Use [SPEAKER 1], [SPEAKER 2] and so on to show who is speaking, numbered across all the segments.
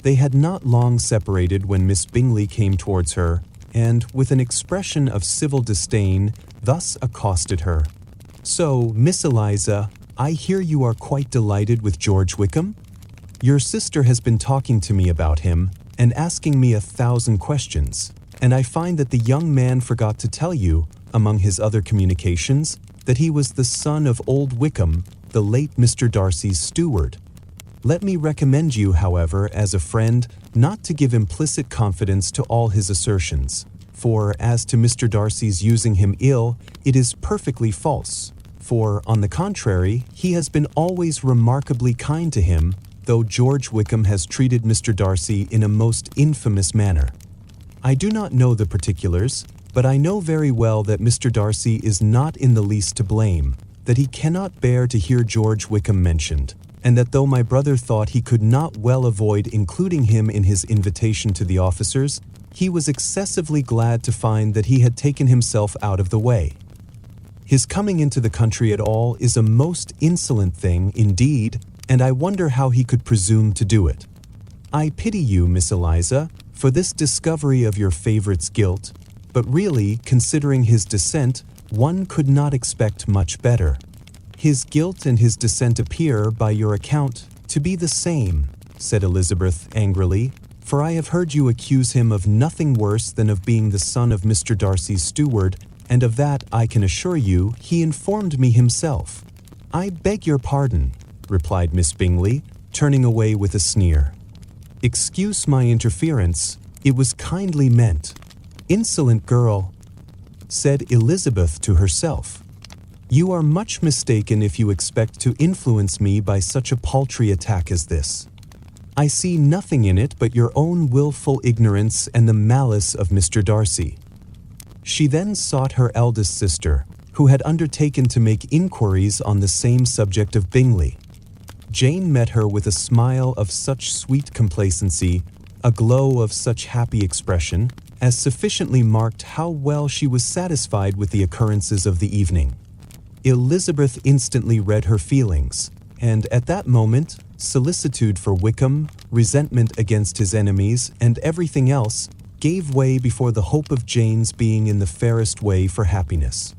[SPEAKER 1] They had not long separated when Miss Bingley came towards her, and, with an expression of civil disdain, thus accosted her. "So, Miss Eliza, I hear you are quite delighted with George Wickham? Your sister has been talking to me about him, and asking me 1,000 questions, and I find that the young man forgot to tell you, among his other communications, that he was the son of old Wickham, the late Mr. Darcy's steward. Let me recommend you, however, as a friend, not to give implicit confidence to all his assertions, for as to Mr. Darcy's using him ill, it is perfectly false, for, on the contrary, he has been always remarkably kind to him, though George Wickham has treated Mr. Darcy in a most infamous manner. I do not know the particulars, but I know very well that Mr. Darcy is not in the least to blame, that he cannot bear to hear George Wickham mentioned, and that though my brother thought he could not well avoid including him in his invitation to the officers, he was excessively glad to find that he had taken himself out of the way. His coming into the country at all is a most insolent thing indeed, and I wonder how he could presume to do it. I pity you, Miss Eliza, for this discovery of your favourite's guilt, but really, considering his descent, one could not expect much better. His guilt and his descent appear, by your account, to be the same," said Elizabeth angrily, "for I have heard you accuse him of nothing worse than of being the son of Mr. Darcy's steward, and of that, I can assure you, he informed me himself." "I beg your pardon," replied Miss Bingley, turning away with a sneer. "Excuse my interference, it was kindly meant." "Insolent girl," said Elizabeth to herself. "You are much mistaken if you expect to influence me by such a paltry attack as this. I see nothing in it but your own wilful ignorance and the malice of Mr. Darcy." She then sought her eldest sister, who had undertaken to make inquiries on the same subject of Bingley. Jane met her with a smile of such sweet complacency, a glow of such happy expression, as sufficiently marked how well she was satisfied with the occurrences of the evening. Elizabeth instantly read her feelings, and at that moment, solicitude for Wickham, resentment against his enemies, and everything else, gave way before the hope of Jane's being in the fairest way for happiness.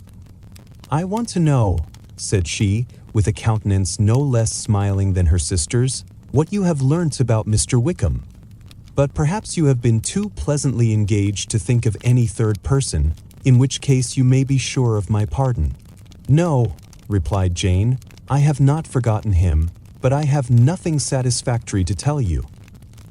[SPEAKER 1] "I want to know," said she, with a countenance no less smiling than her sister's, "what you have learnt about Mr. Wickham. But perhaps you have been too pleasantly engaged to think of any third person, in which case you may be sure of my pardon." "No," replied Jane, "I have not forgotten him, but I have nothing satisfactory to tell you.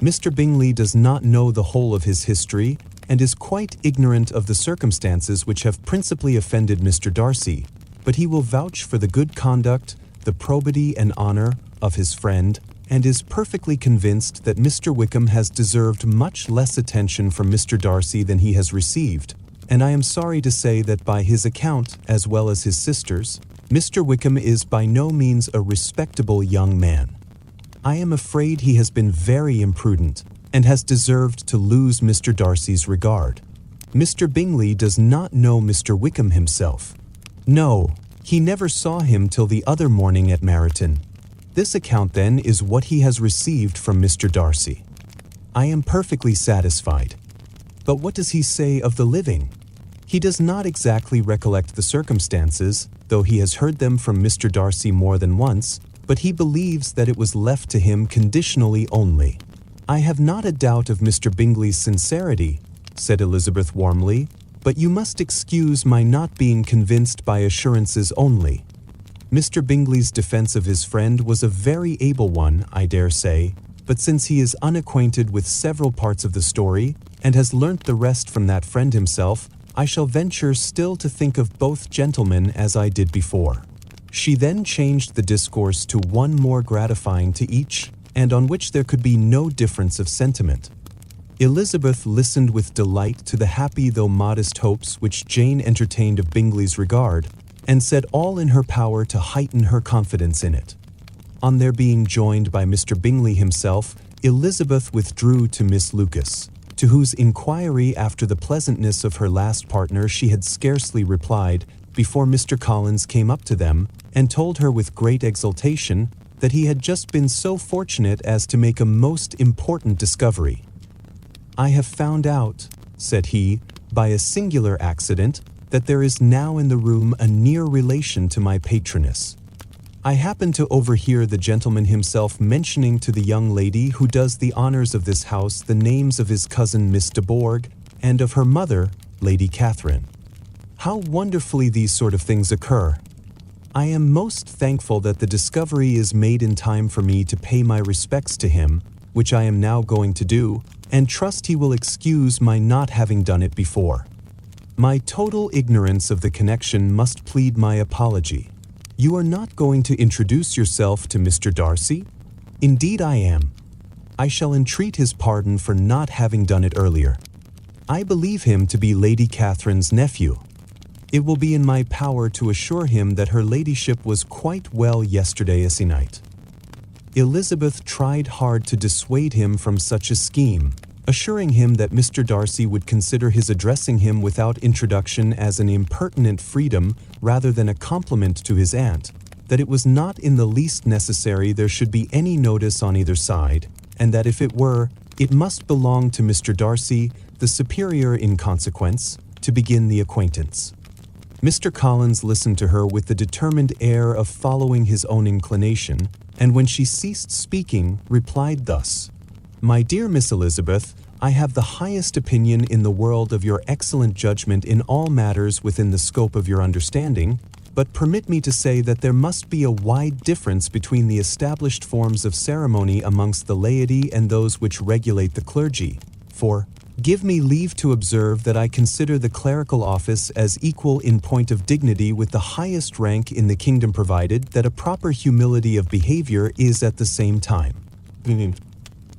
[SPEAKER 1] Mr. Bingley does not know the whole of his history, and is quite ignorant of the circumstances which have principally offended Mr. Darcy, but he will vouch for the good conduct, the probity and honour of his friend, and is perfectly convinced that Mr. Wickham has deserved much less attention from Mr. Darcy than he has received, and I am sorry to say that by his account, as well as his sister's, Mr. Wickham is by no means a respectable young man. I am afraid he has been very imprudent, and has deserved to lose Mr. Darcy's regard. Mr. Bingley does not know Mr. Wickham himself. No, he never saw him till the other morning at Meryton. This account, then, is what he has received from Mr. Darcy. I am perfectly satisfied. But what does he say of the living? He does not exactly recollect the circumstances, though he has heard them from Mr. Darcy more than once, but he believes that it was left to him conditionally only. I have not a doubt of Mr. Bingley's sincerity, said Elizabeth warmly, but you must excuse my not being convinced by assurances only. Mr. Bingley's defence of his friend was a very able one, I dare say, but since he is unacquainted with several parts of the story, and has learnt the rest from that friend himself, I shall venture still to think of both gentlemen as I did before. She then changed the discourse to one more gratifying to each, and on which there could be no difference of sentiment. Elizabeth listened with delight to the happy though modest hopes which Jane entertained of Bingley's regard, and said all in her power to heighten her confidence in it. On their being joined by Mr. Bingley himself, Elizabeth withdrew to Miss Lucas, to whose inquiry after the pleasantness of her last partner she had scarcely replied before Mr. Collins came up to them, and told her with great exultation that he had just been so fortunate as to make a most important discovery. "I have found out," said he, "by a singular accident, that there is now in the room a near relation to my patroness. I happened to overhear the gentleman himself mentioning to the young lady who does the honors of this house the names of his cousin Miss de Bourgh and of her mother, Lady Catherine. How wonderfully these sort of things occur! I am most thankful that the discovery is made in time for me to pay my respects to him, which I am now going to do, and trust he will excuse my not having done it before. My total ignorance of the connection must plead my apology. You are not going to introduce yourself to Mr. Darcy? Indeed I am. I shall entreat his pardon for not having done it earlier. I believe him to be Lady Catherine's nephew. It will be in my power to assure him that her ladyship was quite well yesterday se'night." Elizabeth tried hard to dissuade him from such a scheme, assuring him that Mr. Darcy would consider his addressing him without introduction as an impertinent freedom rather than a compliment to his aunt, that it was not in the least necessary there should be any notice on either side, and that if it were, it must belong to Mr. Darcy, the superior in consequence, to begin the acquaintance. Mr. Collins listened to her with the determined air of following his own inclination, and when she ceased speaking, replied thus: "My dear Miss Elizabeth, I have the highest opinion in the world of your excellent judgment in all matters within the scope of your understanding, but permit me to say that there must be a wide difference between the established forms of ceremony amongst the laity and those which regulate the clergy, for give me leave to observe that I consider the clerical office as equal in point of dignity with the highest rank in the kingdom, provided that a proper humility of behavior is at the same time.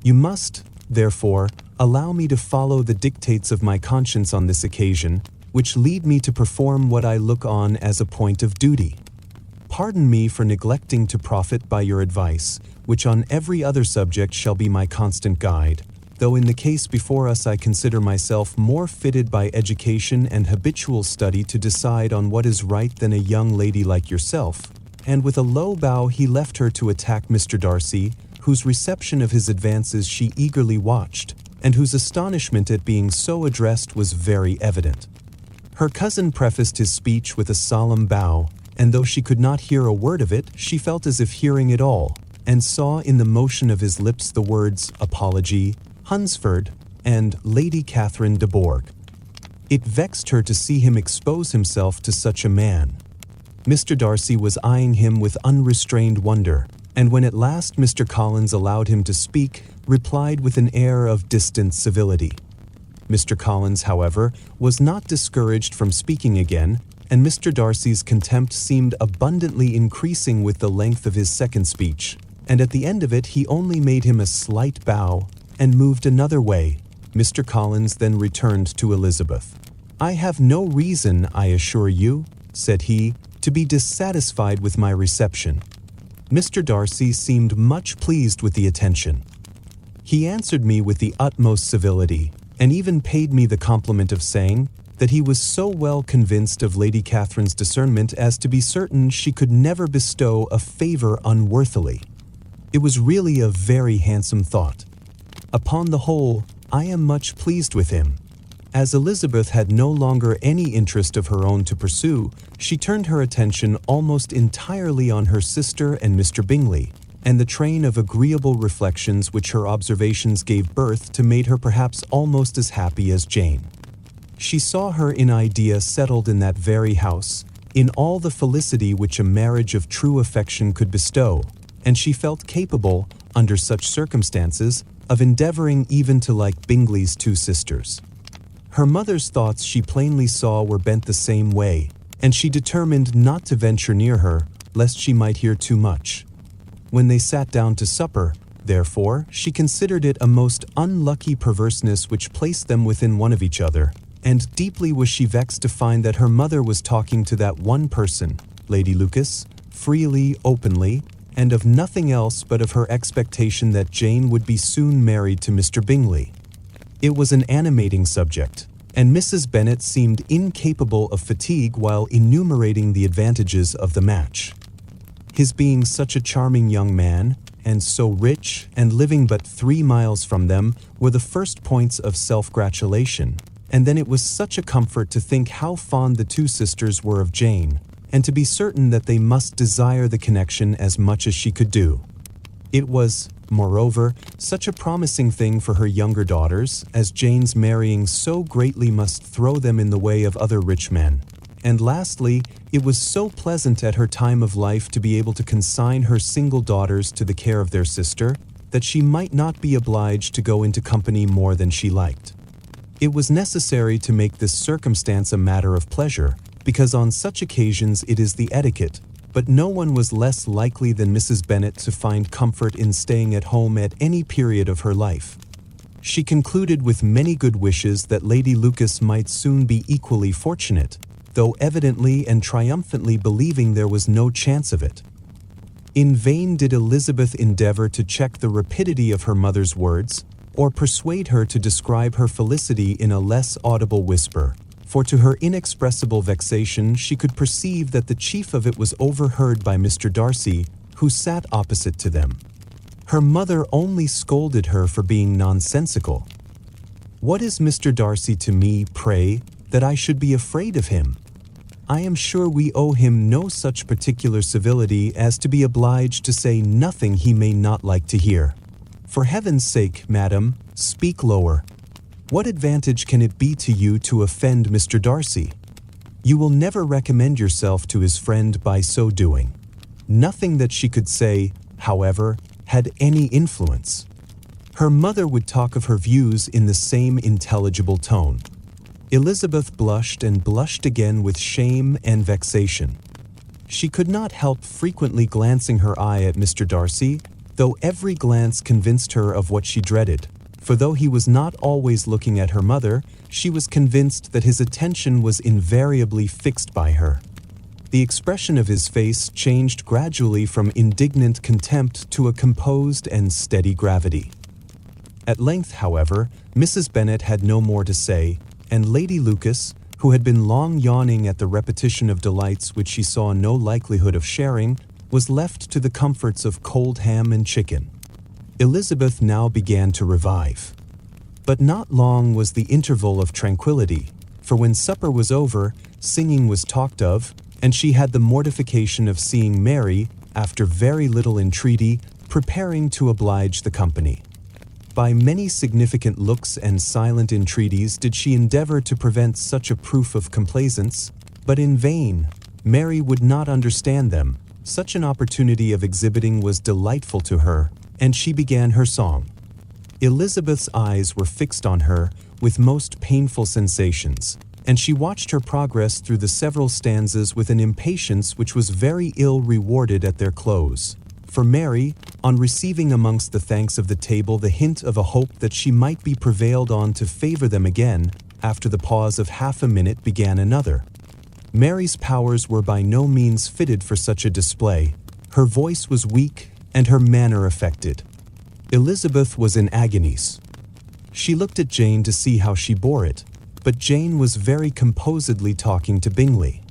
[SPEAKER 1] You must, therefore, allow me to follow the dictates of my conscience on this occasion, which lead me to perform what I look on as a point of duty. Pardon me for neglecting to profit by your advice, which on every other subject shall be my constant guide, though in the case before us I consider myself more fitted by education and habitual study to decide on what is right than a young lady like yourself." And with a low bow he left her to attack Mr. Darcy, whose reception of his advances she eagerly watched, and whose astonishment at being so addressed was very evident. Her cousin prefaced his speech with a solemn bow, and though she could not hear a word of it, she felt as if hearing it all, and saw in the motion of his lips the words apology, Hunsford, and Lady Catherine de Bourgh. It vexed her to see him expose himself to such a man. Mr. Darcy was eyeing him with unrestrained wonder, and when at last Mr. Collins allowed him to speak, replied with an air of distant civility. Mr. Collins, however, was not discouraged from speaking again, and Mr. Darcy's contempt seemed abundantly increasing with the length of his second speech, and at the end of it he only made him a slight bow, and moved another way. Mr. Collins then returned to Elizabeth. "I have no reason, I assure you," said he, "to be dissatisfied with my reception." Mr. Darcy seemed much pleased with the attention. He answered me with the utmost civility, and even paid me the compliment of saying that he was so well convinced of Lady Catherine's discernment as to be certain she could never bestow a favor unworthily. It was really a very handsome thought. Upon the whole, I am much pleased with him. As Elizabeth had no longer any interest of her own to pursue, she turned her attention almost entirely on her sister and Mr. Bingley, and the train of agreeable reflections which her observations gave birth to made her perhaps almost as happy as Jane. She saw her in idea settled in that very house, in all the felicity which a marriage of true affection could bestow, and she felt capable, under such circumstances, of endeavoring even to like Bingley's two sisters. Her mother's thoughts she plainly saw were bent the same way, and she determined not to venture near her, lest she might hear too much. When they sat down to supper, therefore, she considered it a most unlucky perverseness which placed them within one of each other, and deeply was she vexed to find that her mother was talking to that one person, Lady Lucas, freely, openly, and of nothing else but of her expectation that Jane would be soon married to Mr. Bingley. It was an animating subject, and Mrs. Bennet seemed incapable of fatigue while enumerating the advantages of the match. his being such a charming young man, and so rich, and living but 3 miles from them, were the first points of self-gratulation. And then it was such a comfort to think how fond the two sisters were of Jane, and to be certain that they must desire the connection as much as she could do. It was, moreover, such a promising thing for her younger daughters, as Jane's marrying so greatly must throw them in the way of other rich men. And lastly, it was so pleasant at her time of life to be able to consign her single daughters to the care of their sister, that she might not be obliged to go into company more than she liked. It was necessary to make this circumstance a matter of pleasure, because on such occasions it is the etiquette, but no one was less likely than Mrs. Bennet to find comfort in staying at home at any period of her life. She concluded with many good wishes that Lady Lucas might soon be equally fortunate, though evidently and triumphantly believing there was no chance of it. In vain did Elizabeth endeavour to check the rapidity of her mother's words, or persuade her to describe her felicity in a less audible whisper, for to her inexpressible vexation she could perceive that the chief of it was overheard by Mr. Darcy, who sat opposite to them. Her mother only scolded her for being nonsensical. "What is Mr. Darcy to me, pray, that I should be afraid of him? I am sure we owe him no such particular civility as to be obliged to say nothing he may not like to hear. For heaven's sake, madam, speak lower. What advantage can it be to you to offend Mr. Darcy? You will never recommend yourself to his friend by so doing." Nothing that she could say, however, had any influence. Her mother would talk of her views in the same intelligible tone. Elizabeth blushed and blushed again with shame and vexation. She could not help frequently glancing her eye at Mr. Darcy, though every glance convinced her of what she dreaded, for though he was not always looking at her mother, she was convinced that his attention was invariably fixed by her. The expression of his face changed gradually from indignant contempt to a composed and steady gravity. At length, however, Mrs. Bennet had no more to say, and Lady Lucas, who had been long yawning at the repetition of delights which she saw no likelihood of sharing, was left to the comforts of cold ham and chicken. Elizabeth now began to revive. But not long was the interval of tranquillity, for when supper was over, singing was talked of, and she had the mortification of seeing Mary, after very little entreaty, preparing to oblige the company. By many significant looks and silent entreaties did she endeavour to prevent such a proof of complaisance, but in vain. Mary would not understand them. Such an opportunity of exhibiting was delightful to her, and she began her song. Elizabeth's eyes were fixed on her with most painful sensations, and she watched her progress through the several stanzas with an impatience which was very ill rewarded at their close. For Mary, on receiving amongst the thanks of the table the hint of a hope that she might be prevailed on to favour them again, after the pause of half a minute began another. Mary's powers were by no means fitted for such a display. Her voice was weak, and her manner affected. Elizabeth was in agonies. She looked at Jane to see how she bore it, but Jane was very composedly talking to Bingley.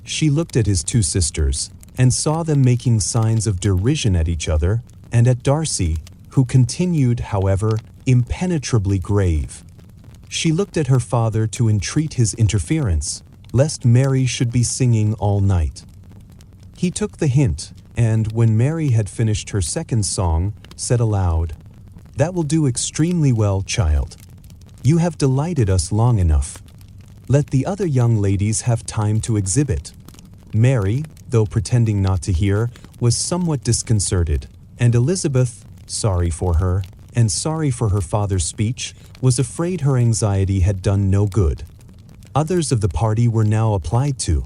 [SPEAKER 1] She looked at his two sisters, and saw them making signs of derision at each other, and at Darcy, who continued, however, impenetrably grave. She looked at her father to entreat his interference, lest Mary should be singing all night. He took the hint, and when Mary had finished her second song, said aloud, "That will do extremely well, child. You have delighted us long enough. Let the other young ladies have time to exhibit." Mary, though pretending not to hear, was somewhat disconcerted, and Elizabeth, sorry for her, and sorry for her father's speech, was afraid her anxiety had done no good. Others of the party were now applied to.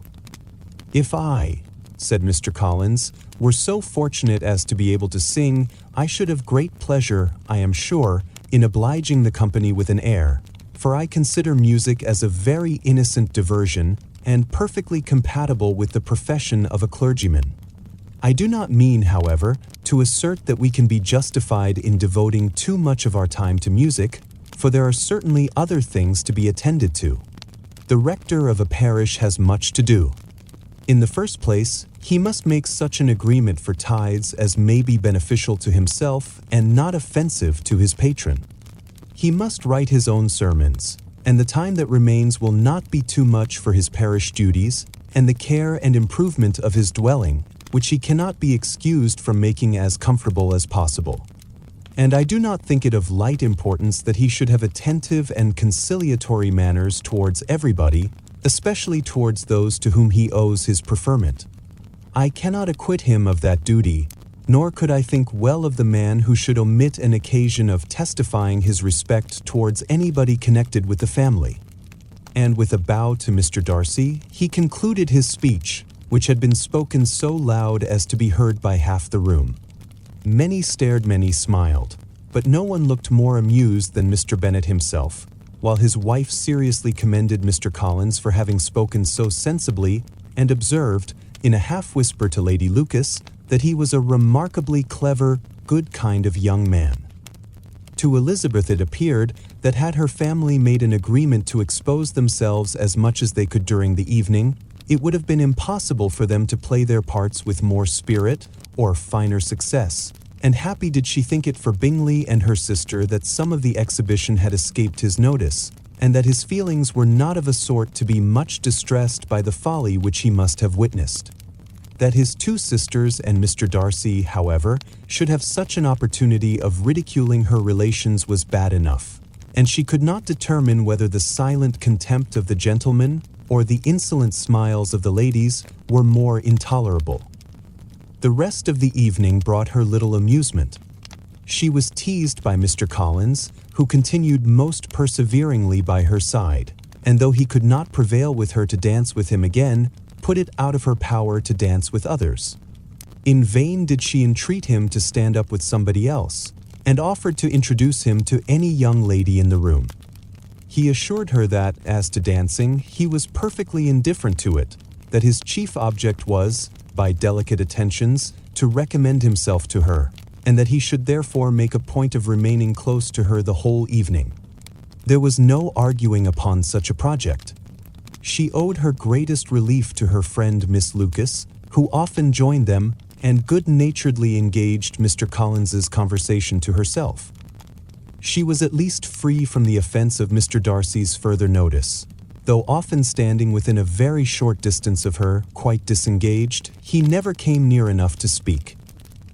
[SPEAKER 1] "If I," said Mr. Collins, "were so fortunate as to be able to sing, I should have great pleasure, I am sure, in obliging the company with an air, for I consider music as a very innocent diversion, and perfectly compatible with the profession of a clergyman. I do not mean, however, to assert that we can be justified in devoting too much of our time to music, for there are certainly other things to be attended to. The rector of a parish has much to do. In the first place, He must make such an agreement for tithes as may be beneficial to himself and not offensive to his patron. He must write his own sermons, and the time that remains will not be too much for his parish duties and the care and improvement of his dwelling, which he cannot be excused from making as comfortable as possible. And I do not think it of light importance that he should have attentive and conciliatory manners towards everybody, especially towards those to whom he owes his preferment. I cannot acquit him of that duty, nor could I think well of the man who should omit an occasion of testifying his respect towards anybody connected with the family. And with a bow to Mr. Darcy, he concluded his speech, which had been spoken so loud as to be heard by half the room. Many stared, many smiled, but no one looked more amused than Mr. Bennet himself, while his wife seriously commended Mr. Collins for having spoken so sensibly, and observed, in a half-whisper to Lady Lucas, that he was a remarkably clever, good kind of young man. To Elizabeth it appeared that had her family made an agreement to expose themselves as much as they could during the evening, it would have been impossible for them to play their parts with more spirit or finer success, and happy did she think it for Bingley and her sister that some of the exhibition had escaped his notice, and that his feelings were not of a sort to be much distressed by the folly which he must have witnessed. That his two sisters and Mr. Darcy, however, should have such an opportunity of ridiculing her relations was bad enough, and she could not determine whether the silent contempt of the gentlemen or the insolent smiles of the ladies were more intolerable. The rest of the evening brought her little amusement. She was teased by Mr. Collins, who continued most perseveringly by her side, and though he could not prevail with her to dance with him again, put it out of her power to dance with others. In vain did she entreat him to stand up with somebody else, and offered to introduce him to any young lady in the room. He assured her that, as to dancing, he was perfectly indifferent to it, that his chief object was, by delicate attentions, to recommend himself to her, and that he should therefore make a point of remaining close to her the whole evening. There was no arguing upon such a project. She owed her greatest relief to her friend Miss Lucas, who often joined them and good-naturedly engaged Mr. Collins's conversation to herself. She was at least free from the offense of Mr. Darcy's further notice. Though often standing within a very short distance of her, quite disengaged, he never came near enough to speak.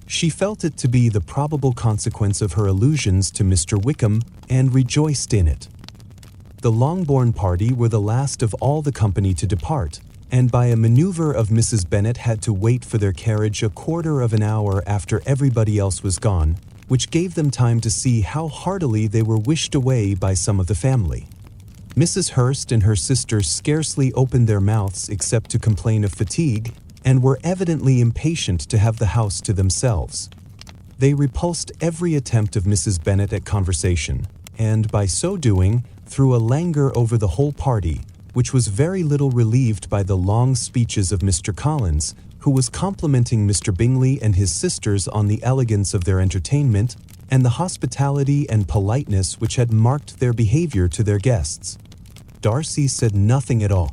[SPEAKER 1] She felt it to be the probable consequence of her allusions to Mr. Wickham, and rejoiced in it. The Longbourn party were the last of all the company to depart, and by a maneuver of Mrs. Bennet had to wait for their carriage a quarter of an hour after everybody else was gone, which gave them time to see how heartily they were wished away by some of the family. Mrs. Hurst and her sister scarcely opened their mouths except to complain of fatigue, and were evidently impatient to have the house to themselves. They repulsed every attempt of Mrs. Bennet at conversation, and by so doing, threw a languor over the whole party, which was very little relieved by the long speeches of Mr. Collins, who was complimenting Mr. Bingley and his sisters on the elegance of their entertainment and the hospitality and politeness which had marked their behavior to their guests. Darcy said nothing at all.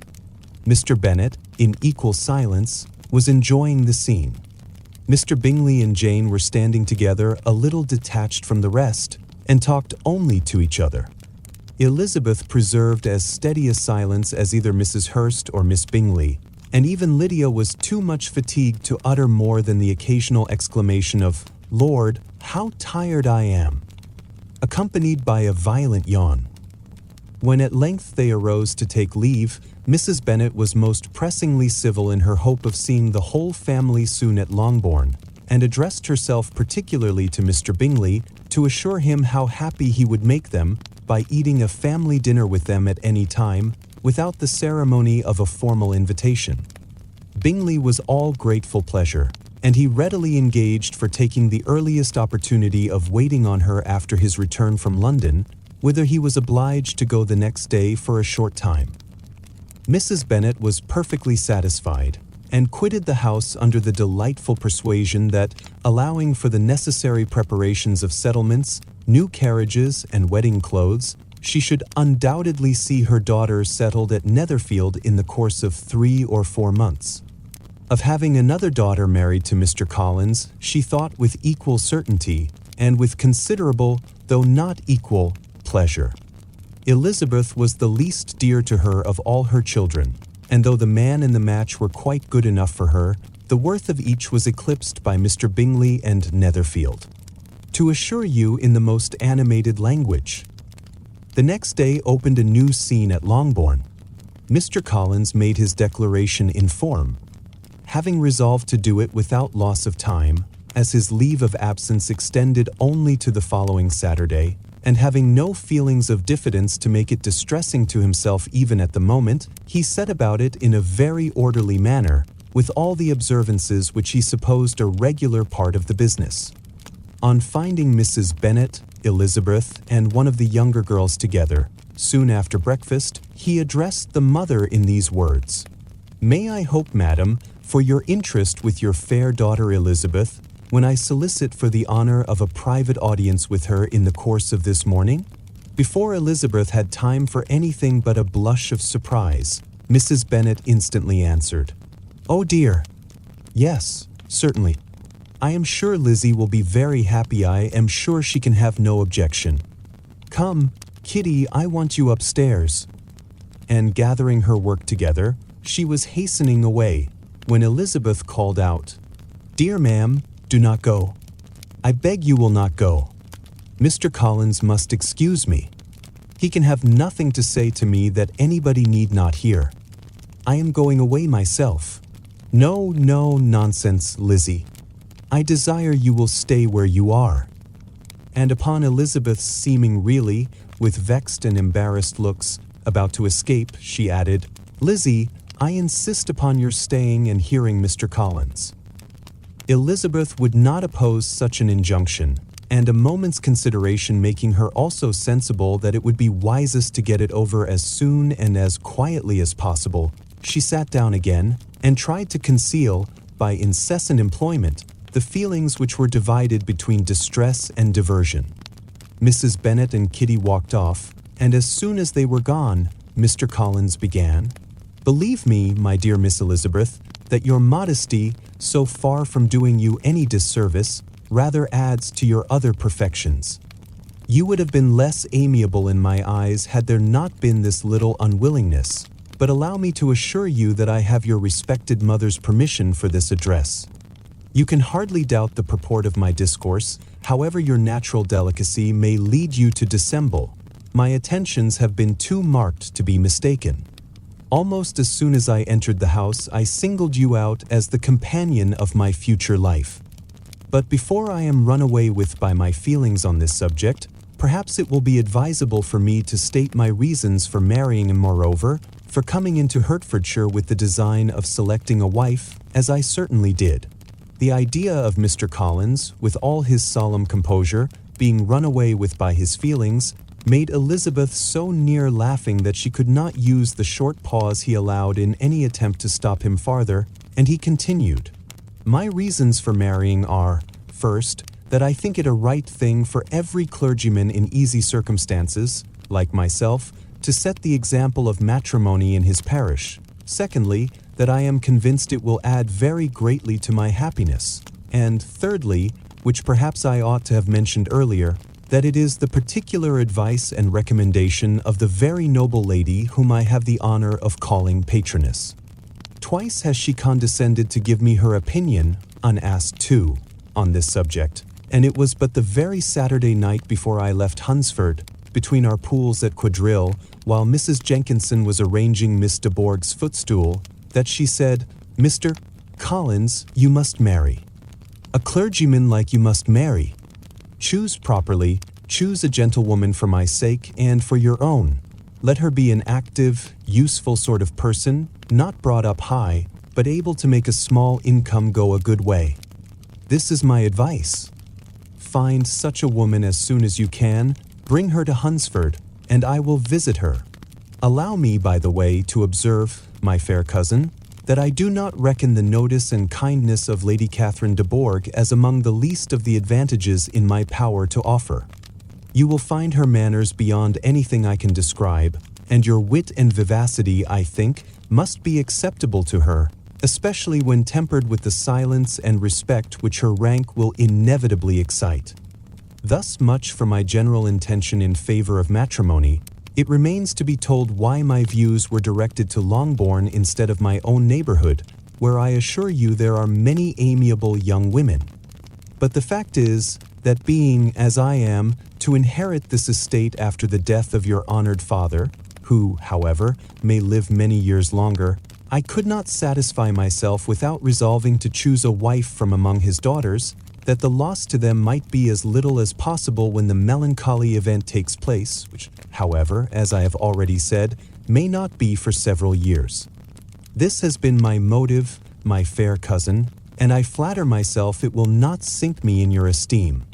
[SPEAKER 1] Mr. Bennet, in equal silence, was enjoying the scene. Mr. Bingley and Jane were standing together a little detached from the rest, and talked only to each other. Elizabeth preserved as steady a silence as either Mrs. Hurst or Miss Bingley, and even Lydia was too much fatigued to utter more than the occasional exclamation of, "Lord, how tired I am!" accompanied by a violent yawn. When at length they arose to take leave, Mrs. Bennet was most pressingly civil in her hope of seeing the whole family soon at Longbourn, and addressed herself particularly to Mr. Bingley to assure him how happy he would make them by eating a family dinner with them at any time, without the ceremony of a formal invitation. Bingley was all grateful pleasure, and he readily engaged for taking the earliest opportunity of waiting on her after his return from London, whither he was obliged to go the next day for a short time. Mrs. Bennet was perfectly satisfied, and quitted the house under the delightful persuasion that, allowing for the necessary preparations of settlements, new carriages, and wedding clothes, she should undoubtedly see her daughter settled at Netherfield in the course of 3 or 4 months. Of having another daughter married to Mr. Collins, she thought with equal certainty, and with considerable, though not equal, pleasure. Elizabeth was the least dear to her of all her children, and though the man and the match were quite good enough for her, the worth of each was eclipsed by Mr. Bingley and Netherfield. To assure you in the most animated language. The next day opened a new scene at Longbourn. Mr. Collins made his declaration in form, having resolved to do it without loss of time, as his leave of absence extended only to the following Saturday, and having no feelings of diffidence to make it distressing to himself even at the moment, he set about it in a very orderly manner, with all the observances which he supposed a regular part of the business. On finding Mrs. Bennet, Elizabeth, and one of the younger girls together, soon after breakfast, he addressed the mother in these words: "May I hope, madam, for your interest with your fair daughter Elizabeth, when I solicit for the honor of a private audience with her in the course of this morning?" Before Elizabeth had time for anything but a blush of surprise, Mrs. Bennet instantly answered, "Oh dear! Yes, certainly. I am sure Lizzie will be very happy. I am sure she can have no objection. Come, Kitty, I want you upstairs." And gathering her work together, she was hastening away, when Elizabeth called out, "Dear ma'am, do not go. I beg you will not go. Mr. Collins must excuse me. He can have nothing to say to me that anybody need not hear. I am going away myself." "No, no, nonsense, Lizzie. I desire you will stay where you are." And upon Elizabeth's seeming really, with vexed and embarrassed looks, about to escape, she added, "Lizzie, I insist upon your staying and hearing Mr. Collins." Elizabeth would not oppose such an injunction, and a moment's consideration making her also sensible that it would be wisest to get it over as soon and as quietly as possible, she sat down again and tried to conceal, by incessant employment, the feelings which were divided between distress and diversion. Mrs. Bennet and Kitty walked off, and as soon as they were gone, Mr. Collins began, "Believe me, my dear Miss Elizabeth, that your modesty, so far from doing you any disservice, rather adds to your other perfections. You would have been less amiable in my eyes had there not been this little unwillingness, but allow me to assure you that I have your respected mother's permission for this address. You can hardly doubt the purport of my discourse, however your natural delicacy may lead you to dissemble. My attentions have been too marked to be mistaken. Almost as soon as I entered the house, I singled you out as the companion of my future life. But before I am run away with by my feelings on this subject, perhaps it will be advisable for me to state my reasons for marrying and moreover, for coming into Hertfordshire with the design of selecting a wife, as I certainly did. The idea of Mr. Collins, with all his solemn composure, being run away with by his feelings, made Elizabeth so near laughing that she could not use the short pause he allowed in any attempt to stop him farther, and he continued, "My reasons for marrying are, first, that I think it a right thing for every clergyman in easy circumstances, like myself, to set the example of matrimony in his parish. Secondly, that I am convinced it will add very greatly to my happiness. And thirdly, which perhaps I ought to have mentioned earlier, that it is the particular advice and recommendation of the very noble lady whom I have the honor of calling patroness. Twice has she condescended to give me her opinion, unasked too, on this subject, and it was but the very Saturday night before I left Hunsford, between our pools at quadrille, while Mrs. Jenkinson was arranging Miss de Bourgh's footstool, that she said, 'Mr. Collins, you must marry. A clergyman like you must marry. Choose properly, choose a gentlewoman for my sake and for your own. Let her be an active, useful sort of person, not brought up high, but able to make a small income go a good way. This is my advice. Find such a woman as soon as you can, bring her to Hunsford, and I will visit her. Allow me, by the way, to observe, my fair cousin, that I do not reckon the notice and kindness of Lady Catherine de Bourgh as among the least of the advantages in my power to offer. You will find her manners beyond anything I can describe, and your wit and vivacity, I think, must be acceptable to her, especially when tempered with the silence and respect which her rank will inevitably excite. Thus much for my general intention in favor of matrimony. It remains to be told why my views were directed to Longbourn instead of my own neighborhood, where I assure you there are many amiable young women. But the fact is that being, as I am, to inherit this estate after the death of your honored father, who, however, may live many years longer, I could not satisfy myself without resolving to choose a wife from among his daughters, that the loss to them might be as little as possible when the melancholy event takes place, which, however, as I have already said, may not be for several years. This has been my motive, my fair cousin, and I flatter myself it will not sink me in your esteem.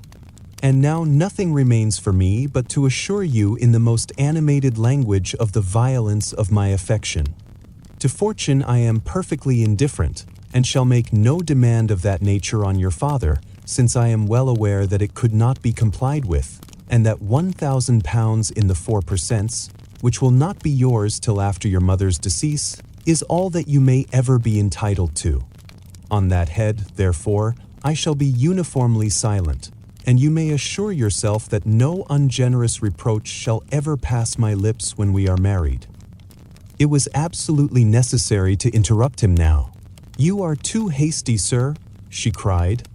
[SPEAKER 1] And now nothing remains for me but to assure you in the most animated language of the violence of my affection. To fortune I am perfectly indifferent, and shall make no demand of that nature on your father, since I am well aware that it could not be complied with, and that £1,000 in the 4%, which will not be yours till after your mother's decease, is all that you may ever be entitled to. On that head, therefore, I shall be uniformly silent, and you may assure yourself that no ungenerous reproach shall ever pass my lips when we are married." It was absolutely necessary to interrupt him now. "You are too hasty, sir," she cried.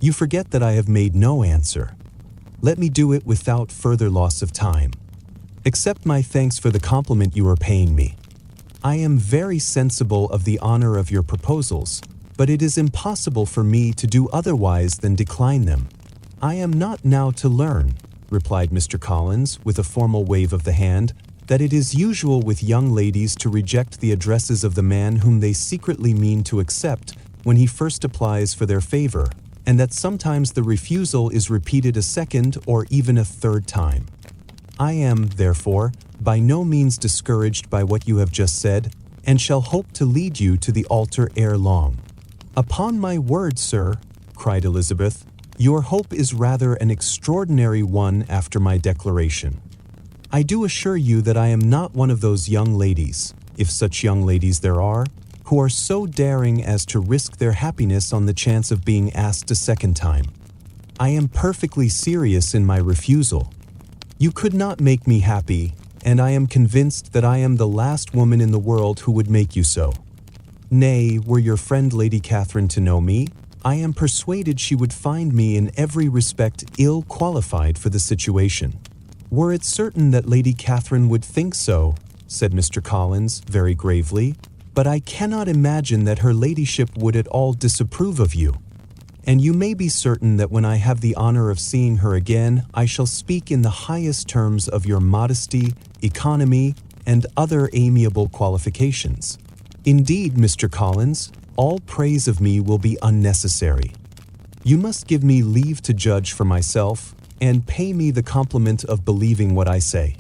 [SPEAKER 1] "You forget that I have made no answer. Let me do it without further loss of time. Accept my thanks for the compliment you are paying me. I am very sensible of the honor of your proposals, but it is impossible for me to do otherwise than decline them." "I am not now to learn," replied Mr. Collins, with a formal wave of the hand, "that it is usual with young ladies to reject the addresses of the man whom they secretly mean to accept when he first applies for their favor, and that sometimes the refusal is repeated a second or even a third time. I am, therefore, by no means discouraged by what you have just said, and shall hope to lead you to the altar ere long." "Upon my word, sir," cried Elizabeth, "your hope is rather an extraordinary one after my declaration. I do assure you that I am not one of those young ladies, if such young ladies there are, who are so daring as to risk their happiness on the chance of being asked a second time. I am perfectly serious in my refusal. You could not make me happy, and I am convinced that I am the last woman in the world who would make you so. Nay, were your friend Lady Catherine to know me, I am persuaded she would find me in every respect ill qualified for the situation." "Were it certain that Lady Catherine would think so," said Mr. Collins very gravely, "but I cannot imagine that her ladyship would at all disapprove of you. And you may be certain that when I have the honor of seeing her again, I shall speak in the highest terms of your modesty, economy, and other amiable qualifications. Indeed, Mr. Collins, all praise of me will be unnecessary. You must give me leave to judge for myself, and pay me the compliment of believing what I say.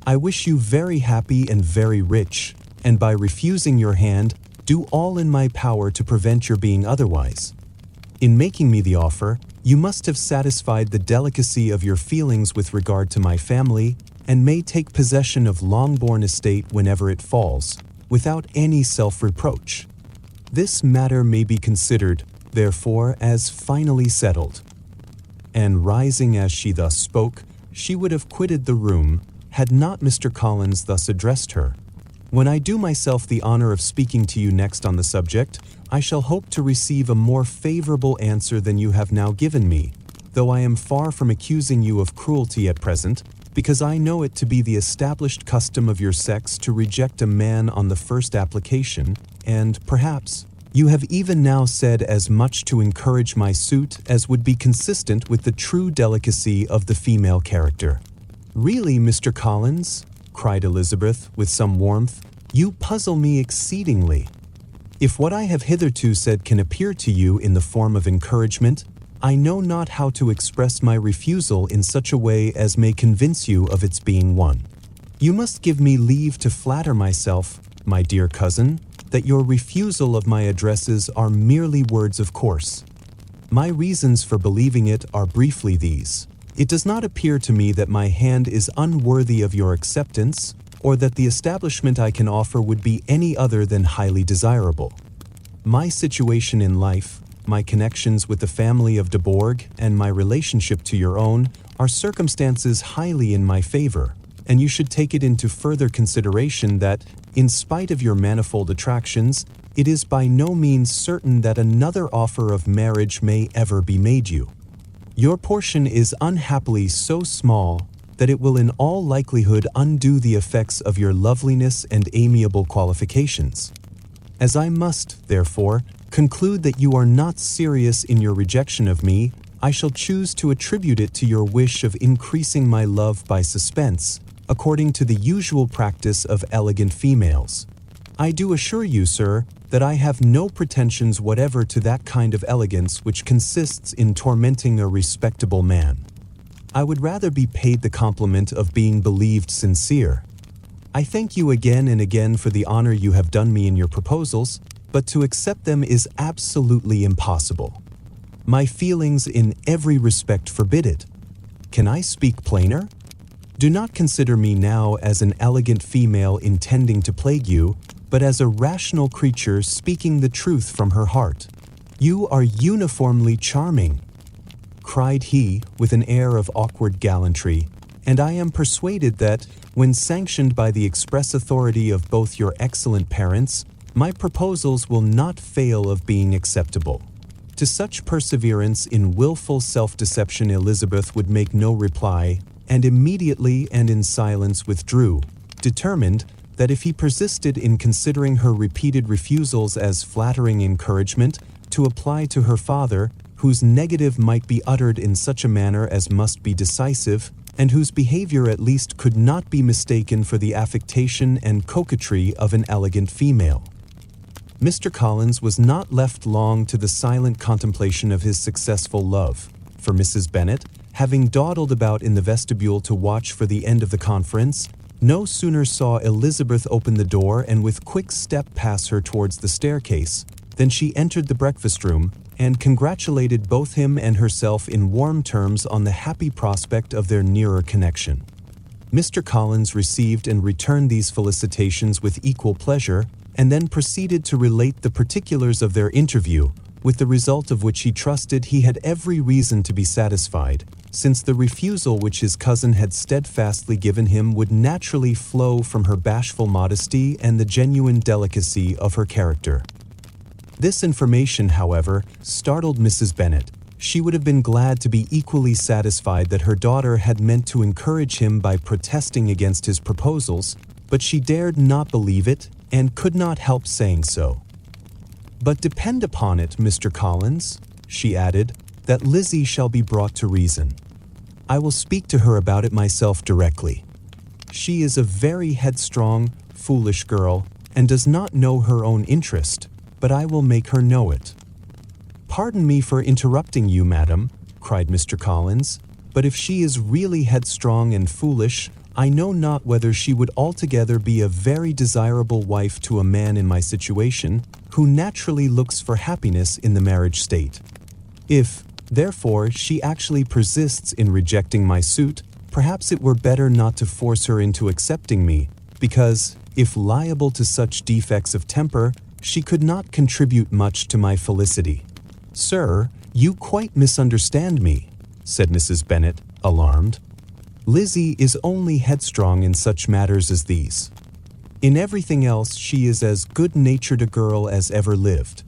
[SPEAKER 1] I wish you very happy and very rich, and by refusing your hand, do all in my power to prevent your being otherwise. In making me the offer, you must have satisfied the delicacy of your feelings with regard to my family, and may take possession of Longbourn estate whenever it falls, without any self-reproach. This matter may be considered, therefore, as finally settled." And rising as she thus spoke, she would have quitted the room, had not Mr. Collins thus addressed her. "When I do myself the honor of speaking to you next on the subject, I shall hope to receive a more favorable answer than you have now given me, though I am far from accusing you of cruelty at present, because I know it to be the established custom of your sex to reject a man on the first application, and, perhaps, you have even now said as much to encourage my suit as would be consistent with the true delicacy of the female character." "Really, Mr. Collins," cried Elizabeth with some warmth, "you puzzle me exceedingly. If what I have hitherto said can appear to you in the form of encouragement, I know not how to express my refusal in such a way as may convince you of its being one. You must give me leave to flatter myself, my dear cousin, that your refusal of my addresses are merely words of course. My reasons for believing it are briefly these. It does not appear to me that my hand is unworthy of your acceptance, or that the establishment I can offer would be any other than highly desirable. My situation in life, my connections with the family of de Bourgh, and my relationship to your own are circumstances highly in my favor, and you should take it into further consideration that, in spite of your manifold attractions, it is by no means certain that another offer of marriage may ever be made you. Your portion is unhappily so small that it will in all likelihood undo the effects of your loveliness and amiable qualifications. As I must, therefore, conclude that you are not serious in your rejection of me, I shall choose to attribute it to your wish of increasing my love by suspense, according to the usual practice of elegant females. I do assure you, sir, that I have no pretensions whatever to that kind of elegance which consists in tormenting a respectable man. I would rather be paid the compliment of being believed sincere. I thank you again and again for the honor you have done me in your proposals, but to accept them is absolutely impossible. My feelings in every respect forbid it. Can I speak plainer? Do not consider me now as an elegant female intending to plague you, but as a rational creature speaking the truth from her heart. You are uniformly charming, cried he with an air of awkward gallantry, and I am persuaded that, when sanctioned by the express authority of both your excellent parents, my proposals will not fail of being acceptable. To such perseverance in wilful self-deception Elizabeth would make no reply, and immediately and in silence withdrew, determined that if he persisted in considering her repeated refusals as flattering encouragement, to apply to her father, whose negative might be uttered in such a manner as must be decisive, and whose behavior at least could not be mistaken for the affectation and coquetry of an elegant female. Mr. Collins was not left long to the silent contemplation of his successful love, for Mrs. Bennet, having dawdled about in the vestibule to watch for the end of the conference, no sooner saw Elizabeth open the door and with quick step pass her towards the staircase, than she entered the breakfast-room, and congratulated both him and herself in warm terms on the happy prospect of their nearer connection. Mr. Collins received and returned these felicitations with equal pleasure, and then proceeded to relate the particulars of their interview, with the result of which he trusted he had every reason to be satisfied, since the refusal which his cousin had steadfastly given him would naturally flow from her bashful modesty and the genuine delicacy of her character. This information, however, startled Mrs. Bennet. She would have been glad to be equally satisfied that her daughter had meant to encourage him by protesting against his proposals, but she dared not believe it, and could not help saying so. "But depend upon it, Mr. Collins," she added, "that Lizzie shall be brought to reason. I will speak to her about it myself directly. She is a very headstrong, foolish girl, and does not know her own interest, but I will make her know it." "Pardon me for interrupting you, madam," cried Mr. Collins, "but if she is really headstrong and foolish, I know not whether she would altogether be a very desirable wife to a man in my situation, who naturally looks for happiness in the marriage state. If, therefore, she actually persists in rejecting my suit, perhaps it were better not to force her into accepting me, because, if liable to such defects of temper, she could not contribute much to my felicity." "Sir, you quite misunderstand me," said Mrs. Bennet, alarmed. "Lizzie is only headstrong in such matters as these. In everything else she is as good-natured a girl as ever lived.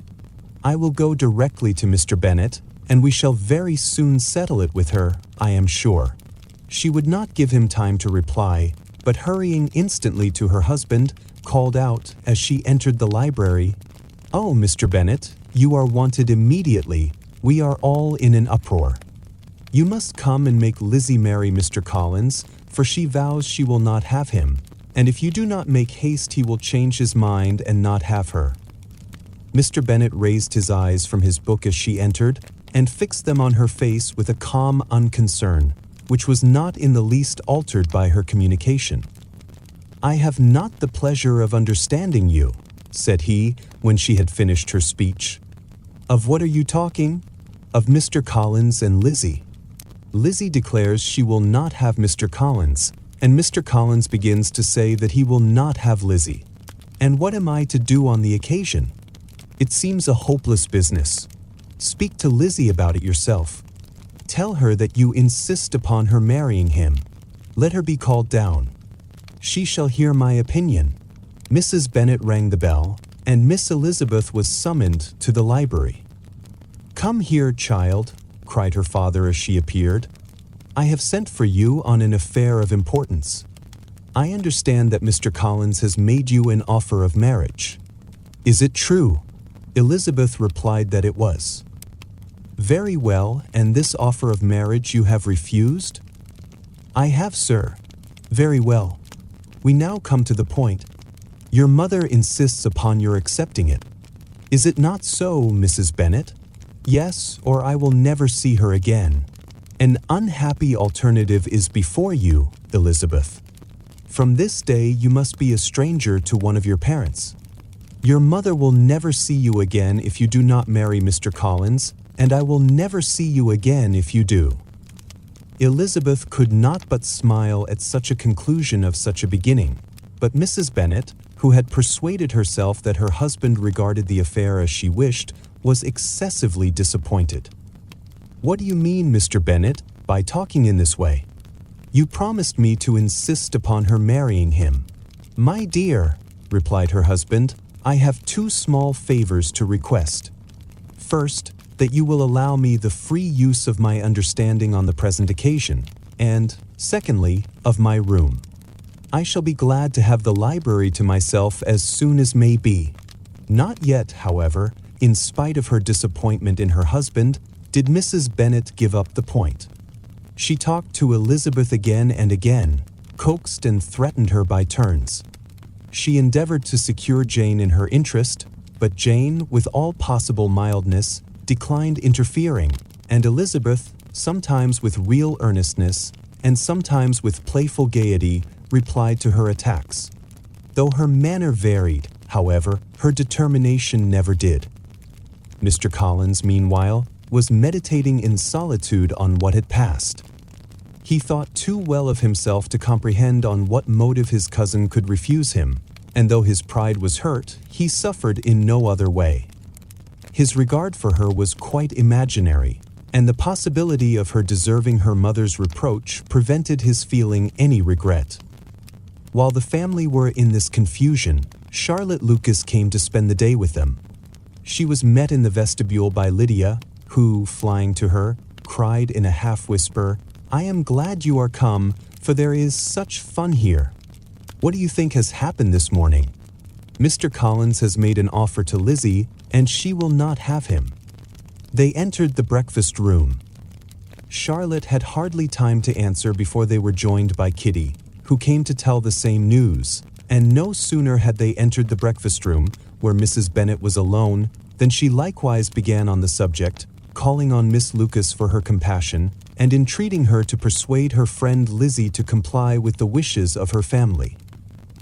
[SPEAKER 1] I will go directly to Mr. Bennet, and we shall very soon settle it with her, I am sure." She would not give him time to reply, but hurrying instantly to her husband, called out, as she entered the library, "Oh, Mr. Bennet, you are wanted immediately. We are all in an uproar. You must come and make Lizzie marry Mr. Collins, for she vows she will not have him, and if you do not make haste he will change his mind and not have her." Mr. Bennet raised his eyes from his book as she entered, and fixed them on her face with a calm unconcern, which was not in the least altered by her communication. "I have not the pleasure of understanding you," said he, when she had finished her speech. "Of what are you talking?" "Of Mr. Collins and Lizzie. Lizzie declares she will not have Mr. Collins, and Mr. Collins begins to say that he will not have Lizzie. And what am I to do on the occasion?" It seems a hopeless business. Speak to Lizzie about it yourself. Tell her that you insist upon her marrying him. Let her be called down. She shall hear my opinion." Mrs. Bennet rang the bell, and Miss Elizabeth was summoned to the library. "Come here, child," cried her father as she appeared. "I have sent for you on an affair of importance. I understand that Mr. Collins has made you an offer of marriage." "Is it true?" Elizabeth replied that it was. "Very well, and this offer of marriage you have refused?" "I have, sir." "Very well. We now come to the point. Your mother insists upon your accepting it. Is it not so, Mrs. Bennet?" "Yes, or I will never see her again. An unhappy alternative is before you, Elizabeth. From this day you must be a stranger to one of your parents. Your mother will never see you again if you do not marry Mr. Collins, and I will never see you again if you do." Elizabeth could not but smile at such a conclusion of such a beginning, but Mrs. Bennet, who had persuaded herself that her husband regarded the affair as she wished, was excessively disappointed. "What do you mean, Mr. Bennet, by talking in this way? You promised me to insist upon her marrying him." "My dear," replied her husband, "I have two small favors to request. First, that you will allow me the free use of my understanding on the present occasion, and, secondly, of my room. I shall be glad to have the library to myself as soon as may be." Not yet, however, in spite of her disappointment in her husband, did Mrs. Bennet give up the point. She talked to Elizabeth again and again, coaxed and threatened her by turns. She endeavored to secure Jane in her interest, but Jane, with all possible mildness, declined interfering, and Elizabeth, sometimes with real earnestness, and sometimes with playful gaiety, replied to her attacks. Though her manner varied, however, her determination never did. Mr. Collins, meanwhile, was meditating in solitude on what had passed. He thought too well of himself to comprehend on what motive his cousin could refuse him, and though his pride was hurt, he suffered in no other way. His regard for her was quite imaginary, and the possibility of her deserving her mother's reproach prevented his feeling any regret. While the family were in this confusion, Charlotte Lucas came to spend the day with them. She was met in the vestibule by Lydia, who, flying to her, cried in a half-whisper, "I am glad you are come, for there is such fun here. What do you think has happened this morning? Mr. Collins has made an offer to Lizzie, and she will not have him." They entered the breakfast room. Charlotte had hardly time to answer before they were joined by Kitty, who came to tell the same news, and no sooner had they entered the breakfast room, where Mrs. Bennet was alone, than she likewise began on the subject, calling on Miss Lucas for her compassion, and entreating her to persuade her friend Lizzie to comply with the wishes of her family.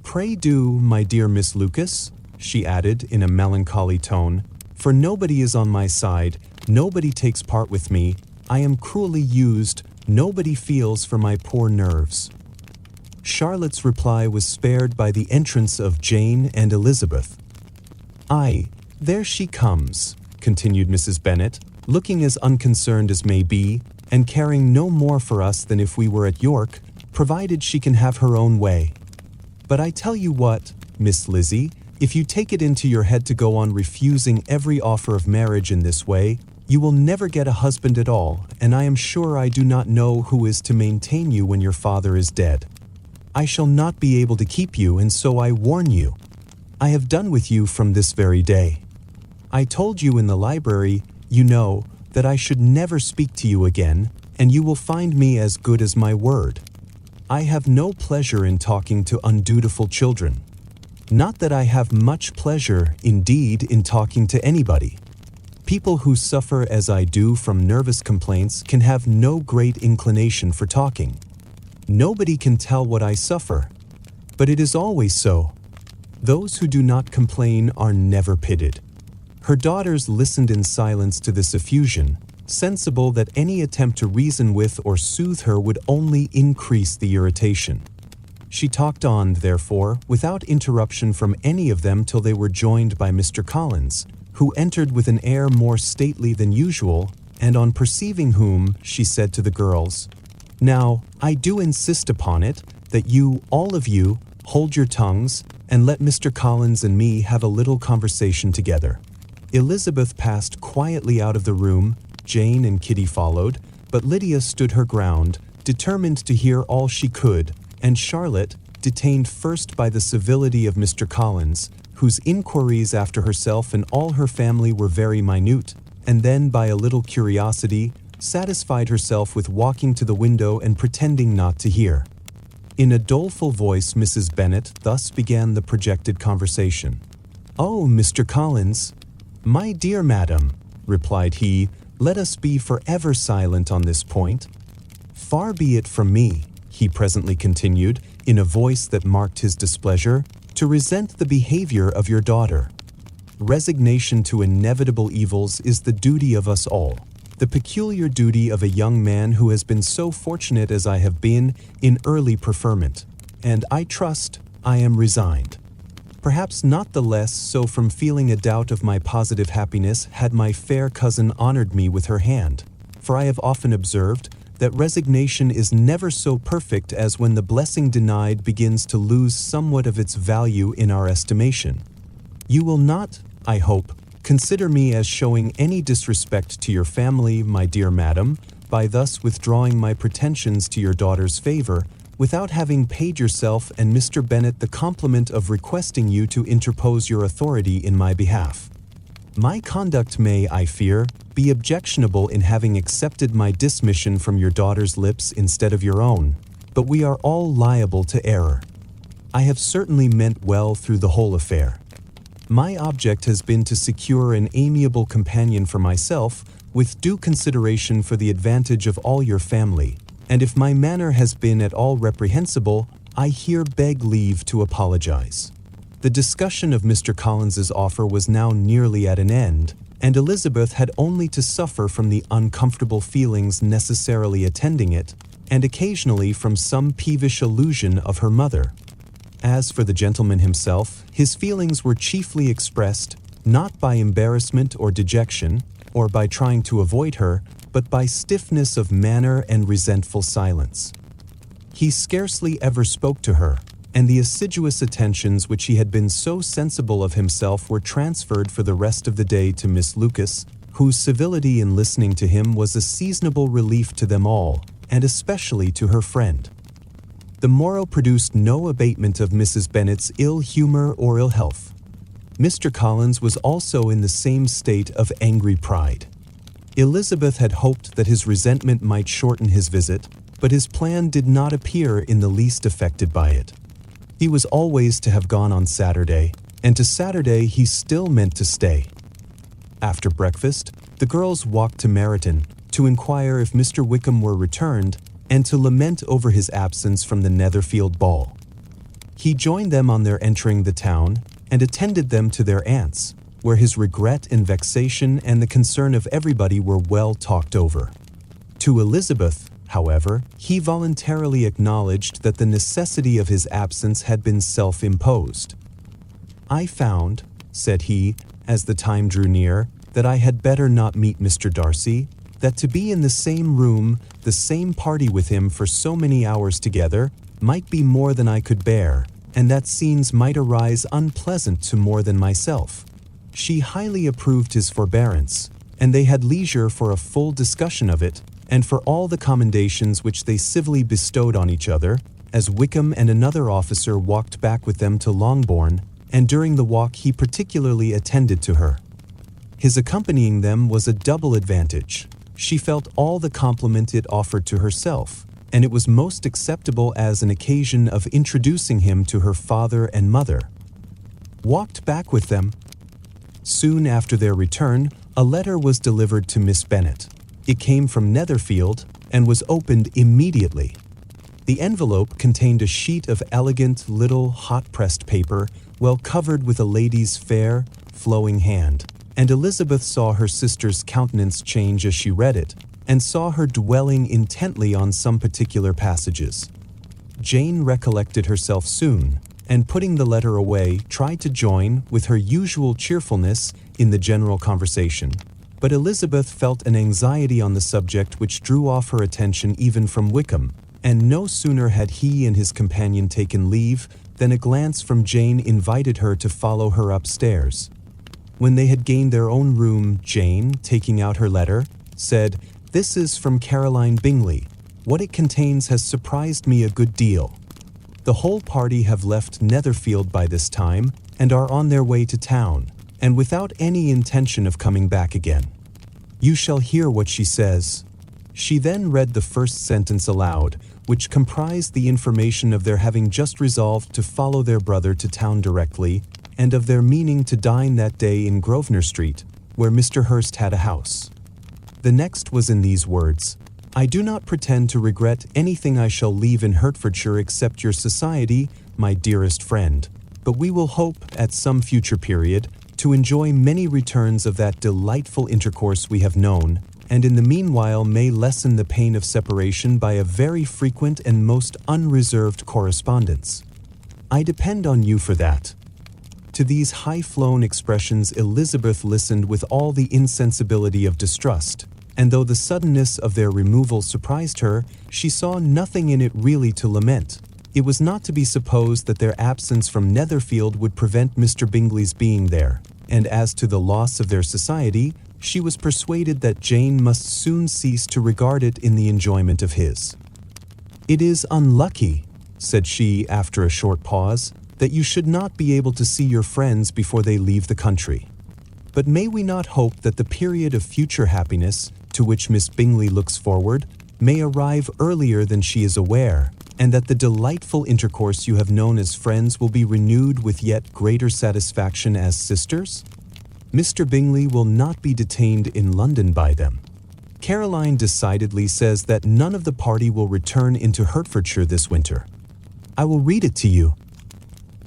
[SPEAKER 1] "Pray do, my dear Miss Lucas," she added in a melancholy tone, "for nobody is on my side, nobody takes part with me, I am cruelly used, nobody feels for my poor nerves." Charlotte's reply was spared by the entrance of Jane and Elizabeth. "Aye, there she comes," continued Mrs. Bennet, looking as unconcerned as may be, and caring no more for us than if we were at York, provided she can have her own way. "But I tell you what, Miss Lizzie, if you take it into your head to go on refusing every offer of marriage in this way, you will never get a husband at all, and I am sure I do not know who is to maintain you when your father is dead. I shall not be able to keep you, and so I warn you. I have done with you from this very day. I told you in the library, you know, that I should never speak to you again, and you will find me as good as my word. I have no pleasure in talking to undutiful children. Not that I have much pleasure, indeed, in talking to anybody. People who suffer as I do from nervous complaints can have no great inclination for talking. Nobody can tell what I suffer, but it is always so. Those who do not complain are never pitied." Her daughters listened in silence to this effusion, sensible that any attempt to reason with or soothe her would only increase the irritation. She talked on, therefore, without interruption from any of them till they were joined by Mr. Collins, who entered with an air more stately than usual, and on perceiving whom, she said to the girls, "Now, I do insist upon it that you, all of you, hold your tongues and let Mr. Collins and me have a little conversation together." Elizabeth passed quietly out of the room, Jane and Kitty followed, but Lydia stood her ground, determined to hear all she could, and Charlotte, detained first by the civility of Mr. Collins, whose inquiries after herself and all her family were very minute, and then by a little curiosity, satisfied herself with walking to the window and pretending not to hear. In a doleful voice, Mrs. Bennet thus began the projected conversation. "Oh, Mr. Collins, my dear madam," replied he, "let us be forever silent on this point. Far be it from me," he presently continued, in a voice that marked his displeasure, "to resent the behavior of your daughter. Resignation to inevitable evils is the duty of us all, the peculiar duty of a young man who has been so fortunate as I have been in early preferment, and I trust I am resigned. Perhaps not the less so from feeling a doubt of my positive happiness had my fair cousin honored me with her hand, for I have often observed that resignation is never so perfect as when the blessing denied begins to lose somewhat of its value in our estimation. You will not, I hope, consider me as showing any disrespect to your family, my dear madam, by thus withdrawing my pretensions to your daughter's favor, without having paid yourself and Mr. Bennet the compliment of requesting you to interpose your authority in my behalf. My conduct may, I fear, be objectionable in having accepted my dismission from your daughter's lips instead of your own, but we are all liable to error. I have certainly meant well through the whole affair. My object has been to secure an amiable companion for myself, with due consideration for the advantage of all your family, and if my manner has been at all reprehensible, I here beg leave to apologize." The discussion of Mr. Collins's offer was now nearly at an end, and Elizabeth had only to suffer from the uncomfortable feelings necessarily attending it, and occasionally from some peevish allusion of her mother. As for the gentleman himself, his feelings were chiefly expressed, not by embarrassment or dejection, or by trying to avoid her, but by stiffness of manner and resentful silence. He scarcely ever spoke to her, and the assiduous attentions which he had been so sensible of himself were transferred for the rest of the day to Miss Lucas, whose civility in listening to him was a seasonable relief to them all, and especially to her friend. The morrow produced no abatement of Mrs. Bennet's ill humor or ill health. Mr. Collins was also in the same state of angry pride. Elizabeth had hoped that his resentment might shorten his visit, but his plan did not appear in the least affected by it. He was always to have gone on Saturday, and to Saturday he still meant to stay. After breakfast, the girls walked to Meryton to inquire if Mr. Wickham were returned and to lament over his absence from the Netherfield ball. He joined them on their entering the town and attended them to their aunt's, where his regret and vexation and the concern of everybody were well talked over. To Elizabeth, however, he voluntarily acknowledged that the necessity of his absence had been self-imposed. "I found," said he, as the time drew near, "that I had better not meet Mr. Darcy, that to be in the same room, the same party with him for so many hours together, might be more than I could bear, and that scenes might arise unpleasant to more than myself." She highly approved his forbearance, and they had leisure for a full discussion of it, and for all the commendations which they civilly bestowed on each other, as Wickham and another officer walked back with them to Longbourn, and during the walk he particularly attended to her. His accompanying them was a double advantage. She felt all the compliment it offered to herself, and it was most acceptable as an occasion of introducing him to her father and mother. Walked back with them. Soon after their return, a letter was delivered to Miss Bennet. It came from Netherfield and was opened immediately. The envelope contained a sheet of elegant little hot-pressed paper, well covered with a lady's fair, flowing hand, and Elizabeth saw her sister's countenance change as she read it, and saw her dwelling intently on some particular passages. Jane recollected herself soon, and putting the letter away, tried to join, with her usual cheerfulness, in the general conversation, but Elizabeth felt an anxiety on the subject which drew off her attention even from Wickham, and no sooner had he and his companion taken leave than a glance from Jane invited her to follow her upstairs. When they had gained their own room, Jane, taking out her letter, said, "This is from Caroline Bingley. What it contains has surprised me a good deal. The whole party have left Netherfield by this time and are on their way to town, and without any intention of coming back again. You shall hear what she says." She then read the first sentence aloud, which comprised the information of their having just resolved to follow their brother to town directly, and of their meaning to dine that day in Grosvenor Street, where Mr. Hurst had a house. The next was in these words: "I do not pretend to regret anything I shall leave in Hertfordshire except your society, my dearest friend, but we will hope, at some future period, to enjoy many returns of that delightful intercourse we have known, and in the meanwhile may lessen the pain of separation by a very frequent and most unreserved correspondence. I depend on you for that." To these high-flown expressions Elizabeth listened with all the insensibility of distrust, and though the suddenness of their removal surprised her, she saw nothing in it really to lament. It was not to be supposed that their absence from Netherfield would prevent Mr. Bingley's being there, and as to the loss of their society, she was persuaded that Jane must soon cease to regard it in the enjoyment of his. "It is unlucky," said she after a short pause, "that you should not be able to see your friends before they leave the country. But may we not hope that the period of future happiness, to which Miss Bingley looks forward, may arrive earlier than she is aware, and that the delightful intercourse you have known as friends will be renewed with yet greater satisfaction as sisters? Mr. Bingley will not be detained in London by them. Caroline decidedly says that none of the party will return into Hertfordshire this winter. I will read it to you.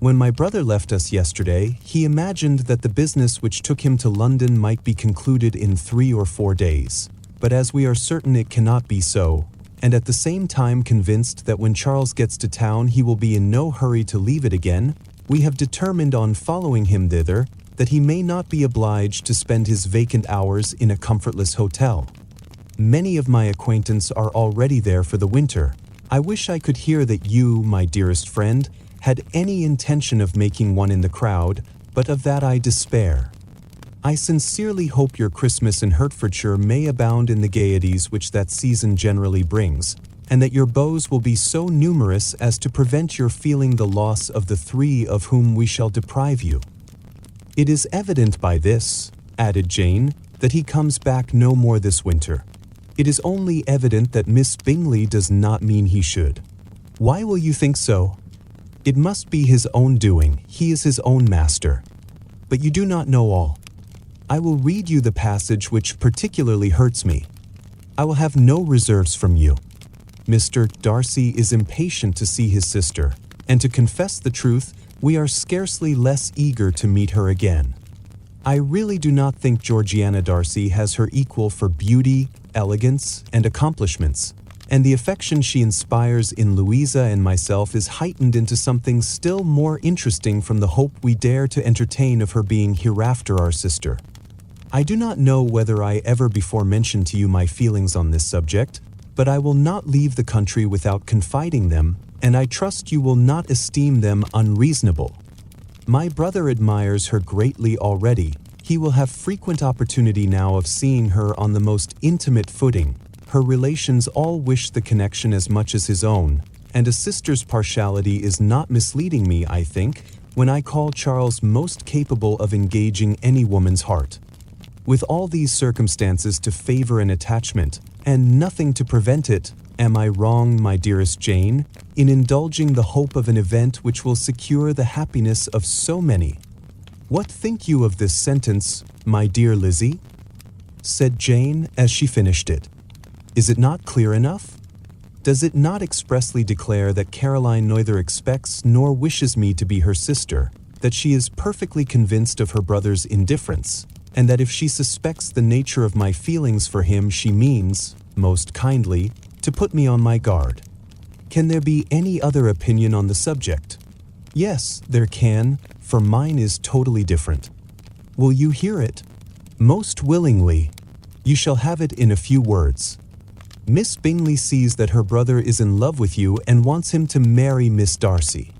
[SPEAKER 1] When my brother left us yesterday, he imagined that the business which took him to London might be concluded in 3 or 4 days, but as we are certain it cannot be so, and at the same time convinced that when Charles gets to town he will be in no hurry to leave it again, we have determined on following him thither, that he may not be obliged to spend his vacant hours in a comfortless hotel. Many of my acquaintance are already there for the winter. I wish I could hear that you, my dearest friend, had any intention of making one in the crowd, but of that I despair. I sincerely hope your Christmas in Hertfordshire may abound in the gaieties which that season generally brings, and that your beaux will be so numerous as to prevent your feeling the loss of the 3 of whom we shall deprive you. It is evident by this," added Jane, "that he comes back no more this winter. It is only evident that Miss Bingley does not mean he should. Why will you think so? It must be his own doing, he is his own master. But you do not know all. I will read you the passage which particularly hurts me. I will have no reserves from you. Mr. Darcy is impatient to see his sister, and to confess the truth, we are scarcely less eager to meet her again. I really do not think Georgiana Darcy has her equal for beauty, elegance, and accomplishments, and the affection she inspires in Louisa and myself is heightened into something still more interesting from the hope we dare to entertain of her being hereafter our sister. I do not know whether I ever before mentioned to you my feelings on this subject, but I will not leave the country without confiding them, and I trust you will not esteem them unreasonable. My brother admires her greatly already. He will have frequent opportunity now of seeing her on the most intimate footing. Her relations all wish the connection as much as his own, and a sister's partiality is not misleading me, I think, when I call Charles most capable of engaging any woman's heart. With all these circumstances to favor an attachment, and nothing to prevent it, am I wrong, my dearest Jane, in indulging the hope of an event which will secure the happiness of so many? What think you of this sentence, my dear Lizzie? Said Jane as she finished it. Is it not clear enough? Does it not expressly declare that Caroline neither expects nor wishes me to be her sister, that she is perfectly convinced of her brother's indifference, and that if she suspects the nature of my feelings for him she means, most kindly, to put me on my guard? Can there be any other opinion on the subject? Yes, there can, for mine is totally different. Will you hear it? Most willingly. You shall have it in a few words. Miss Bingley sees that her brother is in love with you and wants him to marry Miss Darcy.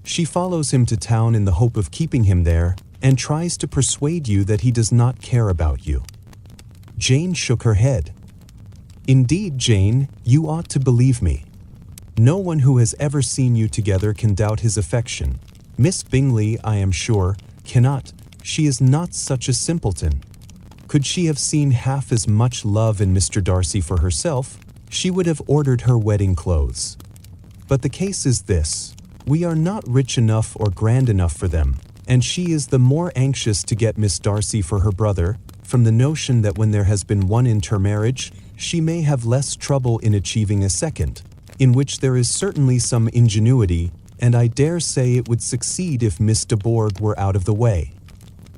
[SPEAKER 1] She follows him to town in the hope of keeping him there and tries to persuade you that he does not care about you. Jane shook her head. Indeed, Jane, you ought to believe me. No one who has ever seen you together can doubt his affection. Miss Bingley, I am sure, cannot. She is not such a simpleton. Could she have seen half as much love in Mr. Darcy for herself, she would have ordered her wedding clothes. But the case is this: we are not rich enough or grand enough for them, and she is the more anxious to get Miss Darcy for her brother, from the notion that when there has been one intermarriage, she may have less trouble in achieving a second, in which there is certainly some ingenuity, and I dare say it would succeed if Miss de Bourgh were out of the way.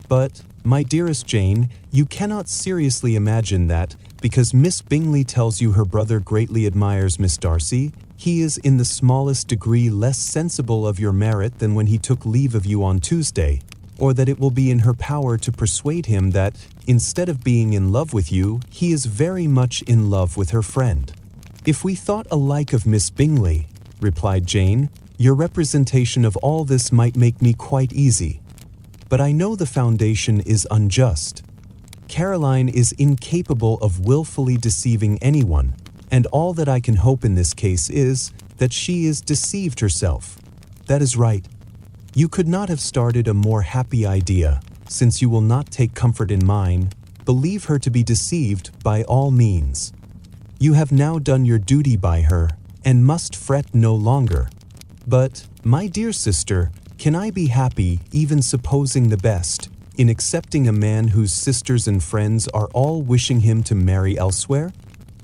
[SPEAKER 1] But, my dearest Jane, you cannot seriously imagine that, because Miss Bingley tells you her brother greatly admires Miss Darcy, he is in the smallest degree less sensible of your merit than when he took leave of you on Tuesday, or that it will be in her power to persuade him that, instead of being in love with you, he is very much in love with her friend. If we thought alike of Miss Bingley, replied Jane, your representation of all this might make me quite easy. But I know the foundation is unjust. Caroline is incapable of willfully deceiving anyone, and all that I can hope in this case is that she is deceived herself. That is right. You could not have started a more happy idea, since you will not take comfort in mine. Believe her to be deceived by all means. You have now done your duty by her, and must fret no longer. But, my dear sister, can I be happy, even supposing the best, in accepting a man whose sisters and friends are all wishing him to marry elsewhere?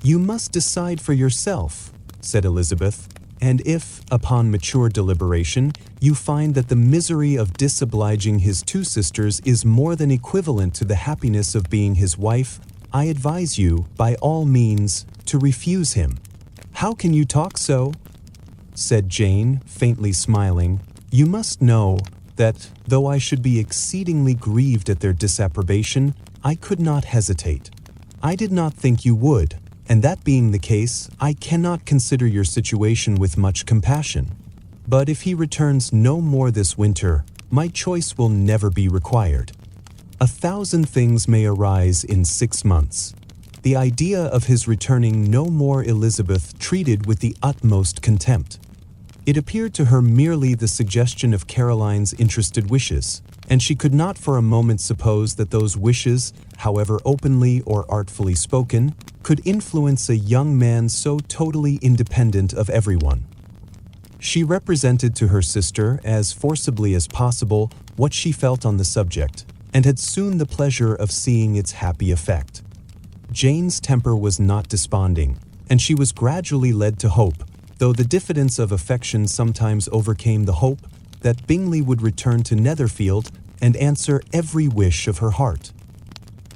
[SPEAKER 1] You must decide for yourself, said Elizabeth, and if, upon mature deliberation, you find that the misery of disobliging his two sisters is more than equivalent to the happiness of being his wife, I advise you, by all means, to refuse him. How can you talk so? Said Jane, faintly smiling. You must know that, though I should be exceedingly grieved at their disapprobation, I could not hesitate. I did not think you would, and that being the case, I cannot consider your situation with much compassion. But if he returns no more this winter, my choice will never be required. 1,000 things may arise in 6 months. The idea of his returning no more Elizabeth treated with the utmost contempt. It appeared to her merely the suggestion of Caroline's interested wishes, and she could not for a moment suppose that those wishes, however openly or artfully spoken, could influence a young man so totally independent of everyone. She represented to her sister, as forcibly as possible, what she felt on the subject, and had soon the pleasure of seeing its happy effect. Jane's temper was not desponding, and she was gradually led to hope, though the diffidence of affection sometimes overcame the hope, that Bingley would return to Netherfield and answer every wish of her heart.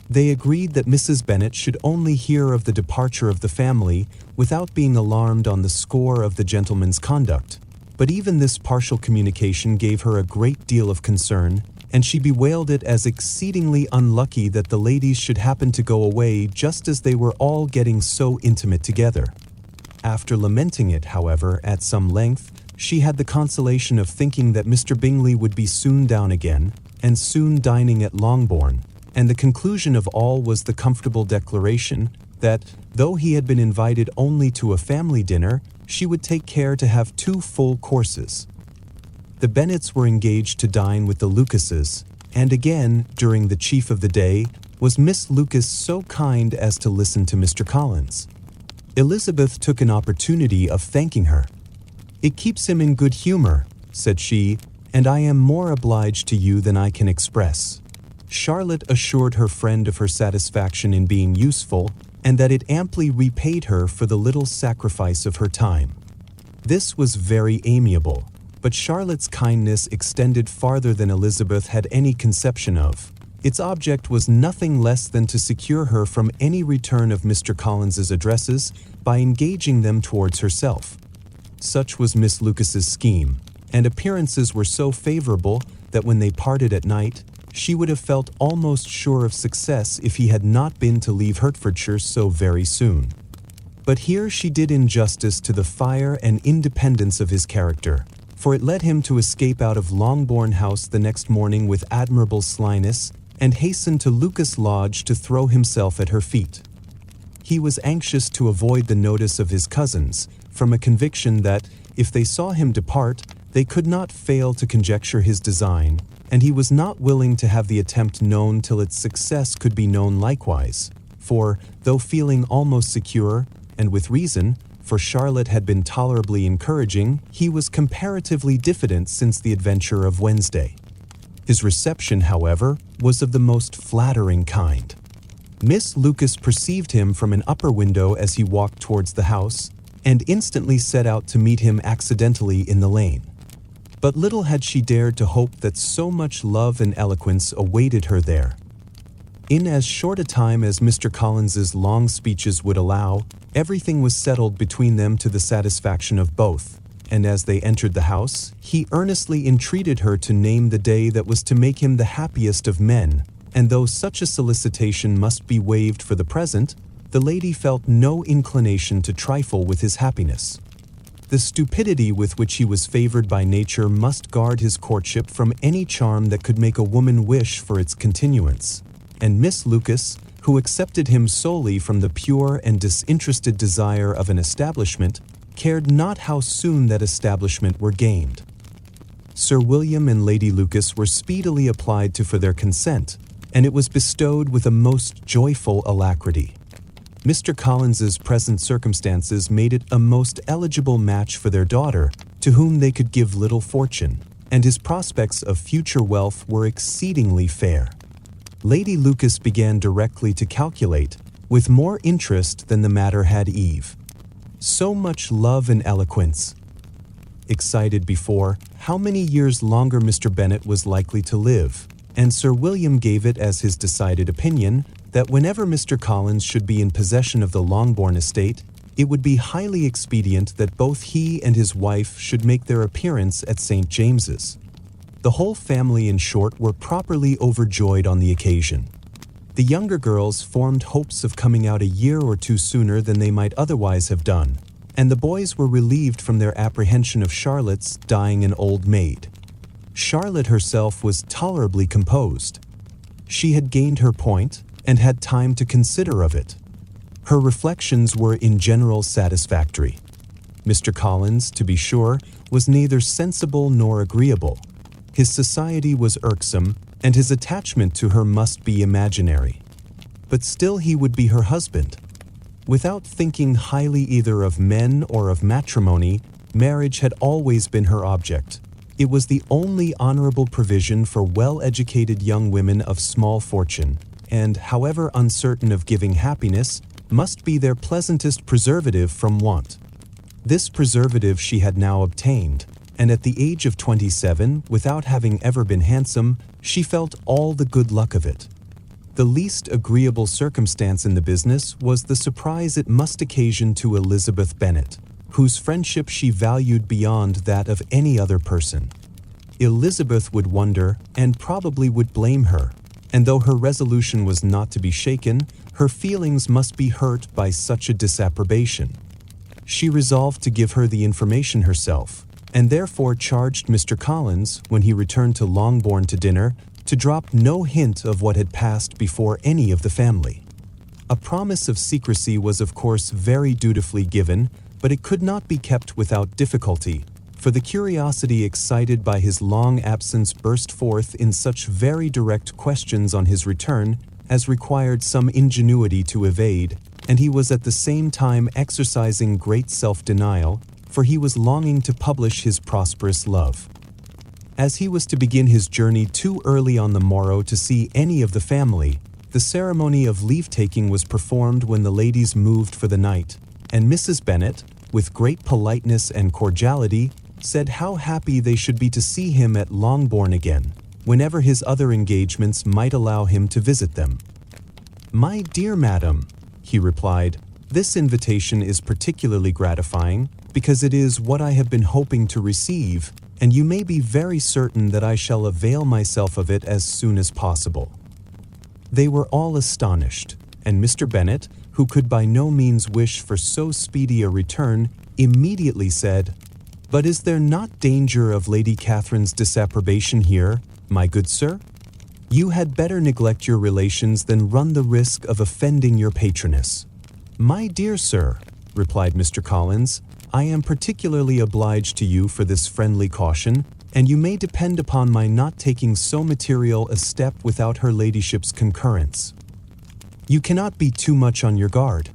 [SPEAKER 1] They agreed that Mrs. Bennet should only hear of the departure of the family without being alarmed on the score of the gentleman's conduct, but even this partial communication gave her a great deal of concern, and she bewailed it as exceedingly unlucky that the ladies should happen to go away just as they were all getting so intimate together. After lamenting it, however, at some length, she had the consolation of thinking that Mr. Bingley would be soon down again, and soon dining at Longbourn, and the conclusion of all was the comfortable declaration that, though he had been invited only to a family dinner, she would take care to have 2 full courses. The Bennets were engaged to dine with the Lucases, and again, during the chief of the day, was Miss Lucas so kind as to listen to Mr. Collins. Elizabeth took an opportunity of thanking her. "It keeps him in good humor," said she, "and I am more obliged to you than I can express." Charlotte assured her friend of her satisfaction in being useful, and that it amply repaid her for the little sacrifice of her time. This was very amiable, but Charlotte's kindness extended farther than Elizabeth had any conception of. Its object was nothing less than to secure her from any return of Mr. Collins's addresses by engaging them towards herself. Such was Miss Lucas's scheme, and appearances were so favorable that when they parted at night, she would have felt almost sure of success if he had not been to leave Hertfordshire so very soon. But here she did injustice to the fire and independence of his character, for it led him to escape out of Longbourn House the next morning with admirable slyness, and hasten to Lucas Lodge to throw himself at her feet. He was anxious to avoid the notice of his cousins, from a conviction that, if they saw him depart, they could not fail to conjecture his design, and he was not willing to have the attempt known till its success could be known likewise, for, though feeling almost secure, and with reason, for Charlotte had been tolerably encouraging, he was comparatively diffident since the adventure of Wednesday. His reception, however, was of the most flattering kind. Miss Lucas perceived him from an upper window as he walked towards the house, and instantly set out to meet him accidentally in the lane. But little had she dared to hope that so much love and eloquence awaited her there. In as short a time as Mr. Collins's long speeches would allow, everything was settled between them to the satisfaction of both, and as they entered the house, he earnestly entreated her to name the day that was to make him the happiest of men, and though such a solicitation must be waived for the present, the lady felt no inclination to trifle with his happiness. The stupidity with which he was favored by nature must guard his courtship from any charm that could make a woman wish for its continuance, and Miss Lucas, who accepted him solely from the pure and disinterested desire of an establishment, cared not how soon that establishment were gained. Sir William and Lady Lucas were speedily applied to for their consent, and it was bestowed with a most joyful alacrity. Mr. Collins's present circumstances made it a most eligible match for their daughter, to whom they could give little fortune, and his prospects of future wealth were exceedingly fair. Lady Lucas began directly to calculate, with more interest than the matter had Eve. So much love and eloquence. Excited before, how many years longer Mr. Bennet was likely to live, and Sir William gave it as his decided opinion that whenever Mr. Collins should be in possession of the Longbourn estate, it would be highly expedient that both he and his wife should make their appearance at St. James's. The whole family, in short, were properly overjoyed on the occasion. The younger girls formed hopes of coming out a year or two sooner than they might otherwise have done, and the boys were relieved from their apprehension of Charlotte's dying an old maid. Charlotte herself was tolerably composed. She had gained her point, and had time to consider of it. Her reflections were in general satisfactory. Mr. Collins, to be sure, was neither sensible nor agreeable. His society was irksome, and his attachment to her must be imaginary. But still he would be her husband. Without thinking highly either of men or of matrimony, marriage had always been her object. It was the only honorable provision for well-educated young women of small fortune, and, however uncertain of giving happiness, must be their pleasantest preservative from want. This preservative she had now obtained, and at the age of 27, without having ever been handsome, she felt all the good luck of it. The least agreeable circumstance in the business was the surprise it must occasion to Elizabeth Bennet, whose friendship she valued beyond that of any other person. Elizabeth would wonder, and probably would blame her, and though her resolution was not to be shaken, her feelings must be hurt by such a disapprobation. She resolved to give her the information herself, and therefore charged Mr. Collins, when he returned to Longbourn to dinner, to drop no hint of what had passed before any of the family. A promise of secrecy was of course very dutifully given, but it could not be kept without difficulty, for the curiosity excited by his long absence burst forth in such very direct questions on his return as required some ingenuity to evade, and he was at the same time exercising great self-denial, for he was longing to publish his prosperous love. As he was to begin his journey too early on the morrow to see any of the family, the ceremony of leave-taking was performed when the ladies moved for the night, and Mrs. Bennet, with great politeness and cordiality, said how happy they should be to see him at Longbourn again, whenever his other engagements might allow him to visit them. "My dear madam," he replied, "this invitation is particularly gratifying, because it is what I have been hoping to receive, and you may be very certain that I shall avail myself of it as soon as possible." They were all astonished, and Mr. Bennet, who could by no means wish for so speedy a return, immediately said, "But is there not danger of Lady Catherine's disapprobation here, my good sir? You had better neglect your relations than run the risk of offending your patroness." "My dear sir," replied Mr. Collins, "I am particularly obliged to you for this friendly caution, and you may depend upon my not taking so material a step without her ladyship's concurrence. You cannot be too much on your guard.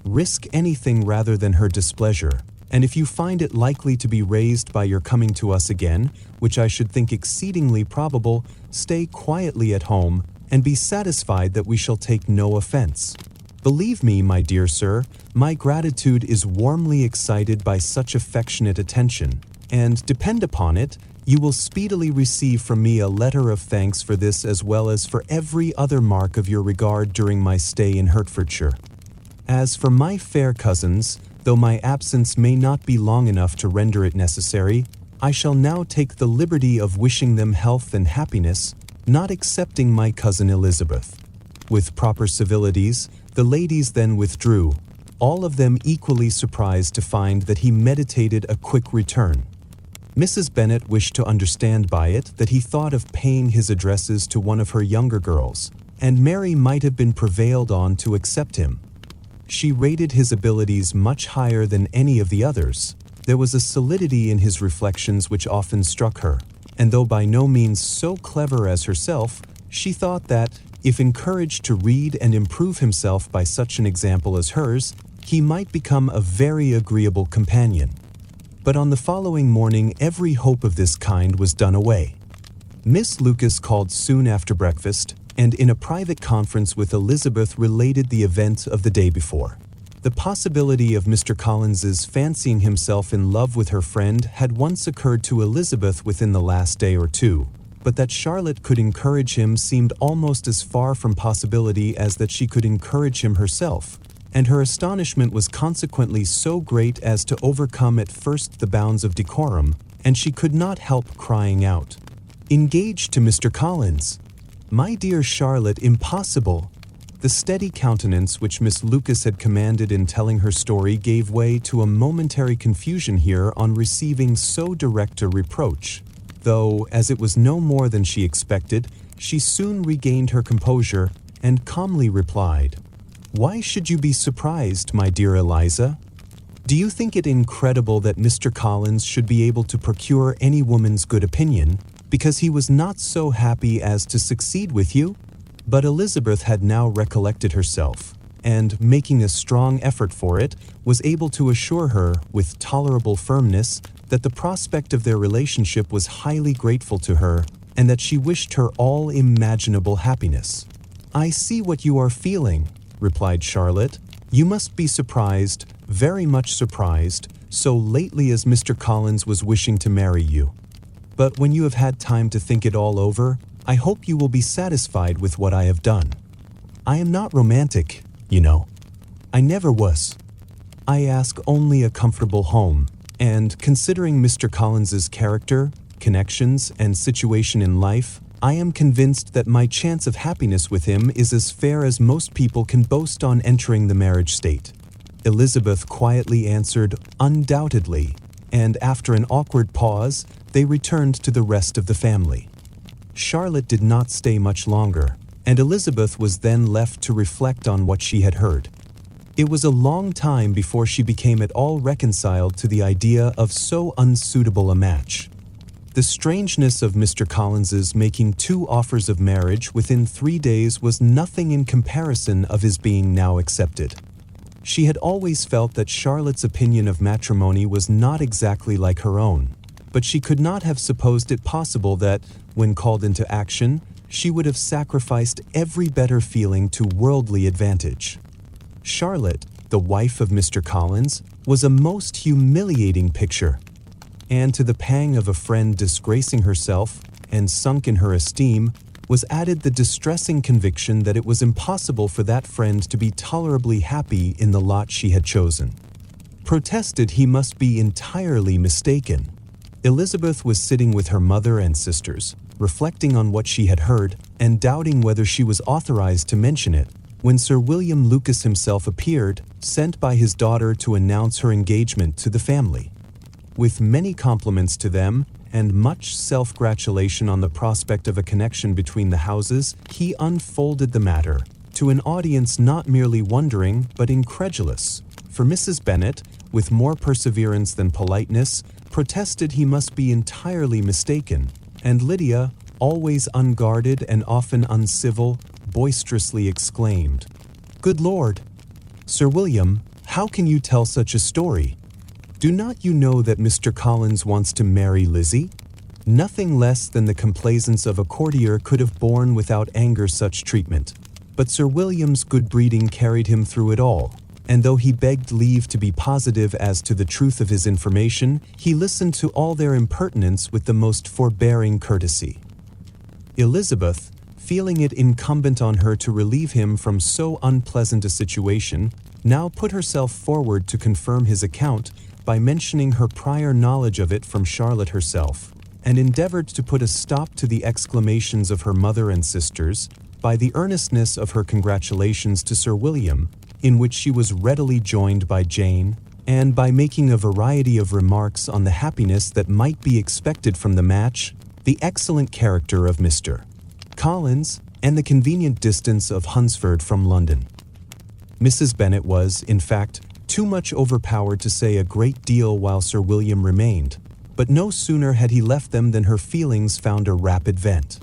[SPEAKER 1] Risk anything rather than her displeasure, and if you find it likely to be raised by your coming to us again, which I should think exceedingly probable, stay quietly at home, and be satisfied that we shall take no offense. Believe me, my dear sir, my gratitude is warmly excited by such affectionate attention, and depend upon it, you will speedily receive from me a letter of thanks for this as well as for every other mark of your regard during my stay in Hertfordshire. As for my fair cousins, though my absence may not be long enough to render it necessary, I shall now take the liberty of wishing them health and happiness, not excepting my cousin Elizabeth." With proper civilities, the ladies then withdrew, all of them equally surprised to find that he meditated a quick return. Mrs. Bennet wished to understand by it that he thought of paying his addresses to one of her younger girls, and Mary might have been prevailed on to accept him. She rated his abilities much higher than any of the others. There was a solidity in his reflections which often struck her, and though by no means so clever as herself, she thought that, if encouraged to read and improve himself by such an example as hers, he might become a very agreeable companion. But on the following morning every hope of this kind was done away. Miss Lucas called soon after breakfast, and in a private conference with Elizabeth related the event of the day before. The possibility of Mr. Collins's fancying himself in love with her friend had once occurred to Elizabeth within the last day or two, but that Charlotte could encourage him seemed almost as far from possibility as that she could encourage him herself, and her astonishment was consequently so great as to overcome at first the bounds of decorum, and she could not help crying out, "Engaged to Mr. Collins! My dear Charlotte, impossible!" The steady countenance which Miss Lucas had commanded in telling her story gave way to a momentary confusion here on receiving so direct a reproach, though, as it was no more than she expected, she soon regained her composure and calmly replied, "Why should you be surprised, my dear Eliza? Do you think it incredible that Mr. Collins should be able to procure any woman's good opinion, because he was not so happy as to succeed with you?" But Elizabeth had now recollected herself, and, making a strong effort for it, was able to assure her, with tolerable firmness, that the prospect of their relationship was highly grateful to her, and that she wished her all imaginable happiness. "I see what you are feeling," replied Charlotte. "You must be surprised, very much surprised, so lately as Mr. Collins was wishing to marry you. But when you have had time to think it all over, I hope you will be satisfied with what I have done. I am not romantic, you know. I never was. I ask only a comfortable home, and considering Mr. Collins's character, connections, and situation in life, I am convinced that my chance of happiness with him is as fair as most people can boast on entering the marriage state." Elizabeth quietly answered, "Undoubtedly," and after an awkward pause, they returned to the rest of the family. Charlotte did not stay much longer, and Elizabeth was then left to reflect on what she had heard. It was a long time before she became at all reconciled to the idea of so unsuitable a match. The strangeness of Mr. Collins's making 2 offers of marriage within 3 days was nothing in comparison of his being now accepted. She had always felt that Charlotte's opinion of matrimony was not exactly like her own, but she could not have supposed it possible that, when called into action, she would have sacrificed every better feeling to worldly advantage. Charlotte, the wife of Mr. Collins, was a most humiliating picture, and to the pang of a friend disgracing herself and sunk in her esteem was added the distressing conviction that it was impossible for that friend to be tolerably happy in the lot she had chosen. Protested he must be entirely mistaken. Elizabeth was sitting with her mother and sisters, reflecting on what she had heard and doubting whether she was authorized to mention it, when Sir William Lucas himself appeared, sent by his daughter to announce her engagement to the family. With many compliments to them and much self-gratulation on the prospect of a connection between the houses, he unfolded the matter to an audience not merely wondering but incredulous, for Mrs. Bennet, with more perseverance than politeness, protested he must be entirely mistaken, and Lydia, always unguarded and often uncivil, boisterously exclaimed, "Good Lord! Sir William, how can you tell such a story? Do not you know that Mr. Collins wants to marry Lizzie?" Nothing less than the complaisance of a courtier could have borne without anger such treatment, but Sir William's good breeding carried him through it all, and though he begged leave to be positive as to the truth of his information, he listened to all their impertinence with the most forbearing courtesy. Elizabeth, feeling it incumbent on her to relieve him from so unpleasant a situation, now put herself forward to confirm his account by mentioning her prior knowledge of it from Charlotte herself, and endeavored to put a stop to the exclamations of her mother and sisters by the earnestness of her congratulations to Sir William, in which she was readily joined by Jane, and by making a variety of remarks on the happiness that might be expected from the match, the excellent character of Mr. Collins, and the convenient distance of Hunsford from London. Mrs. Bennet was, in fact, too much overpowered to say a great deal while Sir William remained, but no sooner had he left them than her feelings found a rapid vent.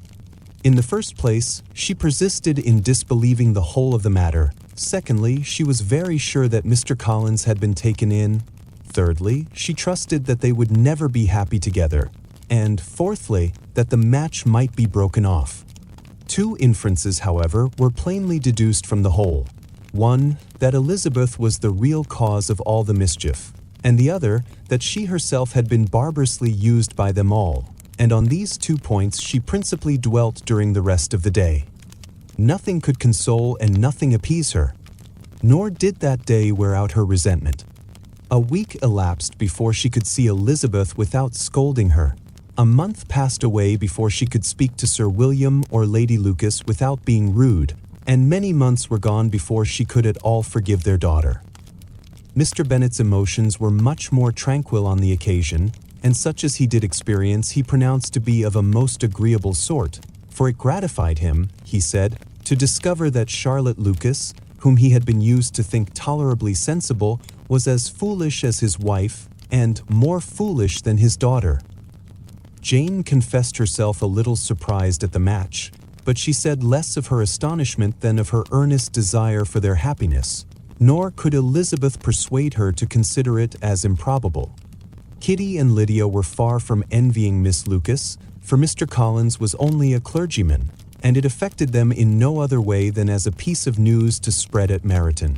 [SPEAKER 1] In the first place, she persisted in disbelieving the whole of the matter. Secondly, she was very sure that Mr. Collins had been taken in. Thirdly, she trusted that they would never be happy together. And fourthly, that the match might be broken off. Two inferences, however, were plainly deduced from the whole. One, that Elizabeth was the real cause of all the mischief, and the other, that she herself had been barbarously used by them all, and on these 2 points she principally dwelt during the rest of the day. Nothing could console and nothing appease her, nor did that day wear out her resentment. A week elapsed before she could see Elizabeth without scolding her. A month passed away before she could speak to Sir William or Lady Lucas without being rude, and many months were gone before she could at all forgive their daughter. Mr. Bennet's emotions were much more tranquil on the occasion, and such as he did experience he pronounced to be of a most agreeable sort, for it gratified him, he said, to discover that Charlotte Lucas, whom he had been used to think tolerably sensible, was as foolish as his wife, and more foolish than his daughter. Jane confessed herself a little surprised at the match, but she said less of her astonishment than of her earnest desire for their happiness, nor could Elizabeth persuade her to consider it as improbable. Kitty and Lydia were far from envying Miss Lucas, for Mr. Collins was only a clergyman, and it affected them in no other way than as a piece of news to spread at Meryton.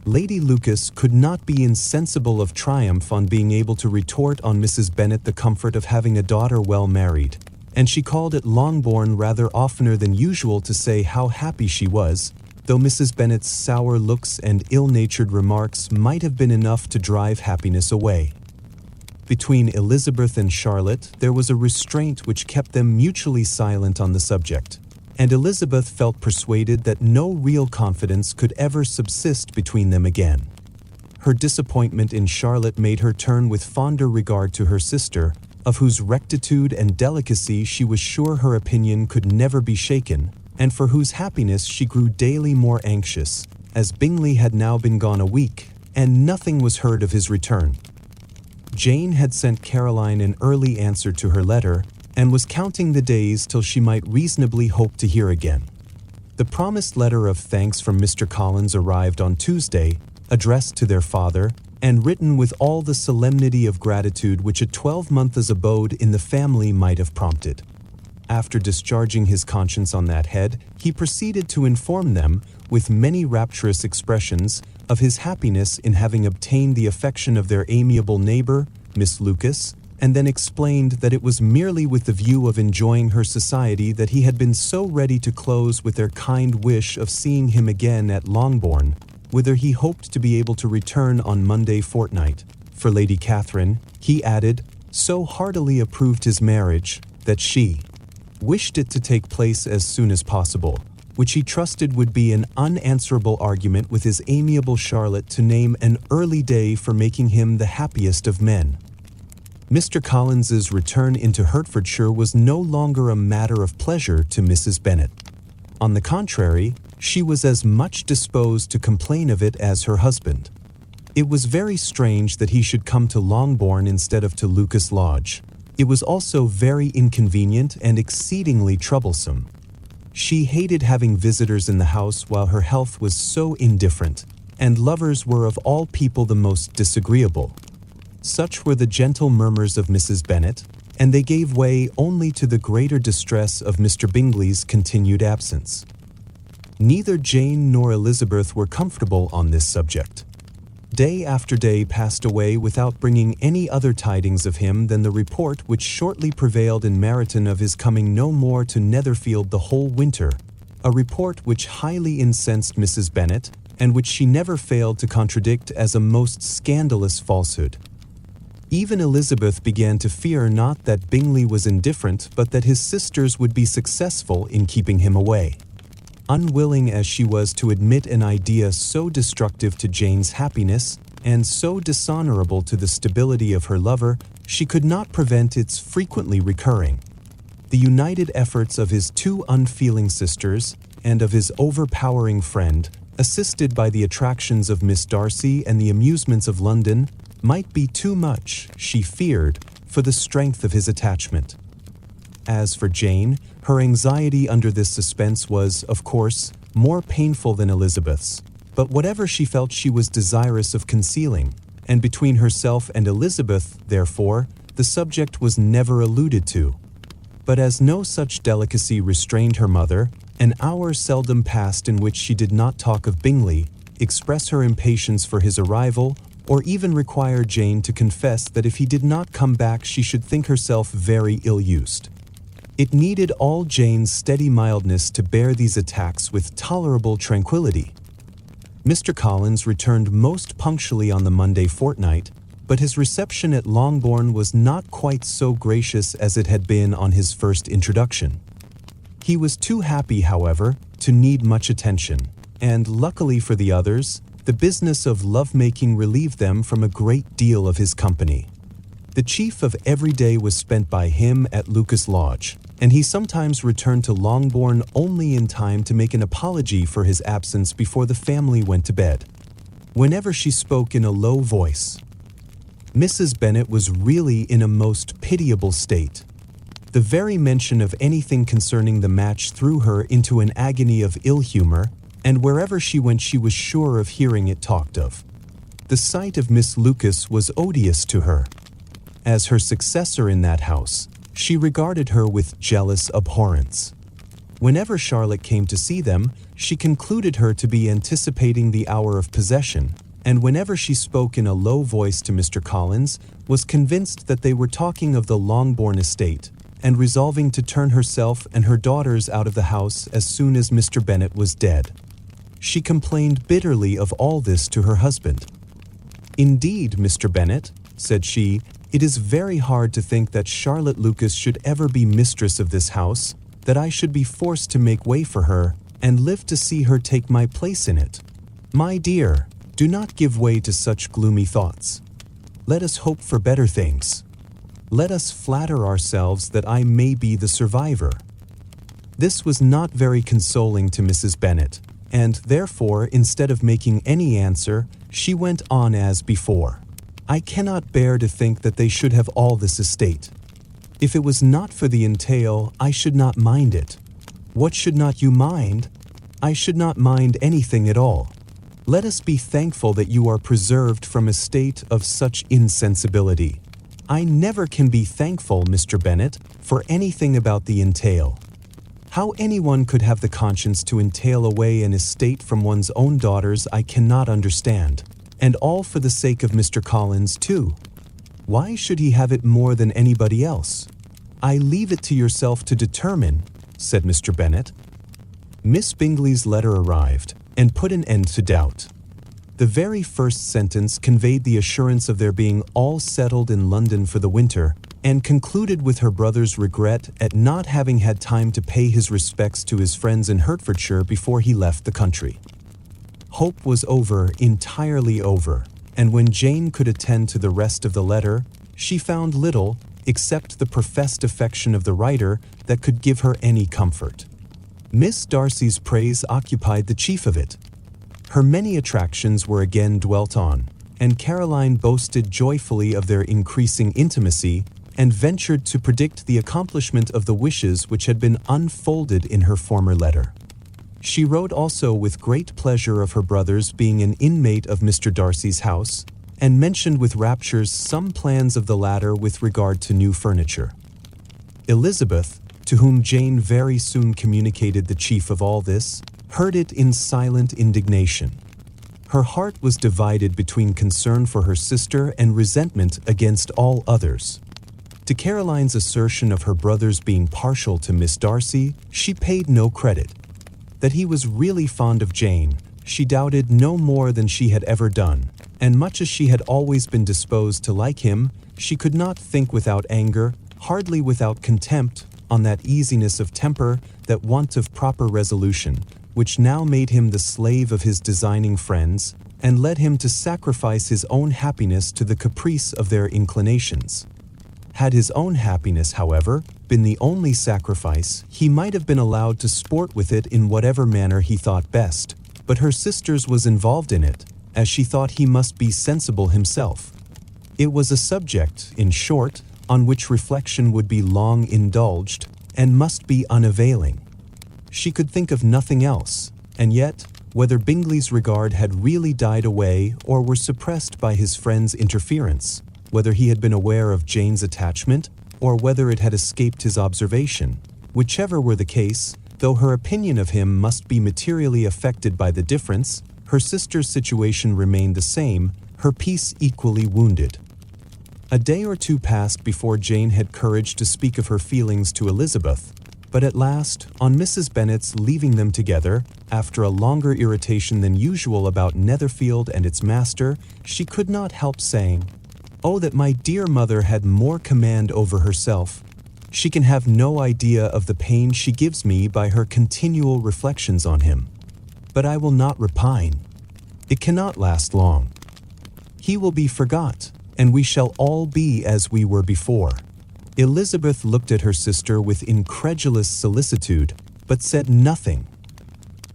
[SPEAKER 1] Lady Lucas could not be insensible of triumph on being able to retort on Mrs. Bennet the comfort of having a daughter well married, and she called at Longbourn rather oftener than usual to say how happy she was, though Mrs. Bennet's sour looks and ill-natured remarks might have been enough to drive happiness away. Between Elizabeth and Charlotte there was a restraint which kept them mutually silent on the subject, and Elizabeth felt persuaded that no real confidence could ever subsist between them again. Her disappointment in Charlotte made her turn with fonder regard to her sister, of whose rectitude and delicacy she was sure her opinion could never be shaken, and for whose happiness she grew daily more anxious, as Bingley had now been gone a week, and nothing was heard of his return. Jane had sent Caroline an early answer to her letter, and was counting the days till she might reasonably hope to hear again. The promised letter of thanks from Mr. Collins arrived on Tuesday, addressed to their father, and written with all the solemnity of gratitude which a 12-month's abode in the family might have prompted. After discharging his conscience on that head, he proceeded to inform them, with many rapturous expressions, of his happiness in having obtained the affection of their amiable neighbor, Miss Lucas, and then explained that it was merely with the view of enjoying her society that he had been so ready to close with their kind wish of seeing him again at Longbourn, whither he hoped to be able to return on Monday fortnight. For Lady Catherine, he added, so heartily approved his marriage that she wished it to take place as soon as possible, which he trusted would be an unanswerable argument with his amiable Charlotte to name an early day for making him the happiest of men. Mr. Collins's return into Hertfordshire was no longer a matter of pleasure to Mrs. Bennet. On the contrary, she was as much disposed to complain of it as her husband. It was very strange that he should come to Longbourn instead of to Lucas Lodge. It was also very inconvenient and exceedingly troublesome. She hated having visitors in the house while her health was so indifferent, and lovers were of all people the most disagreeable. Such were the gentle murmurs of Mrs. Bennet, and they gave way only to the greater distress of Mr. Bingley's continued absence. Neither Jane nor Elizabeth were comfortable on this subject. Day after day passed away without bringing any other tidings of him than the report which shortly prevailed in Meryton of his coming no more to Netherfield the whole winter, a report which highly incensed Mrs. Bennet, and which she never failed to contradict as a most scandalous falsehood. Even Elizabeth began to fear not that Bingley was indifferent, but that his sisters would be successful in keeping him away. Unwilling as she was to admit an idea so destructive to Jane's happiness and so dishonorable to the stability of her lover, she could not prevent its frequently recurring. The united efforts of his two unfeeling sisters and of his overpowering friend, assisted by the attractions of Miss Darcy and the amusements of London, might be too much, she feared, for the strength of his attachment. As for Jane, her anxiety under this suspense was, of course, more painful than Elizabeth's, but whatever she felt she was desirous of concealing, and between herself and Elizabeth, therefore, the subject was never alluded to. But as no such delicacy restrained her mother, an hour seldom passed in which she did not talk of Bingley, express her impatience for his arrival, or even require Jane to confess that if he did not come back she should think herself very ill-used. It needed all Jane's steady mildness to bear these attacks with tolerable tranquillity. Mr. Collins returned most punctually on the Monday fortnight, but his reception at Longbourn was not quite so gracious as it had been on his first introduction. He was too happy, however, to need much attention, and luckily for the others, the business of love-making relieved them from a great deal of his company. The chief of every day was spent by him at Lucas Lodge, and he sometimes returned to Longbourn only in time to make an apology for his absence before the family went to bed. Whenever she spoke in a low voice, Mrs. Bennet was really in a most pitiable state. The very mention of anything concerning the match threw her into an agony of ill-humor, and wherever she went she was sure of hearing it talked of. The sight of Miss Lucas was odious to her. As her successor in that house, she regarded her with jealous abhorrence. Whenever Charlotte came to see them, she concluded her to be anticipating the hour of possession, and whenever she spoke in a low voice to Mr. Collins, was convinced that they were talking of the Longbourn estate, and resolving to turn herself and her daughters out of the house as soon as Mr. Bennet was dead. She complained bitterly of all this to her husband. "Indeed, Mr. Bennet," said she, "it is very hard to think that Charlotte Lucas should ever be mistress of this house, that I should be forced to make way for her, and live to see her take my place in it. My dear, do not give way to such gloomy thoughts. Let us hope for better things. Let us flatter ourselves that I may be the survivor." This was not very consoling to Mrs. Bennet, and therefore, instead of making any answer, she went on as before. "I cannot bear to think that they should have all this estate. If it was not for the entail, I should not mind it. What should not you mind? I should not mind anything at all. Let us be thankful that you are preserved from a state of such insensibility. I never can be thankful, Mr. Bennet, for anything about the entail. How anyone could have the conscience to entail away an estate from one's own daughters I cannot understand, and all for the sake of Mr. Collins too. Why should he have it more than anybody else? I leave it to yourself to determine," said Mr. Bennet. Miss Bingley's letter arrived, and put an end to doubt. The very first sentence conveyed the assurance of their being all settled in London for the winter, and concluded with her brother's regret at not having had time to pay his respects to his friends in Hertfordshire before he left the country. Hope was over, entirely over, and when Jane could attend to the rest of the letter, she found little, except the professed affection of the writer, that could give her any comfort. Miss Darcy's praise occupied the chief of it. Her many attractions were again dwelt on, and Caroline boasted joyfully of their increasing intimacy, and ventured to predict the accomplishment of the wishes which had been unfolded in her former letter. She wrote also with great pleasure of her brother's being an inmate of Mr. Darcy's house, and mentioned with raptures some plans of the latter with regard to new furniture. Elizabeth, to whom Jane very soon communicated the chief of all this, heard it in silent indignation. Her heart was divided between concern for her sister and resentment against all others. To Caroline's assertion of her brother's being partial to Miss Darcy, she paid no credit. That he was really fond of Jane, she doubted no more than she had ever done, and much as she had always been disposed to like him, she could not think without anger, hardly without contempt, on that easiness of temper, that want of proper resolution, which now made him the slave of his designing friends, and led him to sacrifice his own happiness to the caprice of their inclinations. Had his own happiness, however, been the only sacrifice, he might have been allowed to sport with it in whatever manner he thought best, but her sister's was involved in it, as she thought he must be sensible himself. It was a subject, in short, on which reflection would be long indulged, and must be unavailing. She could think of nothing else, and yet, whether Bingley's regard had really died away or were suppressed by his friend's interference, whether he had been aware of Jane's attachment, or whether it had escaped his observation, whichever were the case, though her opinion of him must be materially affected by the difference, her sister's situation remained the same, her peace equally wounded. A day or two passed before Jane had courage to speak of her feelings to Elizabeth, but at last, on Mrs. Bennet's leaving them together, after a longer irritation than usual about Netherfield and its master, she could not help saying, "Oh, that my dear mother had more command over herself. She can have no idea of the pain she gives me by her continual reflections on him. But I will not repine. It cannot last long. He will be forgot, and we shall all be as we were before." Elizabeth looked at her sister with incredulous solicitude, but said nothing.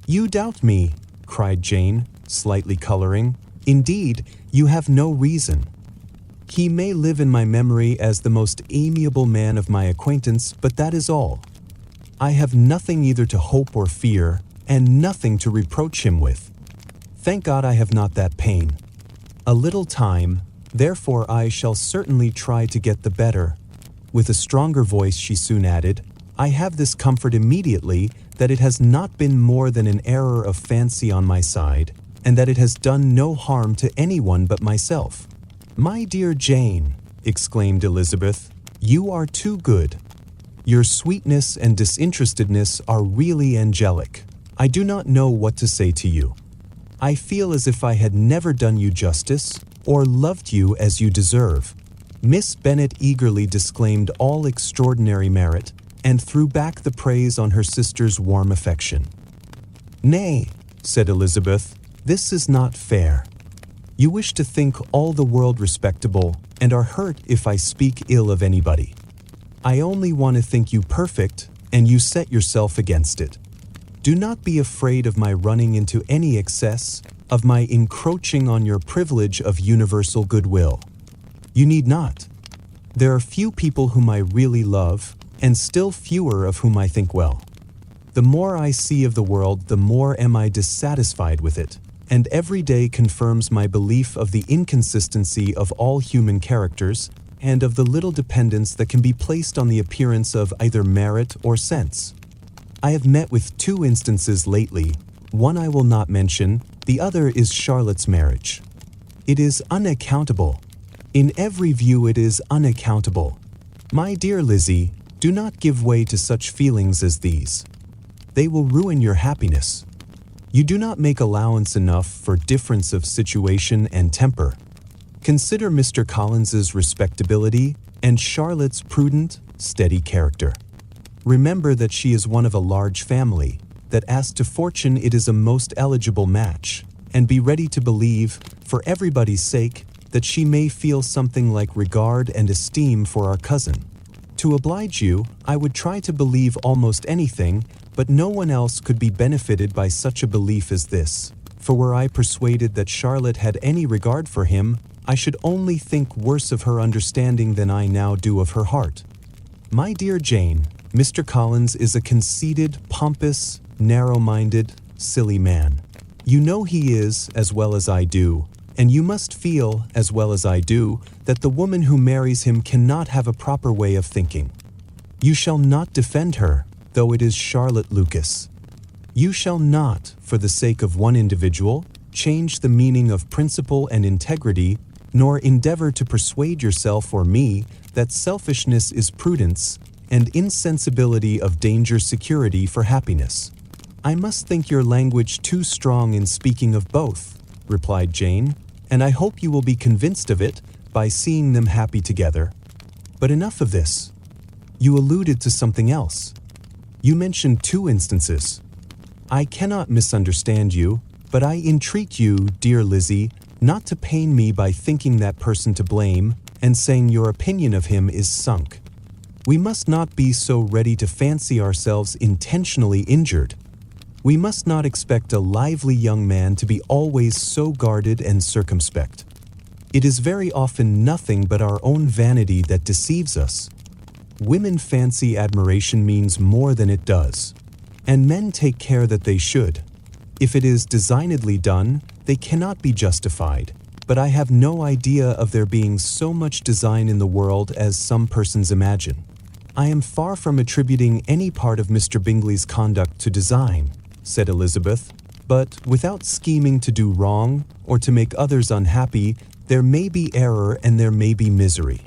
[SPEAKER 1] "You doubt me," cried Jane, slightly coloring. "Indeed, you have no reason. He may live in my memory as the most amiable man of my acquaintance, but that is all. I have nothing either to hope or fear, and nothing to reproach him with. Thank God I have not that pain. A little time, therefore I shall certainly try to get the better." With a stronger voice she soon added, "I have this comfort immediately, that it has not been more than an error of fancy on my side, and that it has done no harm to anyone but myself." "My dear Jane," exclaimed Elizabeth, "you are too good. Your sweetness and disinterestedness are really angelic. I do not know what to say to you. I feel as if I had never done you justice, or loved you as you deserve." Miss Bennet eagerly disclaimed all extraordinary merit, and threw back the praise on her sister's warm affection. "Nay," said Elizabeth, "this is not fair. You wish to think all the world respectable, and are hurt if I speak ill of anybody. I only want to think you perfect, and you set yourself against it. Do not be afraid of my running into any excess, of my encroaching on your privilege of universal goodwill. You need not. There are few people whom I really love, and still fewer of whom I think well. The more I see of the world, the more am I dissatisfied with it, and every day confirms my belief of the inconsistency of all human characters, and of the little dependence that can be placed on the appearance of either merit or sense. I have met with 2 instances lately. One I will not mention, the other is Charlotte's marriage. It is unaccountable. In every view it is unaccountable. My dear Lizzie, do not give way to such feelings as these. They will ruin your happiness. You do not make allowance enough for difference of situation and temper. Consider Mr. Collins's respectability and Charlotte's prudent, steady character. Remember that she is one of a large family, that as to fortune it is a most eligible match, and be ready to believe, for everybody's sake, that she may feel something like regard and esteem for our cousin. To oblige you, I would try to believe almost anything, but no one else could be benefited by such a belief as this, for were I persuaded that Charlotte had any regard for him, I should only think worse of her understanding than I now do of her heart. My dear Jane, Mr. Collins is a conceited, pompous, narrow-minded, silly man. You know he is, as well as I do, and you must feel, as well as I do, that the woman who marries him cannot have a proper way of thinking. You shall not defend her, though it is Charlotte Lucas. You shall not, for the sake of one individual, change the meaning of principle and integrity, nor endeavor to persuade yourself or me that selfishness is prudence, and insensibility of danger security for happiness. I must think your language too strong in speaking of both, replied Jane, and I hope you will be convinced of it by seeing them happy together. But enough of this. You alluded to something else. You mentioned 2 instances. I cannot misunderstand you, but I entreat you, dear Lizzie, not to pain me by thinking that person to blame and saying your opinion of him is sunk. We must not be so ready to fancy ourselves intentionally injured. We must not expect a lively young man to be always so guarded and circumspect. It is very often nothing but our own vanity that deceives us. Women fancy admiration means more than it does, and men take care that they should. If it is designedly done, they cannot be justified, but I have no idea of there being so much design in the world as some persons imagine. I am far from attributing any part of Mr. Bingley's conduct to design, said Elizabeth, but without scheming to do wrong or to make others unhappy, there may be error and there may be misery.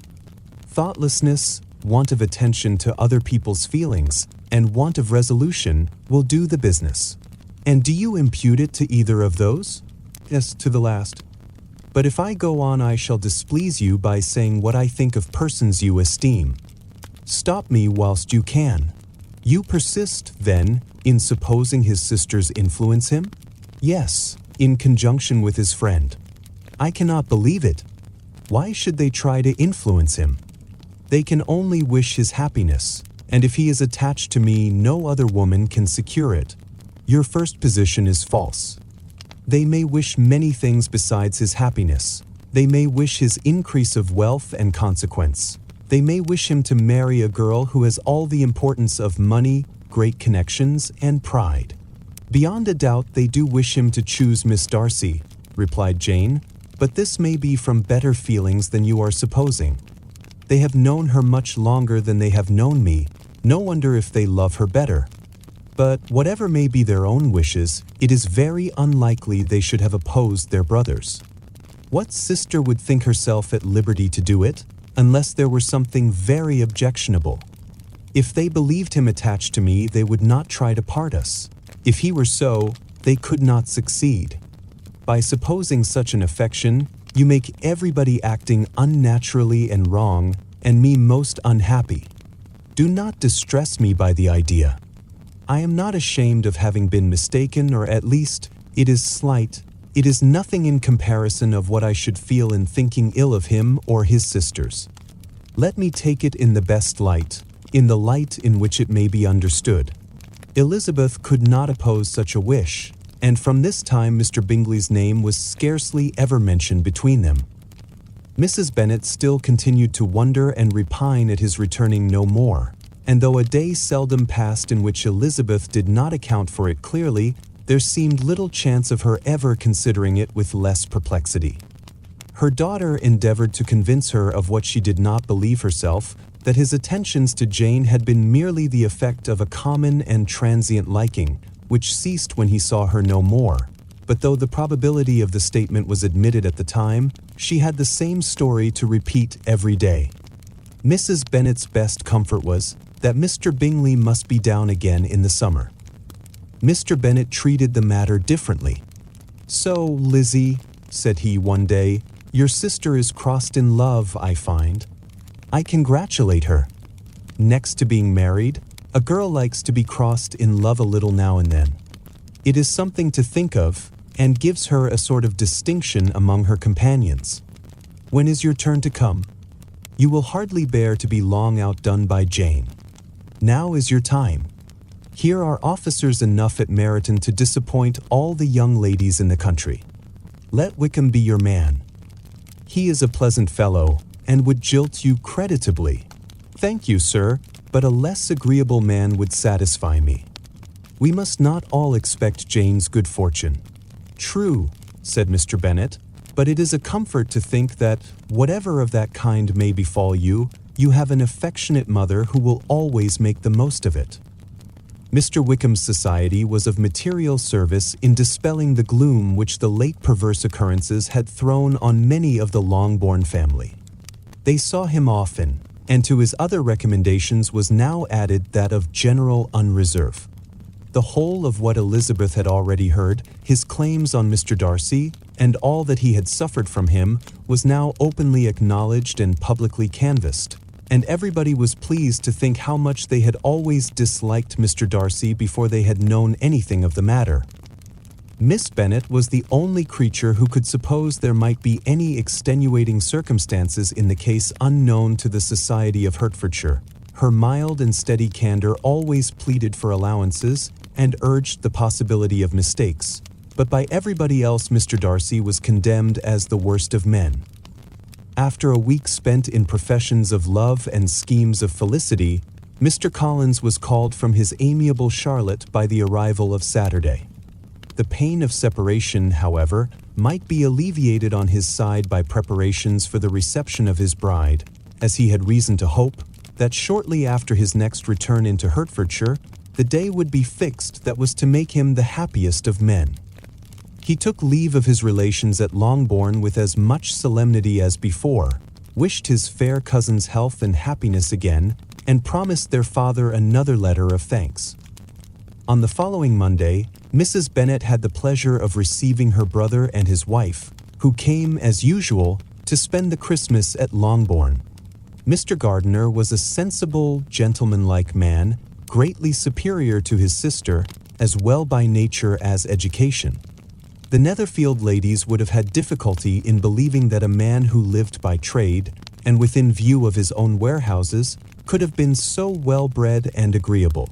[SPEAKER 1] Thoughtlessness, want of attention to other people's feelings, and want of resolution will do the business. And do you impute it to either of those? Yes, to the last. But if I go on, I shall displease you by saying what I think of persons you esteem. Stop me whilst you can. You persist, then, in supposing his sisters influence him? Yes, in conjunction with his friend. I cannot believe it. Why should they try to influence him? They can only wish his happiness, and if he is attached to me, no other woman can secure it. Your first position is false. They may wish many things besides his happiness. They may wish his increase of wealth and consequence. They may wish him to marry a girl who has all the importance of money, great connections, and pride. Beyond a doubt, they do wish him to choose Miss Darcy, replied Jane, but this may be from better feelings than you are supposing. They have known her much longer than they have known me. No wonder if they love her better. But whatever may be their own wishes, it is very unlikely they should have opposed their brothers. What sister would think herself at liberty to do it, unless there were something very objectionable? If they believed him attached to me, they would not try to part us. If he were so, they could not succeed. By supposing such an affection, you make everybody acting unnaturally and wrong, and me most unhappy. Do not distress me by the idea. I am not ashamed of having been mistaken, or at least, it is slight. It is nothing in comparison of what I should feel in thinking ill of him or his sisters. Let me take it in the best light, in the light in which it may be understood. Elizabeth could not oppose such a wish, and from this time Mr. Bingley's name was scarcely ever mentioned between them. Mrs. Bennet still continued to wonder and repine at his returning no more, and though a day seldom passed in which Elizabeth did not account for it clearly, there seemed little chance of her ever considering it with less perplexity. Her daughter endeavored to convince her of what she did not believe herself, that his attentions to Jane had been merely the effect of a common and transient liking, which ceased when he saw her no more. But though the probability of the statement was admitted at the time, she had the same story to repeat every day. Mrs. Bennet's best comfort was that Mr. Bingley must be down again in the summer. Mr. Bennet treated the matter differently. "So, Lizzie," said he one day, "your sister is crossed in love, I find. I congratulate her. Next to being married, a girl likes to be crossed in love a little now and then. It is something to think of, and gives her a sort of distinction among her companions. When is your turn to come? You will hardly bear to be long outdone by Jane. Now is your time. Here are officers enough at Meryton to disappoint all the young ladies in the country. Let Wickham be your man. He is a pleasant fellow, and would jilt you creditably. Thank you, sir, but a less agreeable man would satisfy me. We must not all expect Jane's good fortune." "True," said Mr. Bennet, "but it is a comfort to think that, whatever of that kind may befall you, you have an affectionate mother who will always make the most of it." Mr. Wickham's society was of material service in dispelling the gloom which the late perverse occurrences had thrown on many of the Longbourn family. They saw him often, and to his other recommendations was now added that of general unreserve. The whole of what Elizabeth had already heard, his claims on Mr. Darcy, and all that he had suffered from him, was now openly acknowledged and publicly canvassed, and everybody was pleased to think how much they had always disliked Mr. Darcy before they had known anything of the matter. Miss Bennet was the only creature who could suppose there might be any extenuating circumstances in the case unknown to the society of Hertfordshire. Her mild and steady candour always pleaded for allowances and urged the possibility of mistakes, but by everybody else Mr. Darcy was condemned as the worst of men. After a week spent in professions of love and schemes of felicity, Mr. Collins was called from his amiable Charlotte by the arrival of Saturday. The pain of separation, however, might be alleviated on his side by preparations for the reception of his bride, as he had reason to hope that shortly after his next return into Hertfordshire, the day would be fixed that was to make him the happiest of men. He took leave of his relations at Longbourn with as much solemnity as before, wished his fair cousin's health and happiness again, and promised their father another letter of thanks. On the following Monday, Mrs. Bennet had the pleasure of receiving her brother and his wife, who came, as usual, to spend the Christmas at Longbourn. Mr. Gardiner was a sensible, gentlemanlike man, greatly superior to his sister, as well by nature as education. The Netherfield ladies would have had difficulty in believing that a man who lived by trade, and within view of his own warehouses, could have been so well-bred and agreeable.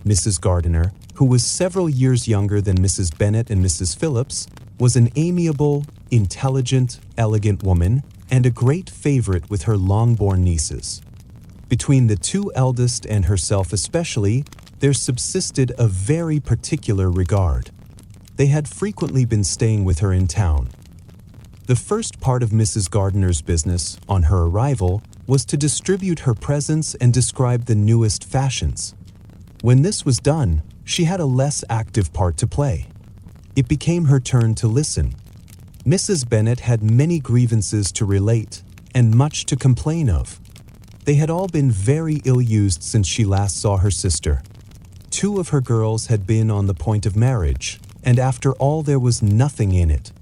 [SPEAKER 1] Mrs. Gardiner, who was several years younger than Mrs. Bennet and Mrs. Phillips, was an amiable, intelligent, elegant woman, and a great favorite with her Longbourn nieces. Between the two eldest and herself especially, there subsisted a very particular regard. They had frequently been staying with her in town. The first part of Mrs. Gardiner's business, on her arrival, was to distribute her presents and describe the newest fashions. When this was done, she had a less active part to play. It became her turn to listen. Mrs. Bennet had many grievances to relate, and much to complain of. They had all been very ill-used since she last saw her sister. 2 of her girls had been on the point of marriage, and after all there was nothing in it.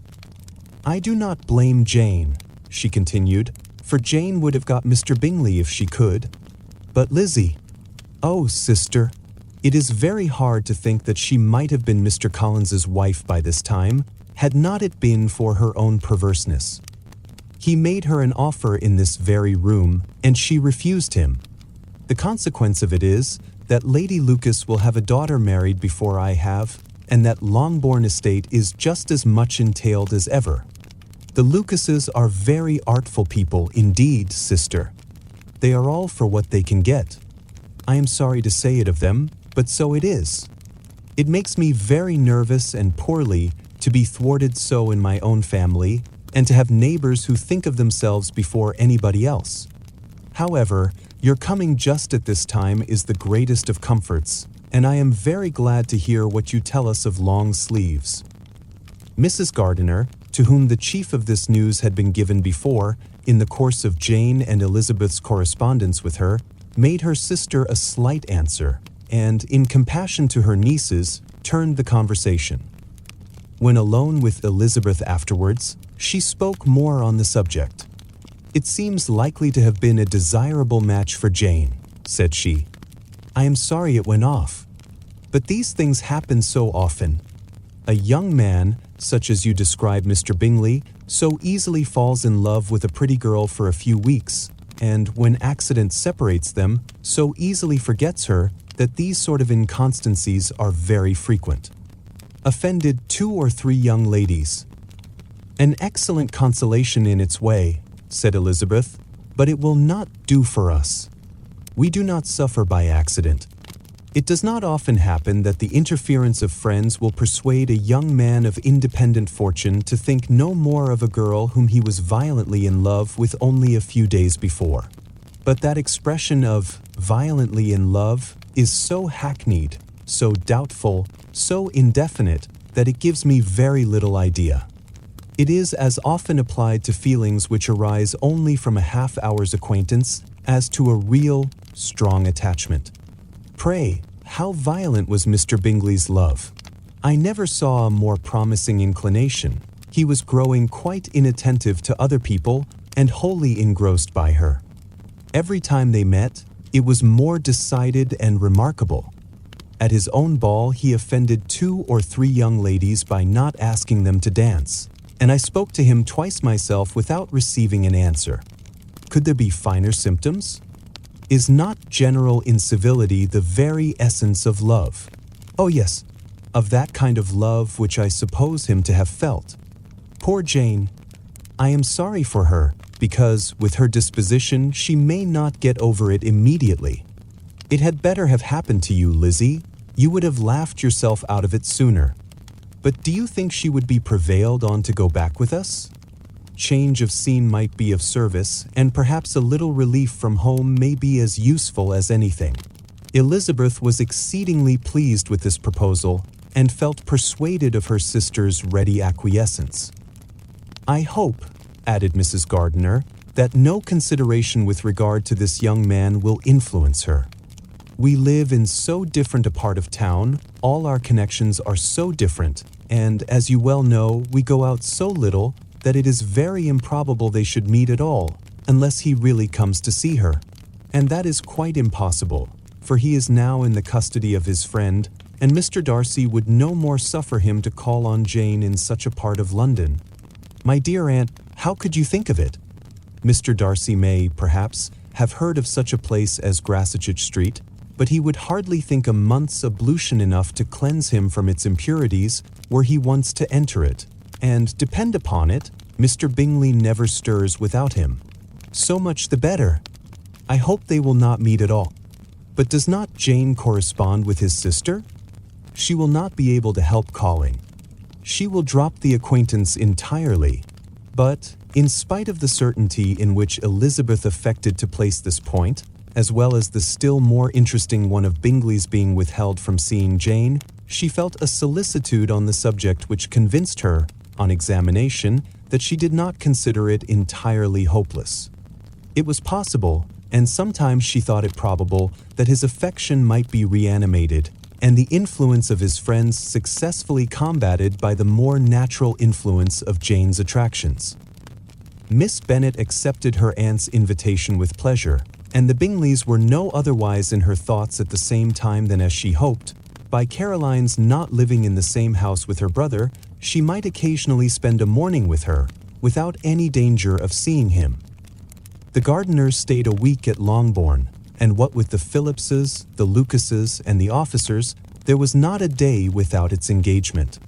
[SPEAKER 1] "I do not blame Jane," she continued, "for Jane would have got Mr. Bingley if she could. But Lizzie, oh, sister, it is very hard to think that she might have been Mr. Collins's wife by this time, had not it been for her own perverseness. He made her an offer in this very room, and she refused him. The consequence of it is that Lady Lucas will have a daughter married before I have, and that Longbourn estate is just as much entailed as ever. The Lucases are very artful people indeed, sister. They are all for what they can get. I am sorry to say it of them, but so it is. It makes me very nervous and poorly to be thwarted so in my own family, and to have neighbors who think of themselves before anybody else. However, your coming just at this time is the greatest of comforts, and I am very glad to hear what you tell us of long sleeves." Mrs. Gardiner, to whom the chief of this news had been given before, in the course of Jane and Elizabeth's correspondence with her, made her sister a slight answer, and, in compassion to her nieces, turned the conversation. When alone with Elizabeth afterwards, she spoke more on the subject. "It seems likely to have been a desirable match for Jane," said she. "I am sorry it went off. But these things happen so often. A young man, such as you describe Mr. Bingley, so easily falls in love with a pretty girl for a few weeks, and when accident separates them, so easily forgets her that these sort of inconstancies are very frequent. Offended 2 or 3 young ladies." "An excellent consolation in its way," said Elizabeth, "but it will not do for us. We do not suffer by accident. It does not often happen that the interference of friends will persuade a young man of independent fortune to think no more of a girl whom he was violently in love with only a few days before. But that expression of violently in love is so hackneyed, so doubtful, so indefinite, that it gives me very little idea. It is as often applied to feelings which arise only from a half-hour's acquaintance as to a real, strong attachment. Pray, how violent was Mr. Bingley's love? I never saw a more promising inclination. He was growing quite inattentive to other people and wholly engrossed by her. Every time they met, it was more decided and remarkable. At his own ball, he offended 2 or 3 young ladies by not asking them to dance, and I spoke to him twice myself without receiving an answer. Could there be finer symptoms? Is not general incivility the very essence of love? Oh yes, of that kind of love which I suppose him to have felt. Poor Jane! I am sorry for her, because, with her disposition, she may not get over it immediately. It had better have happened to you, Lizzie. You would have laughed yourself out of it sooner. But do you think she would be prevailed on to go back with us? Change of scene might be of service, and perhaps a little relief from home may be as useful as anything." Elizabeth was exceedingly pleased with this proposal, and felt persuaded of her sister's ready acquiescence. "I hope," added Mrs. Gardiner, "that no consideration with regard to this young man will influence her. We live in so different a part of town, all our connections are so different, and, as you well know, we go out so little that it is very improbable they should meet at all, unless he really comes to see her. And that is quite impossible, for he is now in the custody of his friend, and Mr. Darcy would no more suffer him to call on Jane in such a part of London. My dear aunt, how could you think of it? Mr. Darcy may, perhaps, have heard of such a place as Grapple Street, but he would hardly think a month's ablution enough to cleanse him from its impurities were he once to enter it. And, depend upon it, Mr. Bingley never stirs without him. So much the better. I hope they will not meet at all. But does not Jane correspond with his sister? She will not be able to help calling. She will drop the acquaintance entirely. But, in spite of the certainty in which Elizabeth affected to place this point, as well as the still more interesting one of Bingley's being withheld from seeing Jane, she felt a solicitude on the subject which convinced her, on examination, that she did not consider it entirely hopeless. It was possible, and sometimes she thought it probable, that his affection might be reanimated, and the influence of his friends successfully combated by the more natural influence of Jane's attractions. Miss Bennet accepted her aunt's invitation with pleasure, and the Bingleys were no otherwise in her thoughts at the same time than as she hoped. By Caroline's not living in the same house with her brother, she might occasionally spend a morning with her, without any danger of seeing him. The Gardiners stayed a week at Longbourn, and what with the Phillipses, the Lucases, and the officers, there was not a day without its engagement.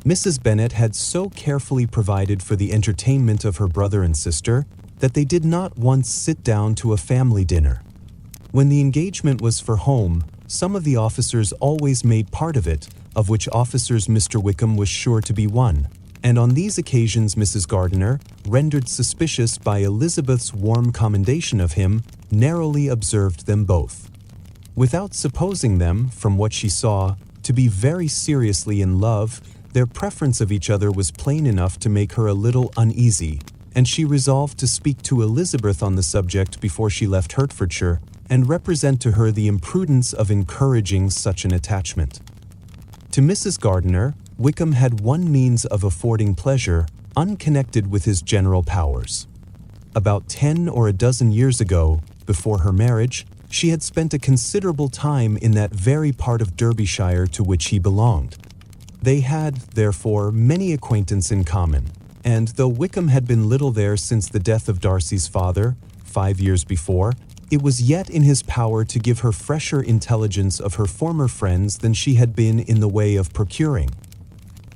[SPEAKER 1] Mrs. Bennet had so carefully provided for the entertainment of her brother and sister that they did not once sit down to a family dinner. When the engagement was for home, some of the officers always made part of it, of which officers Mr. Wickham was sure to be one, and on these occasions Mrs. Gardiner, rendered suspicious by Elizabeth's warm commendation of him, narrowly observed them both. Without supposing them, from what she saw, to be very seriously in love, their preference of each other was plain enough to make her a little uneasy, and she resolved to speak to Elizabeth on the subject before she left Hertfordshire, and represent to her the imprudence of encouraging such an attachment. To Mrs. Gardiner, Wickham had one means of affording pleasure, unconnected with his general powers. About 10 or a dozen years ago, before her marriage, she had spent a considerable time in that very part of Derbyshire to which he belonged. They had, therefore, many acquaintance in common, and though Wickham had been little there since the death of Darcy's father, 5 years before, it was yet in his power to give her fresher intelligence of her former friends than she had been in the way of procuring.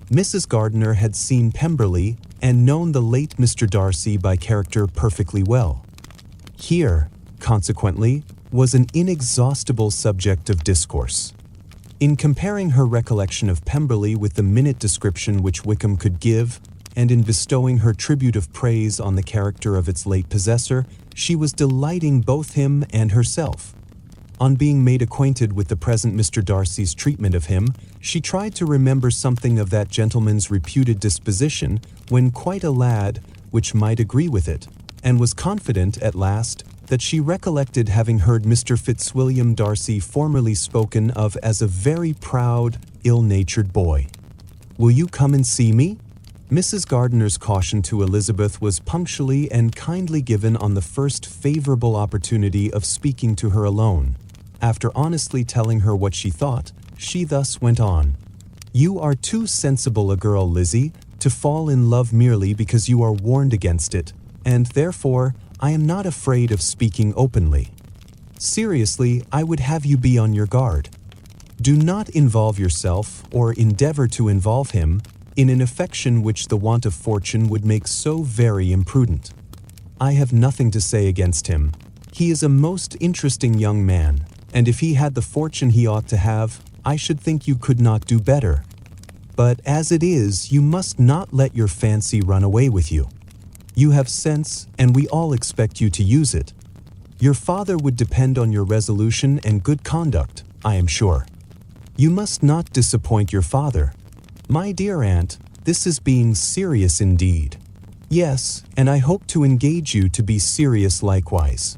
[SPEAKER 1] Mrs. Gardiner had seen Pemberley and known the late Mr. Darcy by character perfectly well. Here, consequently, was an inexhaustible subject of discourse. In comparing her recollection of Pemberley with the minute description which Wickham could give, and in bestowing her tribute of praise on the character of its late possessor, she was delighting both him and herself. On being made acquainted with the present Mr. Darcy's treatment of him, she tried to remember something of that gentleman's reputed disposition when quite a lad, which might agree with it, and was confident, at last, that she recollected having heard Mr. Fitzwilliam Darcy formerly spoken of as a very proud, ill-natured boy. "Will you come and see me?" Mrs. Gardiner's caution to Elizabeth was punctually and kindly given on the first favorable opportunity of speaking to her alone. After honestly telling her what she thought, she thus went on. "You are too sensible a girl, Lizzie, to fall in love merely because you are warned against it, and therefore I am not afraid of speaking openly. Seriously, I would have you be on your guard. Do not involve yourself, or endeavor to involve him, in an affection which the want of fortune would make so very imprudent. I have nothing to say against him. He is a most interesting young man, and if he had the fortune he ought to have, I should think you could not do better. But as it is, you must not let your fancy run away with you. You have sense, and we all expect you to use it. Your father would depend on your resolution and good conduct, I am sure. You must not disappoint your father. My dear aunt, this is being serious indeed. Yes, and I hope to engage you to be serious likewise.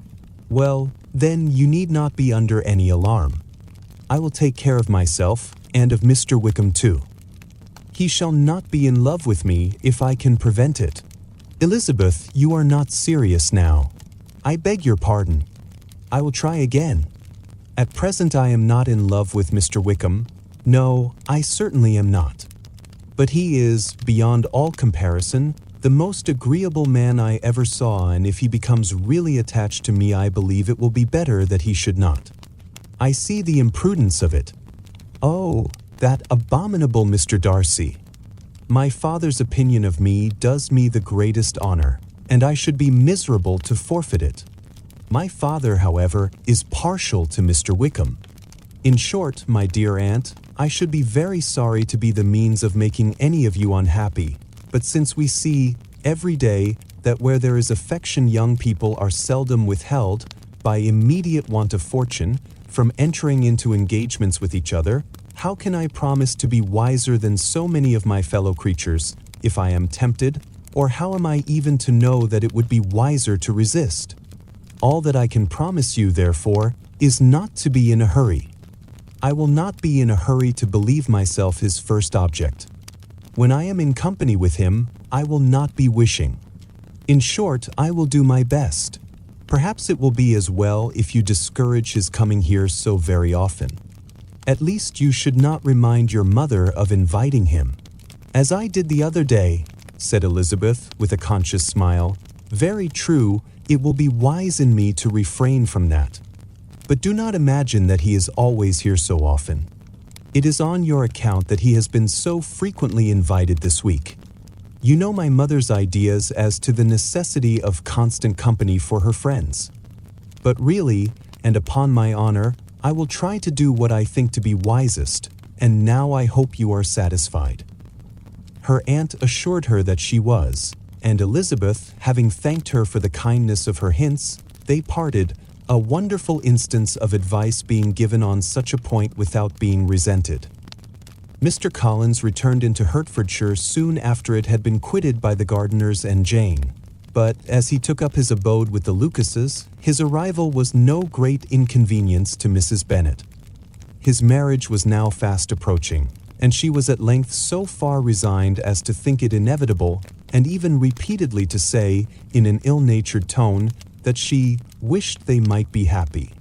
[SPEAKER 1] Well, then you need not be under any alarm. I will take care of myself, and of Mr. Wickham too. He shall not be in love with me if I can prevent it. Elizabeth, you are not serious now. I beg your pardon. I will try again. At present I am not in love with Mr. Wickham. No, I certainly am not. But he is, beyond all comparison, the most agreeable man I ever saw, and if he becomes really attached to me, I believe it will be better that he should not. I see the imprudence of it. Oh, that abominable Mr. Darcy! My father's opinion of me does me the greatest honor, and I should be miserable to forfeit it. My father, however, is partial to Mr. Wickham. In short, my dear aunt, I should be very sorry to be the means of making any of you unhappy, but since we see, every day, that where there is affection young people are seldom withheld, by immediate want of fortune, from entering into engagements with each other, how can I promise to be wiser than so many of my fellow creatures, if I am tempted, or how am I even to know that it would be wiser to resist? All that I can promise you, therefore, is not to be in a hurry. I will not be in a hurry to believe myself his first object. When I am in company with him, I will not be wishing. In short, I will do my best. Perhaps it will be as well if you discourage his coming here so very often. At least you should not remind your mother of inviting him. As I did the other day, said Elizabeth with a conscious smile. Very true, it will be wise in me to refrain from that. But do not imagine that he is always here so often. It is on your account that he has been so frequently invited this week. You know my mother's ideas as to the necessity of constant company for her friends. But really, and upon my honor, I will try to do what I think to be wisest, and now I hope you are satisfied. Her aunt assured her that she was, and Elizabeth, having thanked her for the kindness of her hints, they parted, a wonderful instance of advice being given on such a point without being resented. Mr. Collins returned into Hertfordshire soon after it had been quitted by the Gardiners and Jane. But as he took up his abode with the Lucases, his arrival was no great inconvenience to Mrs. Bennet. His marriage was now fast approaching, and she was at length so far resigned as to think it inevitable, and even repeatedly to say, in an ill-natured tone, that she wished they might be happy.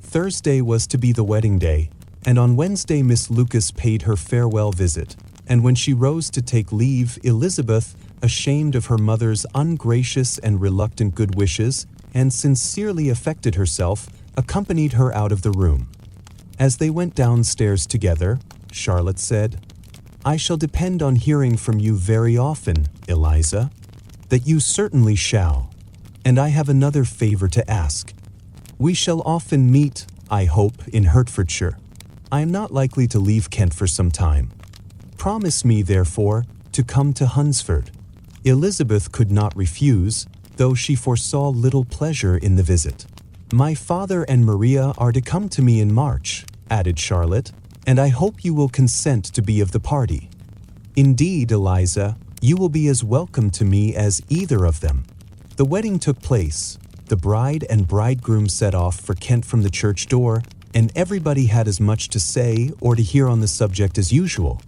[SPEAKER 1] Thursday was to be the wedding day, and on Wednesday Miss Lucas paid her farewell visit, and when she rose to take leave, Elizabeth, ashamed of her mother's ungracious and reluctant good wishes, and sincerely affected herself, accompanied her out of the room. As they went downstairs together, Charlotte said, "I shall depend on hearing from you very often, Eliza." "That you certainly shall. And I have another favor to ask. We shall often meet, I hope, in Hertfordshire. I am not likely to leave Kent for some time. Promise me, therefore, to come to Hunsford." Elizabeth could not refuse, though she foresaw little pleasure in the visit. "My father and Maria are to come to me in March," added Charlotte, "and I hope you will consent to be of the party. Indeed, Eliza, you will be as welcome to me as either of them." The wedding took place. The bride and bridegroom set off for Kent from the church door, and everybody had as much to say or to hear on the subject as usual.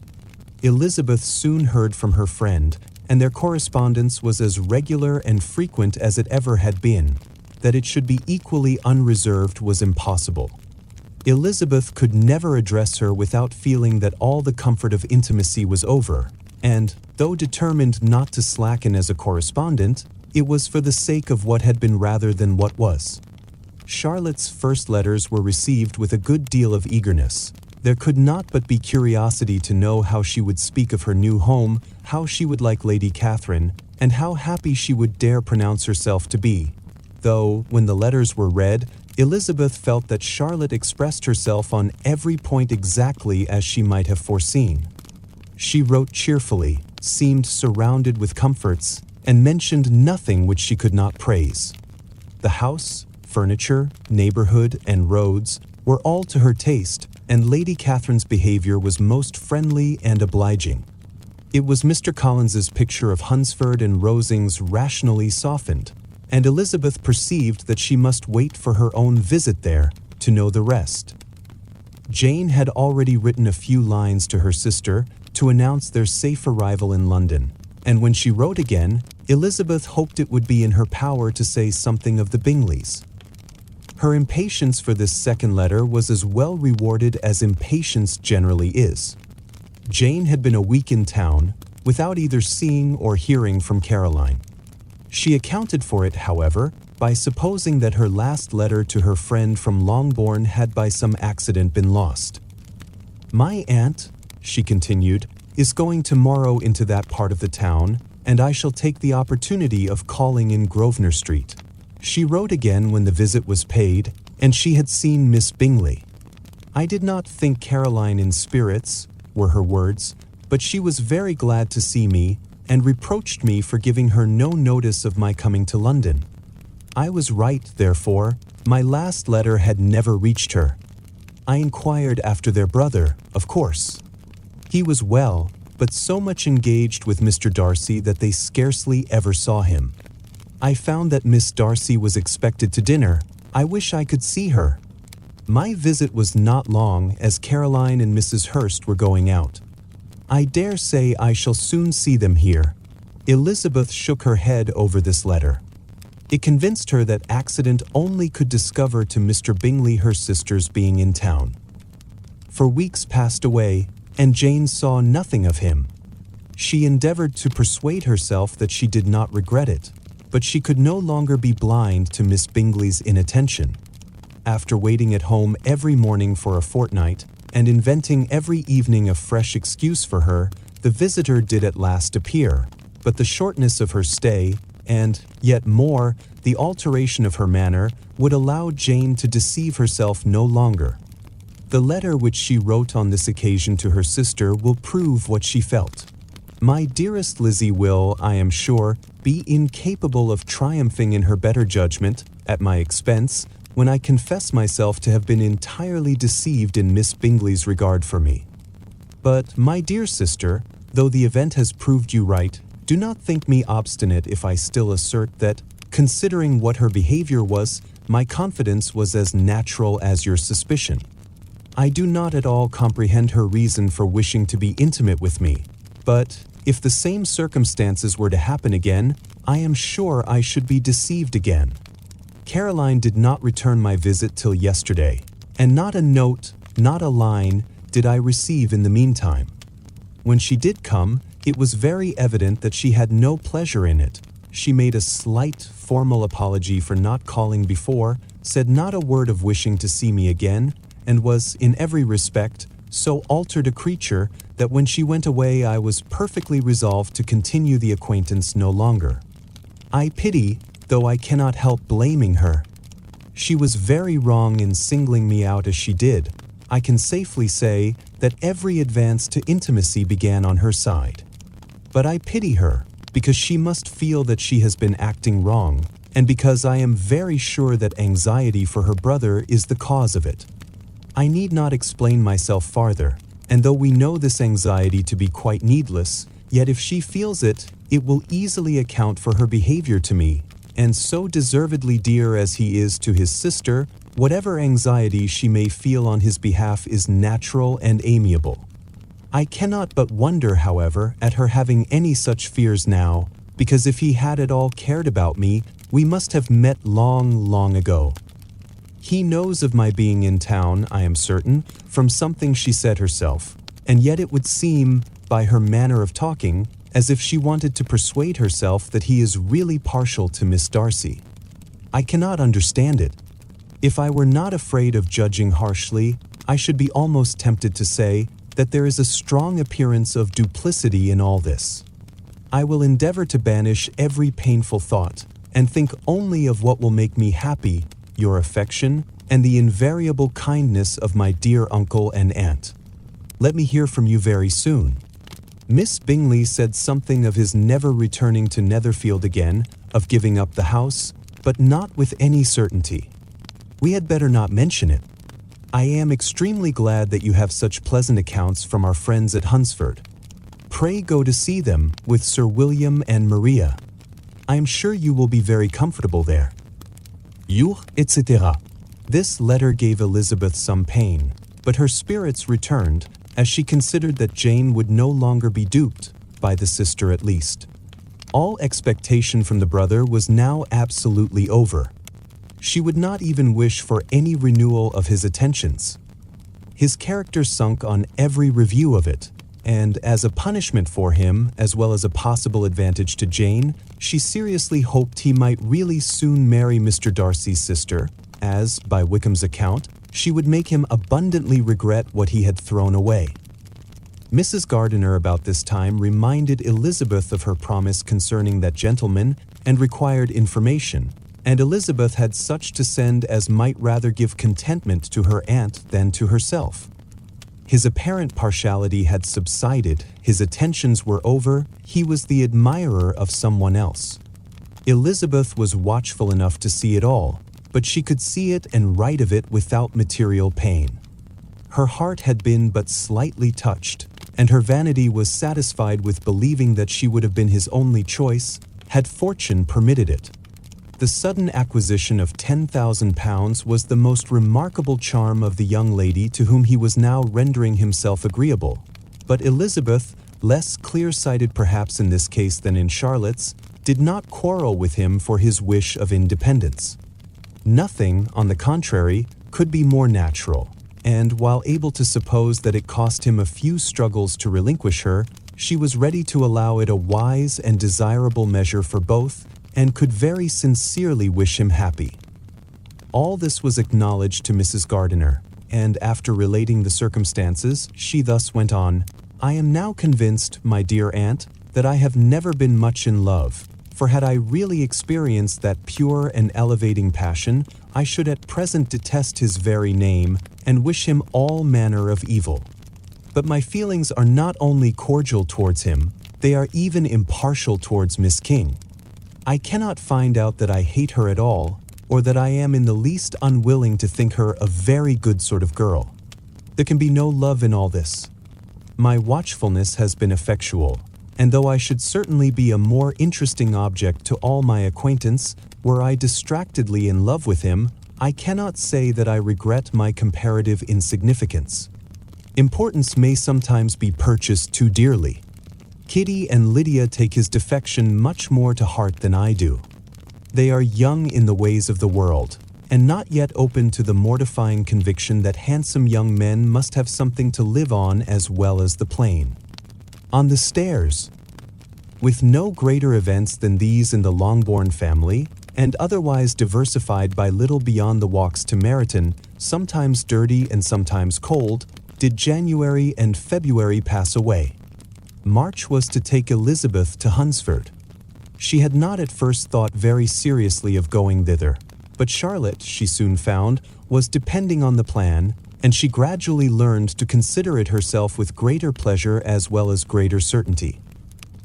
[SPEAKER 1] Elizabeth soon heard from her friend, and their correspondence was as regular and frequent as it ever had been. That it should be equally unreserved was impossible. Elizabeth could never address her without feeling that all the comfort of intimacy was over, and, though determined not to slacken as a correspondent, it was for the sake of what had been rather than what was. Charlotte's first letters were received with a good deal of eagerness. There could not but be curiosity to know how she would speak of her new home, how she would like Lady Catherine, and how happy she would dare pronounce herself to be. Though, when the letters were read, Elizabeth felt that Charlotte expressed herself on every point exactly as she might have foreseen. She wrote cheerfully, seemed surrounded with comforts, and mentioned nothing which she could not praise. The house, furniture, neighborhood, and roads were all to her taste, and Lady Catherine's behavior was most friendly and obliging. It was Mr. Collins's picture of Hunsford and Rosings rationally softened, and Elizabeth perceived that she must wait for her own visit there to know the rest. Jane had already written a few lines to her sister to announce their safe arrival in London, and when she wrote again, Elizabeth hoped it would be in her power to say something of the Bingleys. Her impatience for this second letter was as well rewarded as impatience generally is. Jane had been a week in town, without either seeing or hearing from Caroline. She accounted for it, however, by supposing that her last letter to her friend from Longbourn had by some accident been lost. "My aunt," she continued, "is going tomorrow into that part of the town, and I shall take the opportunity of calling in Grosvenor Street." She wrote again when the visit was paid, and she had seen Miss Bingley. "I did not think Caroline in spirits," were her words, "but she was very glad to see me, and reproached me for giving her no notice of my coming to London. I was right, therefore. My last letter had never reached her. I inquired after their brother, of course. He was well, but so much engaged with Mr. Darcy that they scarcely ever saw him. I found that Miss Darcy was expected to dinner. I wish I could see her. My visit was not long, as Caroline and Mrs. Hurst were going out. I dare say I shall soon see them here." Elizabeth shook her head over this letter. It convinced her that accident only could discover to Mr. Bingley her sister's being in town. For weeks passed away, and Jane saw nothing of him. She endeavored to persuade herself that she did not regret it, but she could no longer be blind to Miss Bingley's inattention. After waiting at home every morning for a fortnight, and inventing every evening a fresh excuse for her, the visitor did at last appear, but the shortness of her stay, and, yet more, the alteration of her manner, would allow Jane to deceive herself no longer. The letter which she wrote on this occasion to her sister will prove what she felt. "My dearest Lizzie will, I am sure, be incapable of triumphing in her better judgment, at my expense, when I confess myself to have been entirely deceived in Miss Bingley's regard for me. But, my dear sister, though the event has proved you right, do not think me obstinate if I still assert that, considering what her behavior was, my confidence was as natural as your suspicion. I do not at all comprehend her reason for wishing to be intimate with me, but if the same circumstances were to happen again, I am sure I should be deceived again. Caroline did not return my visit till yesterday, and not a note, not a line, did I receive in the meantime. When she did come, it was very evident that she had no pleasure in it. She made a slight, formal apology for not calling before, said not a word of wishing to see me again, and was, in every respect, so altered a creature that when she went away I was perfectly resolved to continue the acquaintance no longer. I pity, though I cannot help blaming her. She was very wrong in singling me out as she did. I can safely say that every advance to intimacy began on her side. But I pity her, because she must feel that she has been acting wrong, and because I am very sure that anxiety for her brother is the cause of it. I need not explain myself farther, and though we know this anxiety to be quite needless, yet if she feels it, it will easily account for her behavior to me, and so deservedly dear as he is to his sister, whatever anxiety she may feel on his behalf is natural and amiable. I cannot but wonder, however, at her having any such fears now, because if he had at all cared about me, we must have met long, long ago. He knows of my being in town, I am certain, from something she said herself, and yet it would seem, by her manner of talking, as if she wanted to persuade herself that he is really partial to Miss Darcy. I cannot understand it. If I were not afraid of judging harshly, I should be almost tempted to say that there is a strong appearance of duplicity in all this. I will endeavor to banish every painful thought, and think only of what will make me happy, your affection, and the invariable kindness of my dear uncle and aunt. Let me hear from you very soon. Miss Bingley said something of his never returning to Netherfield again, of giving up the house, but not with any certainty. We had better not mention it. I am extremely glad that you have such pleasant accounts from our friends at Hunsford. Pray go to see them with Sir William and Maria. I am sure you will be very comfortable there. Yours, etc. This letter gave Elizabeth some pain, but her spirits returned as she considered that Jane would no longer be duped, by the sister at least. All expectation from the brother was now absolutely over. She would not even wish for any renewal of his attentions. His character sunk on every review of it, and as a punishment for him, as well as a possible advantage to Jane, she seriously hoped he might really soon marry Mr. Darcy's sister, as, by Wickham's account, she would make him abundantly regret what he had thrown away. Mrs. Gardiner about this time reminded Elizabeth of her promise concerning that gentleman and required information, and Elizabeth had such to send as might rather give contentment to her aunt than to herself. His apparent partiality had subsided, his attentions were over, he was the admirer of someone else. Elizabeth was watchful enough to see it all, but she could see it and write of it without material pain. Her heart had been but slightly touched, and her vanity was satisfied with believing that she would have been his only choice, had fortune permitted it. The sudden acquisition of £10,000 was the most remarkable charm of the young lady to whom he was now rendering himself agreeable, but Elizabeth, less clear-sighted perhaps in this case than in Charlotte's, did not quarrel with him for his wish of independence. Nothing, on the contrary, could be more natural, and while able to suppose that it cost him a few struggles to relinquish her, she was ready to allow it a wise and desirable measure for both, and could very sincerely wish him happy. All this was acknowledged to Mrs. Gardiner, and after relating the circumstances, she thus went on, "I am now convinced, my dear aunt, that I have never been much in love, for had I really experienced that pure and elevating passion, I should at present detest his very name, and wish him all manner of evil. But my feelings are not only cordial towards him, they are even impartial towards Miss King. I cannot find out that I hate her at all, or that I am in the least unwilling to think her a very good sort of girl. There can be no love in all this. My watchfulness has been effectual, and though I should certainly be a more interesting object to all my acquaintance, were I distractedly in love with him, I cannot say that I regret my comparative insignificance. Importance may sometimes be purchased too dearly. Kitty and Lydia take his defection much more to heart than I do. They are young in the ways of the world, and not yet open to the mortifying conviction that handsome young men must have something to live on as well as the plain. On the stairs. With no greater events than these in the Longbourn family, and otherwise diversified by little beyond the walks to Meryton, sometimes dirty and sometimes cold, did January and February pass away. March was to take Elizabeth to Hunsford. She had not at first thought very seriously of going thither, but Charlotte, she soon found, was depending on the plan, and she gradually learned to consider it herself with greater pleasure as well as greater certainty.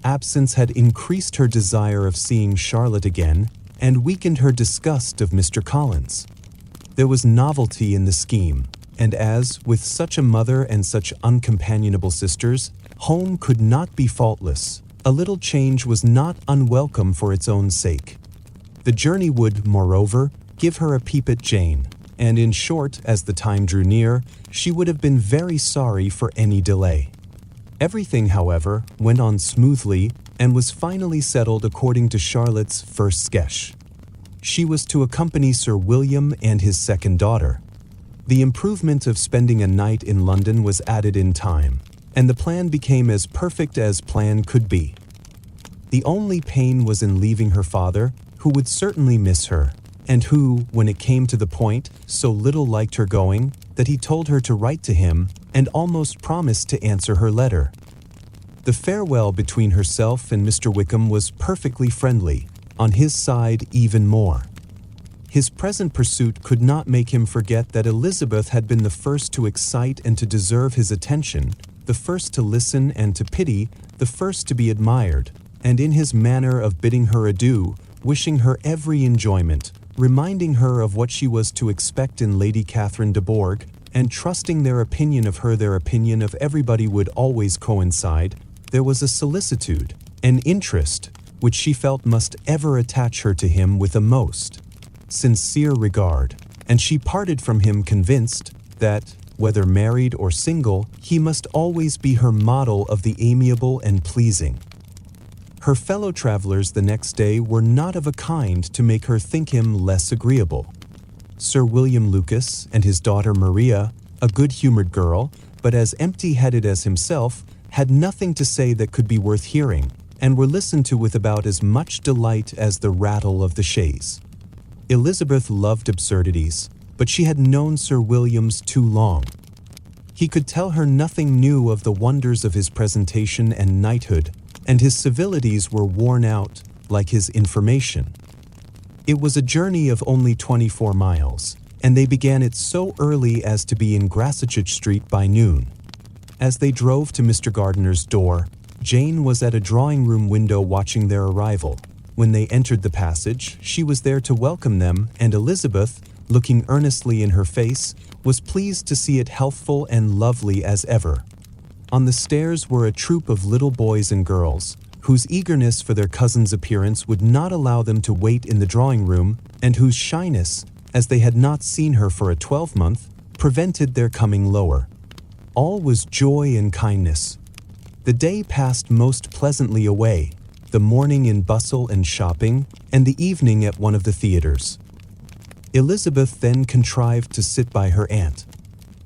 [SPEAKER 1] Absence had increased her desire of seeing Charlotte again, and weakened her disgust of Mr. Collins. There was novelty in the scheme, and as, with such a mother and such uncompanionable sisters, home could not be faultless, a little change was not unwelcome for its own sake. The journey would, moreover, give her a peep at Jane, and in short, as the time drew near, she would have been very sorry for any delay. Everything, however, went on smoothly and was finally settled according to Charlotte's first sketch. She was to accompany Sir William and his second daughter. The improvement of spending a night in London was added in time, and the plan became as perfect as plan could be. The only pain was in leaving her father, who would certainly miss her, and who, when it came to the point, so little liked her going, that he told her to write to him and almost promised to answer her letter. The farewell between herself and Mr. Wickham was perfectly friendly, on his side even more. His present pursuit could not make him forget that Elizabeth had been the first to excite and to deserve his attention, the first to listen and to pity, the first to be admired, and in his manner of bidding her adieu, wishing her every enjoyment, reminding her of what she was to expect in Lady Catherine de Bourgh, and trusting their opinion of everybody would always coincide, there was a solicitude, an interest, which she felt must ever attach her to him with a most sincere regard, and she parted from him convinced that, whether married or single, he must always be her model of the amiable and pleasing. Her fellow travelers the next day were not of a kind to make her think him less agreeable. Sir William Lucas and his daughter Maria, a good-humored girl, but as empty-headed as himself, had nothing to say that could be worth hearing, and were listened to with about as much delight as the rattle of the chaise. Elizabeth loved absurdities, but she had known Sir William's too long. He could tell her nothing new of the wonders of his presentation and knighthood, and his civilities were worn out, like his information. It was a journey of only 24 miles, and they began it so early as to be in Grapple Street by noon. As they drove to Mr. Gardiner's door, Jane was at a drawing-room window watching their arrival. When they entered the passage, she was there to welcome them, and Elizabeth, looking earnestly in her face, was pleased to see it healthful and lovely as ever. On the stairs were a troop of little boys and girls, whose eagerness for their cousin's appearance would not allow them to wait in the drawing-room, and whose shyness, as they had not seen her for a 12-month, prevented their coming lower. All was joy and kindness. The day passed most pleasantly away, the morning in bustle and shopping, and the evening at one of the theatres. Elizabeth then contrived to sit by her aunt.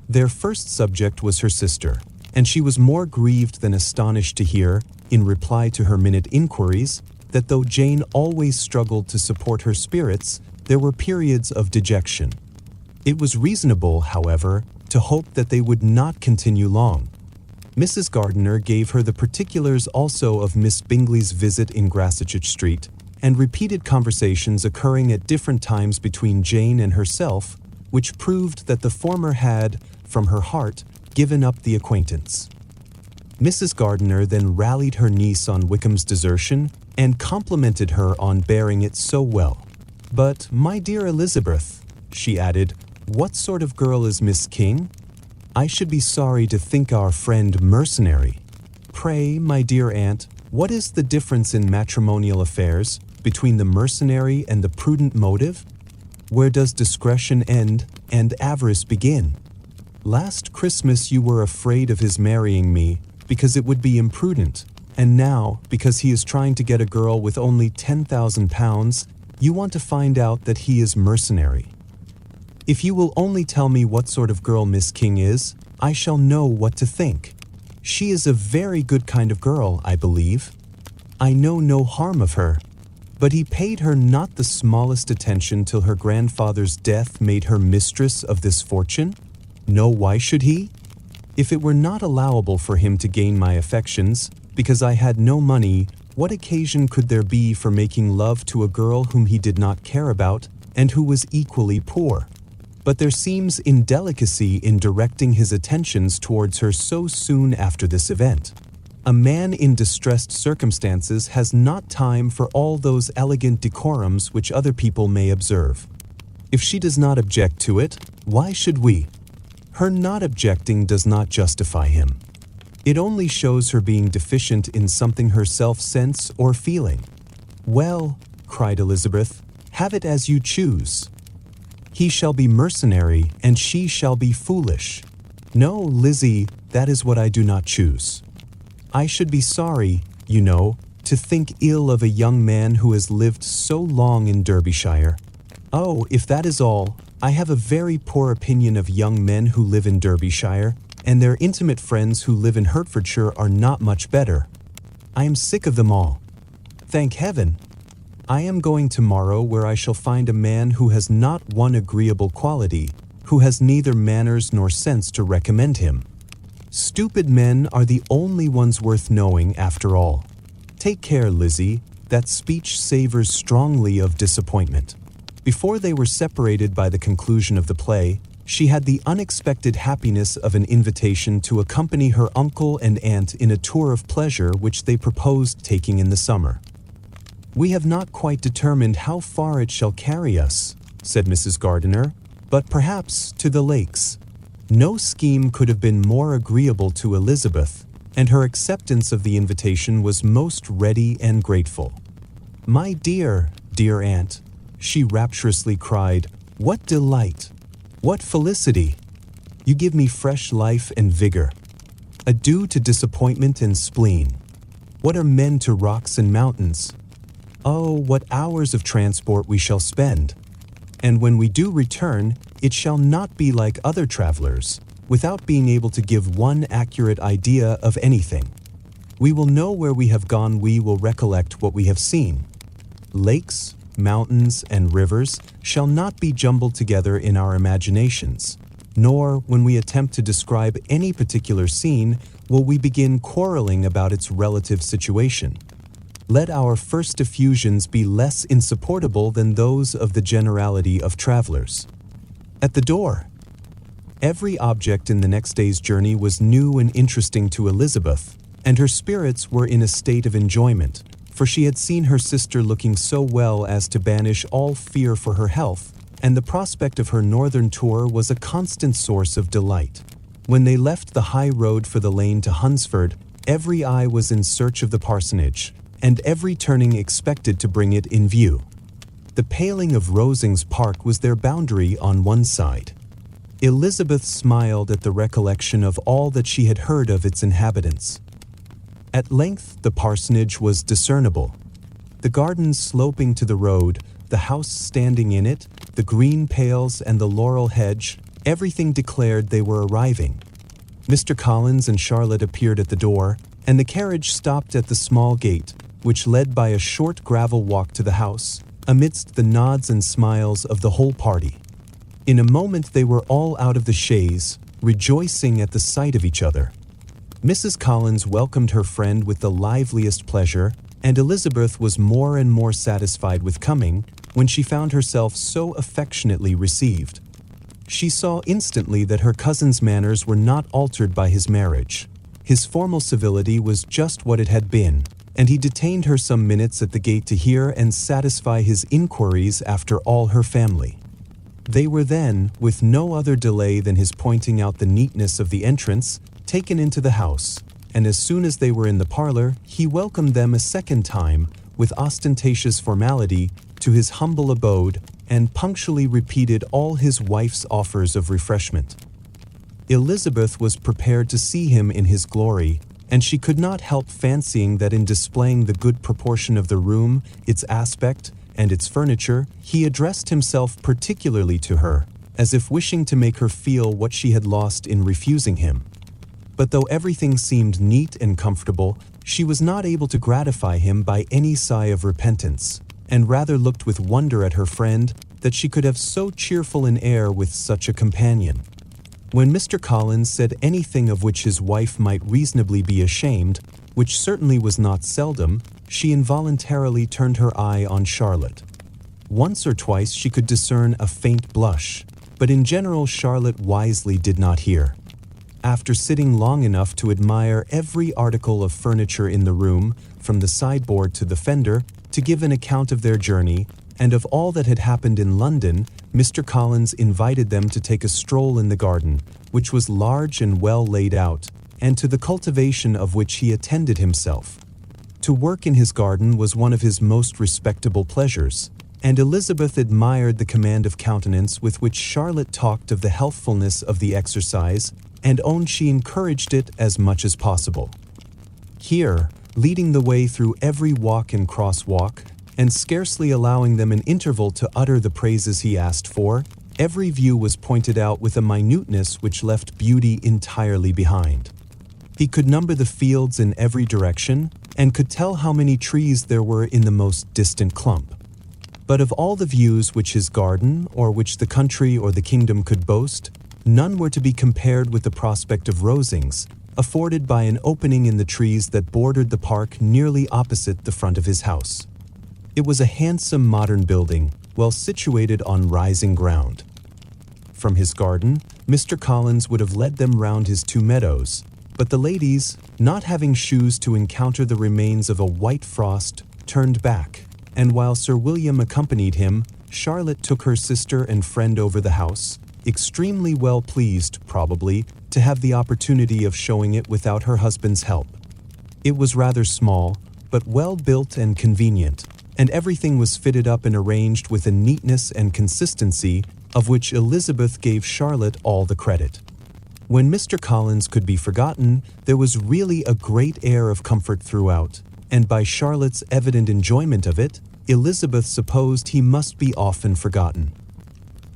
[SPEAKER 1] Their first subject was her sister, and she was more grieved than astonished to hear, in reply to her minute inquiries, that though Jane always struggled to support her spirits, there were periods of dejection. It was reasonable, however, to hope that they would not continue long. Mrs. Gardiner gave her the particulars also of Miss Bingley's visit in Grapple Street, and repeated conversations occurring at different times between Jane and herself, which proved that the former had, from her heart, given up the acquaintance. Mrs. Gardiner then rallied her niece on Wickham's desertion, and complimented her on bearing it so well. "But, my dear Elizabeth," she added, "what sort of girl is Miss King? I should be sorry to think our friend mercenary. Pray, my dear aunt, what is the difference in matrimonial affairs between the mercenary and the prudent motive?" Where does discretion end and avarice begin? Last Christmas you were afraid of his marrying me because it would be imprudent, and now, because he is trying to get a girl with only £10,000, you want to find out that he is mercenary. If you will only tell me what sort of girl Miss King is, I shall know what to think. She is a very good kind of girl, I believe. I know no harm of her. But he paid her not the smallest attention till her grandfather's death made her mistress of this fortune? No, why should he? If it were not allowable for him to gain my affections, because I had no money, what occasion could there be for making love to a girl whom he did not care about, and who was equally poor? But there seems indelicacy in directing his attentions towards her so soon after this event. A man in distressed circumstances has not time for all those elegant decorums which other people may observe. If she does not object to it, why should we? Her not objecting does not justify him. It only shows her being deficient in something herself sense or feeling. Well, cried Elizabeth, have it as you choose. He shall be mercenary, and she shall be foolish. No, Lizzie, that is what I do not choose. I should be sorry, you know, to think ill of a young man who has lived so long in Derbyshire. Oh, if that is all, I have a very poor opinion of young men who live in Derbyshire, and their intimate friends who live in Hertfordshire are not much better. I am sick of them all. Thank heaven. I am going tomorrow where I shall find a man who has not one agreeable quality, who has neither manners nor sense to recommend him. Stupid men are the only ones worth knowing after all. Take care, Lizzie, that speech savors strongly of disappointment. Before they were separated by the conclusion of the play, she had the unexpected happiness of an invitation to accompany her uncle and aunt in a tour of pleasure which they proposed taking in the summer. We have not quite determined how far it shall carry us, said Mrs. Gardiner, but perhaps to the lakes. No scheme could have been more agreeable to Elizabeth, and her acceptance of the invitation was most ready and grateful. My dear, dear aunt, she rapturously cried, what delight! What felicity! You give me fresh life and vigor. Adieu to disappointment and spleen. What are men to rocks and mountains? Oh, what hours of transport we shall spend! And when we do return, it shall not be like other travelers, without being able to give one accurate idea of anything. We will know where we have gone, we will recollect what we have seen. Lakes, mountains, and rivers shall not be jumbled together in our imaginations, nor, when we attempt to describe any particular scene, will we begin quarreling about its relative situation. Let our first effusions be less insupportable than those of the generality of travelers. At the door. Every object in the next day's journey was new and interesting to Elizabeth, and her spirits were in a state of enjoyment, for she had seen her sister looking so well as to banish all fear for her health, and the prospect of her northern tour was a constant source of delight. When they left the high road for the lane to Hunsford, every eye was in search of the parsonage, and every turning expected to bring it in view. The paling of Rosings Park was their boundary on one side. Elizabeth smiled at the recollection of all that she had heard of its inhabitants. At length the parsonage was discernible. The garden sloping to the road, the house standing in it, the green pales and the laurel hedge, everything declared they were arriving. Mr. Collins and Charlotte appeared at the door, and the carriage stopped at the small gate, which led by a short gravel walk to the house, amidst the nods and smiles of the whole party. In a moment they were all out of the chaise, rejoicing at the sight of each other. Mrs. Collins welcomed her friend with the liveliest pleasure, and Elizabeth was more and more satisfied with coming when she found herself so affectionately received. She saw instantly that her cousin's manners were not altered by his marriage. His formal civility was just what it had been, and he detained her some minutes at the gate to hear and satisfy his inquiries after all her family. They were then, with no other delay than his pointing out the neatness of the entrance, taken into the house, and as soon as they were in the parlor, he welcomed them a second time, with ostentatious formality, to his humble abode, and punctually repeated all his wife's offers of refreshment. Elizabeth was prepared to see him in his glory, and she could not help fancying that in displaying the good proportion of the room, its aspect, and its furniture, he addressed himself particularly to her, as if wishing to make her feel what she had lost in refusing him. But though everything seemed neat and comfortable, she was not able to gratify him by any sigh of repentance, and rather looked with wonder at her friend that she could have so cheerful an air with such a companion. When Mr. Collins said anything of which his wife might reasonably be ashamed, which certainly was not seldom, she involuntarily turned her eye on Charlotte. Once or twice she could discern a faint blush, but in general Charlotte wisely did not hear. After sitting long enough to admire every article of furniture in the room, from the sideboard to the fender, to give an account of their journey, and of all that had happened in London, Mr. Collins invited them to take a stroll in the garden, which was large and well laid out, and to the cultivation of which he attended himself. To work in his garden was one of his most respectable pleasures, and Elizabeth admired the command of countenance with which Charlotte talked of the healthfulness of the exercise, and owned she encouraged it as much as possible. Here, leading the way through every walk and cross-walk, and scarcely allowing them an interval to utter the praises he asked for, every view was pointed out with a minuteness which left beauty entirely behind. He could number the fields in every direction, and could tell how many trees there were in the most distant clump. But of all the views which his garden, or which the country or the kingdom could boast, none were to be compared with the prospect of Rosings, afforded by an opening in the trees that bordered the park nearly opposite the front of his house. It was a handsome modern building, well situated on rising ground. From his garden, Mr. Collins would have led them round his 2 meadows, but the ladies, not having shoes to encounter the remains of a white frost, turned back, and while Sir William accompanied him, Charlotte took her sister and friend over the house, extremely well pleased, probably, to have the opportunity of showing it without her husband's help. It was rather small, but well built and convenient, and everything was fitted up and arranged with a neatness and consistency of which Elizabeth gave Charlotte all the credit. When Mr. Collins could be forgotten, there was really a great air of comfort throughout, and by Charlotte's evident enjoyment of it, Elizabeth supposed he must be often forgotten.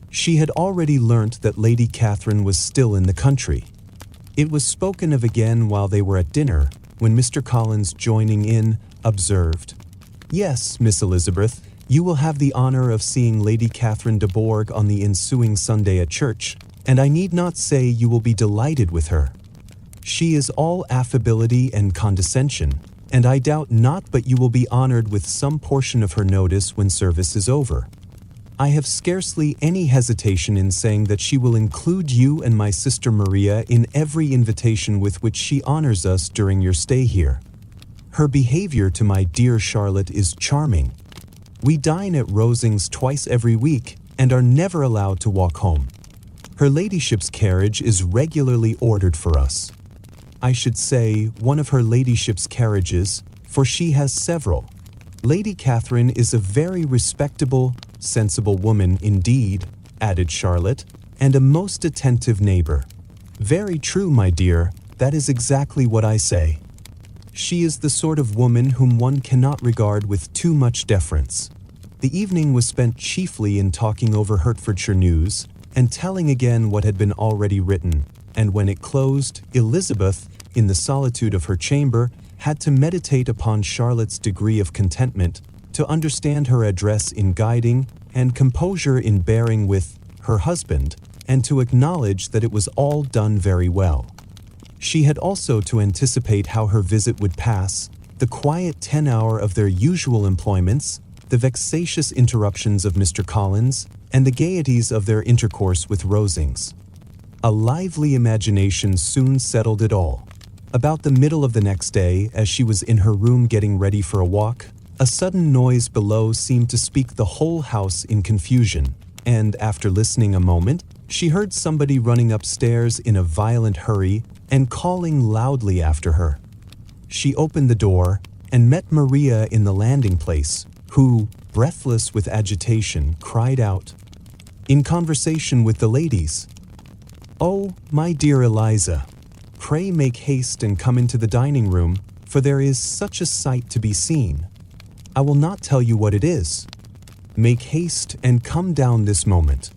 [SPEAKER 1] She had already learnt that Lady Catherine was still in the country. It was spoken of again while they were at dinner, when Mr. Collins, joining in, observed, "Yes, Miss Elizabeth, you will have the honour of seeing Lady Catherine de Bourgh on the ensuing Sunday at church, and I need not say you will be delighted with her. She is all affability and condescension, and I doubt not but you will be honoured with some portion of her notice when service is over. I have scarcely any hesitation in saying that she will include you and my sister Maria in every invitation with which she honours us during your stay here. Her behaviour to my dear Charlotte is charming. We dine at Rosings twice every week, and are never allowed to walk home. Her ladyship's carriage is regularly ordered for us. I should say one of her ladyship's carriages, for she has several. Lady Catherine is a very respectable, sensible woman indeed," added Charlotte, "and a most attentive neighbour." "Very true, my dear, that is exactly what I say. She is the sort of woman whom one cannot regard with too much deference." The evening was spent chiefly in talking over Hertfordshire news, and telling again what had been already written, and when it closed, Elizabeth, in the solitude of her chamber, had to meditate upon Charlotte's degree of contentment, to understand her address in guiding, and composure in bearing with, her husband, and to acknowledge that it was all done very well. She had also to anticipate how her visit would pass, the quiet 10 hour of their usual employments, the vexatious interruptions of Mr. Collins, and the gaieties of their intercourse with Rosings. A lively imagination soon settled it all. About the middle of the next day, as she was in her room getting ready for a walk, a sudden noise below seemed to speak the whole house in confusion, and after listening a moment, she heard somebody running upstairs in a violent hurry and calling loudly after her. She opened the door and met Maria in the landing place, who, breathless with agitation, cried out, "In conversation with the ladies. Oh, my dear Eliza, pray make haste and come into the dining room, for there is such a sight to be seen. I will not tell you what it is. Make haste and come down this moment."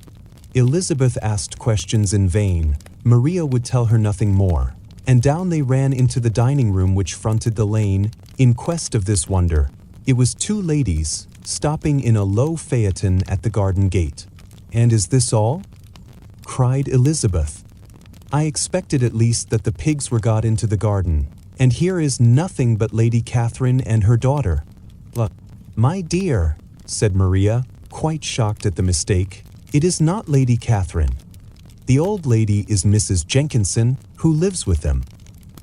[SPEAKER 1] Elizabeth asked questions in vain. Maria would tell her nothing more, and down they ran into the dining room which fronted the lane, in quest of this wonder. It was two ladies, stopping in a low phaeton at the garden gate. "And is this all?" cried Elizabeth. "I expected at least that the pigs were got into the garden, and here is nothing but Lady Catherine and her daughter." "My dear," said Maria, quite shocked at the mistake, "it is not Lady Catherine. The old lady is Mrs. Jenkinson, who lives with them.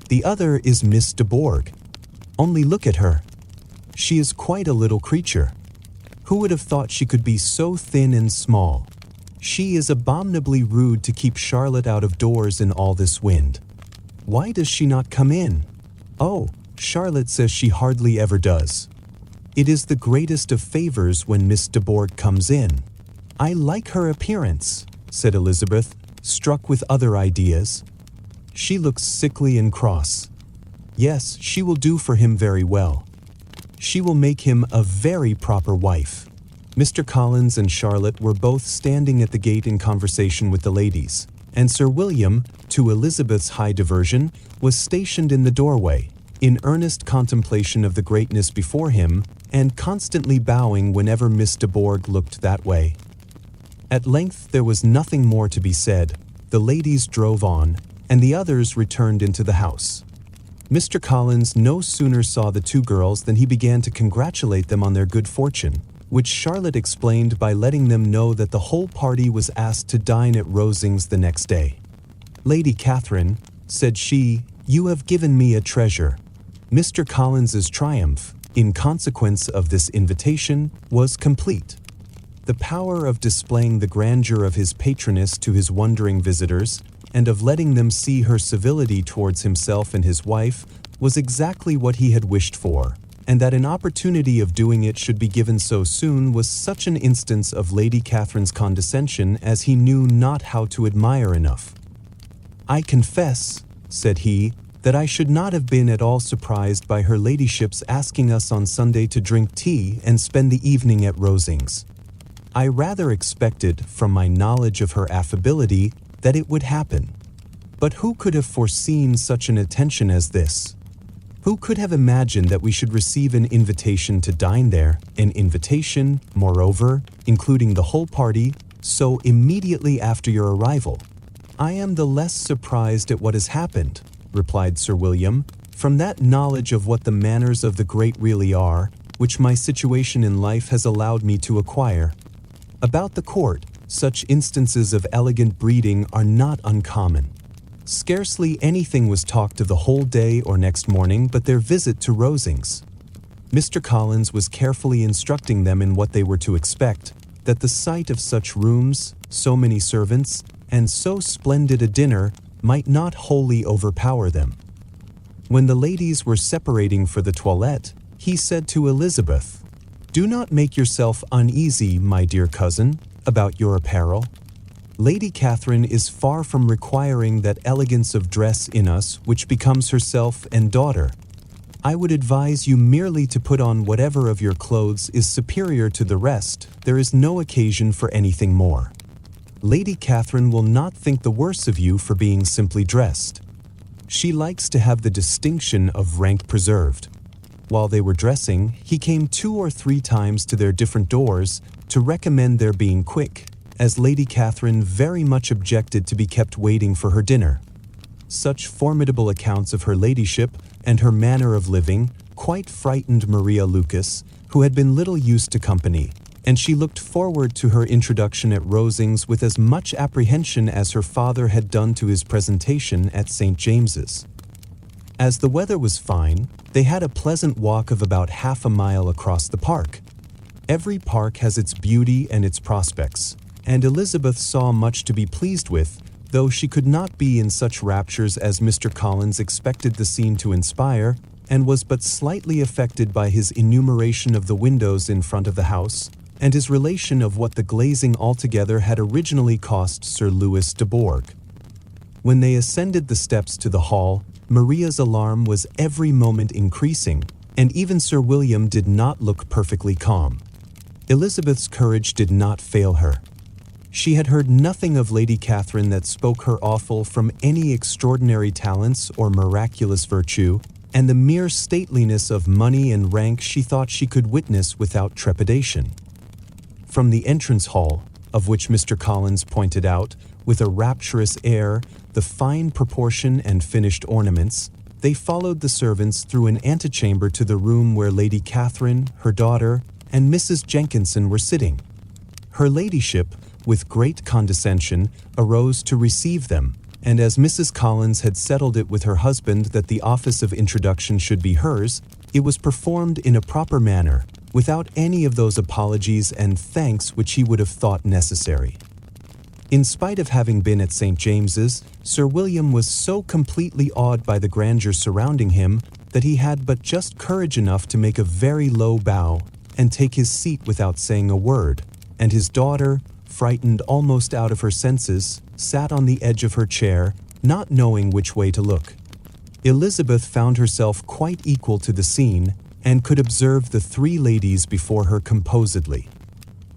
[SPEAKER 1] The other is Miss de Bourgh. Only look at her. She is quite a little creature. Who would have thought she could be so thin and small? She is abominably rude to keep Charlotte out of doors in all this wind. Why does she not come in? Oh, Charlotte says she hardly ever does. It is the greatest of favors when Miss de Bourgh comes in." "I like her appearance," said Elizabeth, struck with other ideas. "She looks sickly and cross. Yes, she will do for him very well. She will make him a very proper wife." Mr. Collins and Charlotte were both standing at the gate in conversation with the ladies, and Sir William, to Elizabeth's high diversion, was stationed in the doorway, in earnest contemplation of the greatness before him, and constantly bowing whenever Miss de Bourgh looked that way. At length there was nothing more to be said. The ladies drove on, and the others returned into the house. Mr. Collins no sooner saw the two girls than he began to congratulate them on their good fortune, which Charlotte explained by letting them know that the whole party was asked to dine at Rosings the next day. "Lady Catherine," said she, "you have given me a treasure." Mr. Collins's triumph, in consequence of this invitation, was complete. The power of displaying the grandeur of his patroness to his wondering visitors, and of letting them see her civility towards himself and his wife, was exactly what he had wished for, and that an opportunity of doing it should be given so soon was such an instance of Lady Catherine's condescension as he knew not how to admire enough. "I confess," said he, "that I should not have been at all surprised by her ladyship's asking us on Sunday to drink tea and spend the evening at Rosings. I rather expected, from my knowledge of her affability, that it would happen. But who could have foreseen such an attention as this? Who could have imagined that we should receive an invitation to dine there, an invitation, moreover, including the whole party, so immediately after your arrival?" "I am the less surprised at what has happened," replied Sir William, "from that knowledge of what the manners of the great really are, which my situation in life has allowed me to acquire. About the court, such instances of elegant breeding are not uncommon. Scarcely anything was talked of the whole day or next morning but their visit to Rosings." Mr. Collins was carefully instructing them in what they were to expect, that the sight of such rooms, so many servants, and so splendid a dinner might not wholly overpower them. When the ladies were separating for the toilette, he said to Elizabeth, "Do not make yourself uneasy, my dear cousin, about your apparel. Lady Catherine is far from requiring that elegance of dress in us which becomes herself and daughter. I would advise you merely to put on whatever of your clothes is superior to the rest. There is no occasion for anything more. Lady Catherine will not think the worse of you for being simply dressed. She likes to have the distinction of rank preserved." While they were dressing, he came 2 or 3 times to their different doors to recommend their being quick, as Lady Catherine very much objected to be kept waiting for her dinner. Such formidable accounts of her ladyship and her manner of living quite frightened Maria Lucas, who had been little used to company, and she looked forward to her introduction at Rosings with as much apprehension as her father had done to his presentation at St. James's. As the weather was fine, they had a pleasant walk of about half a mile across the park. Every park has its beauty and its prospects, and Elizabeth saw much to be pleased with, though she could not be in such raptures as Mr. Collins expected the scene to inspire, and was but slightly affected by his enumeration of the windows in front of the house, and his relation of what the glazing altogether had originally cost Sir Louis de Bourgh. When they ascended the steps to the hall, Maria's alarm was every moment increasing, and even Sir William did not look perfectly calm. Elizabeth's courage did not fail her. She had heard nothing of Lady Catherine that spoke her awful from any extraordinary talents or miraculous virtue, and the mere stateliness of money and rank she thought she could witness without trepidation. From the entrance hall, of which Mr. Collins pointed out, with a rapturous air, the fine proportion and finished ornaments, they followed the servants through an antechamber to the room where Lady Catherine, her daughter, and Mrs. Jenkinson were sitting. Her ladyship, with great condescension, arose to receive them, and as Mrs. Collins had settled it with her husband that the office of introduction should be hers, it was performed in a proper manner, without any of those apologies and thanks which he would have thought necessary. In spite of having been at St. James's, Sir William was so completely awed by the grandeur surrounding him that he had but just courage enough to make a very low bow and take his seat without saying a word, and his daughter, frightened almost out of her senses, sat on the edge of her chair, not knowing which way to look. Elizabeth found herself quite equal to the scene, and could observe the three ladies before her composedly.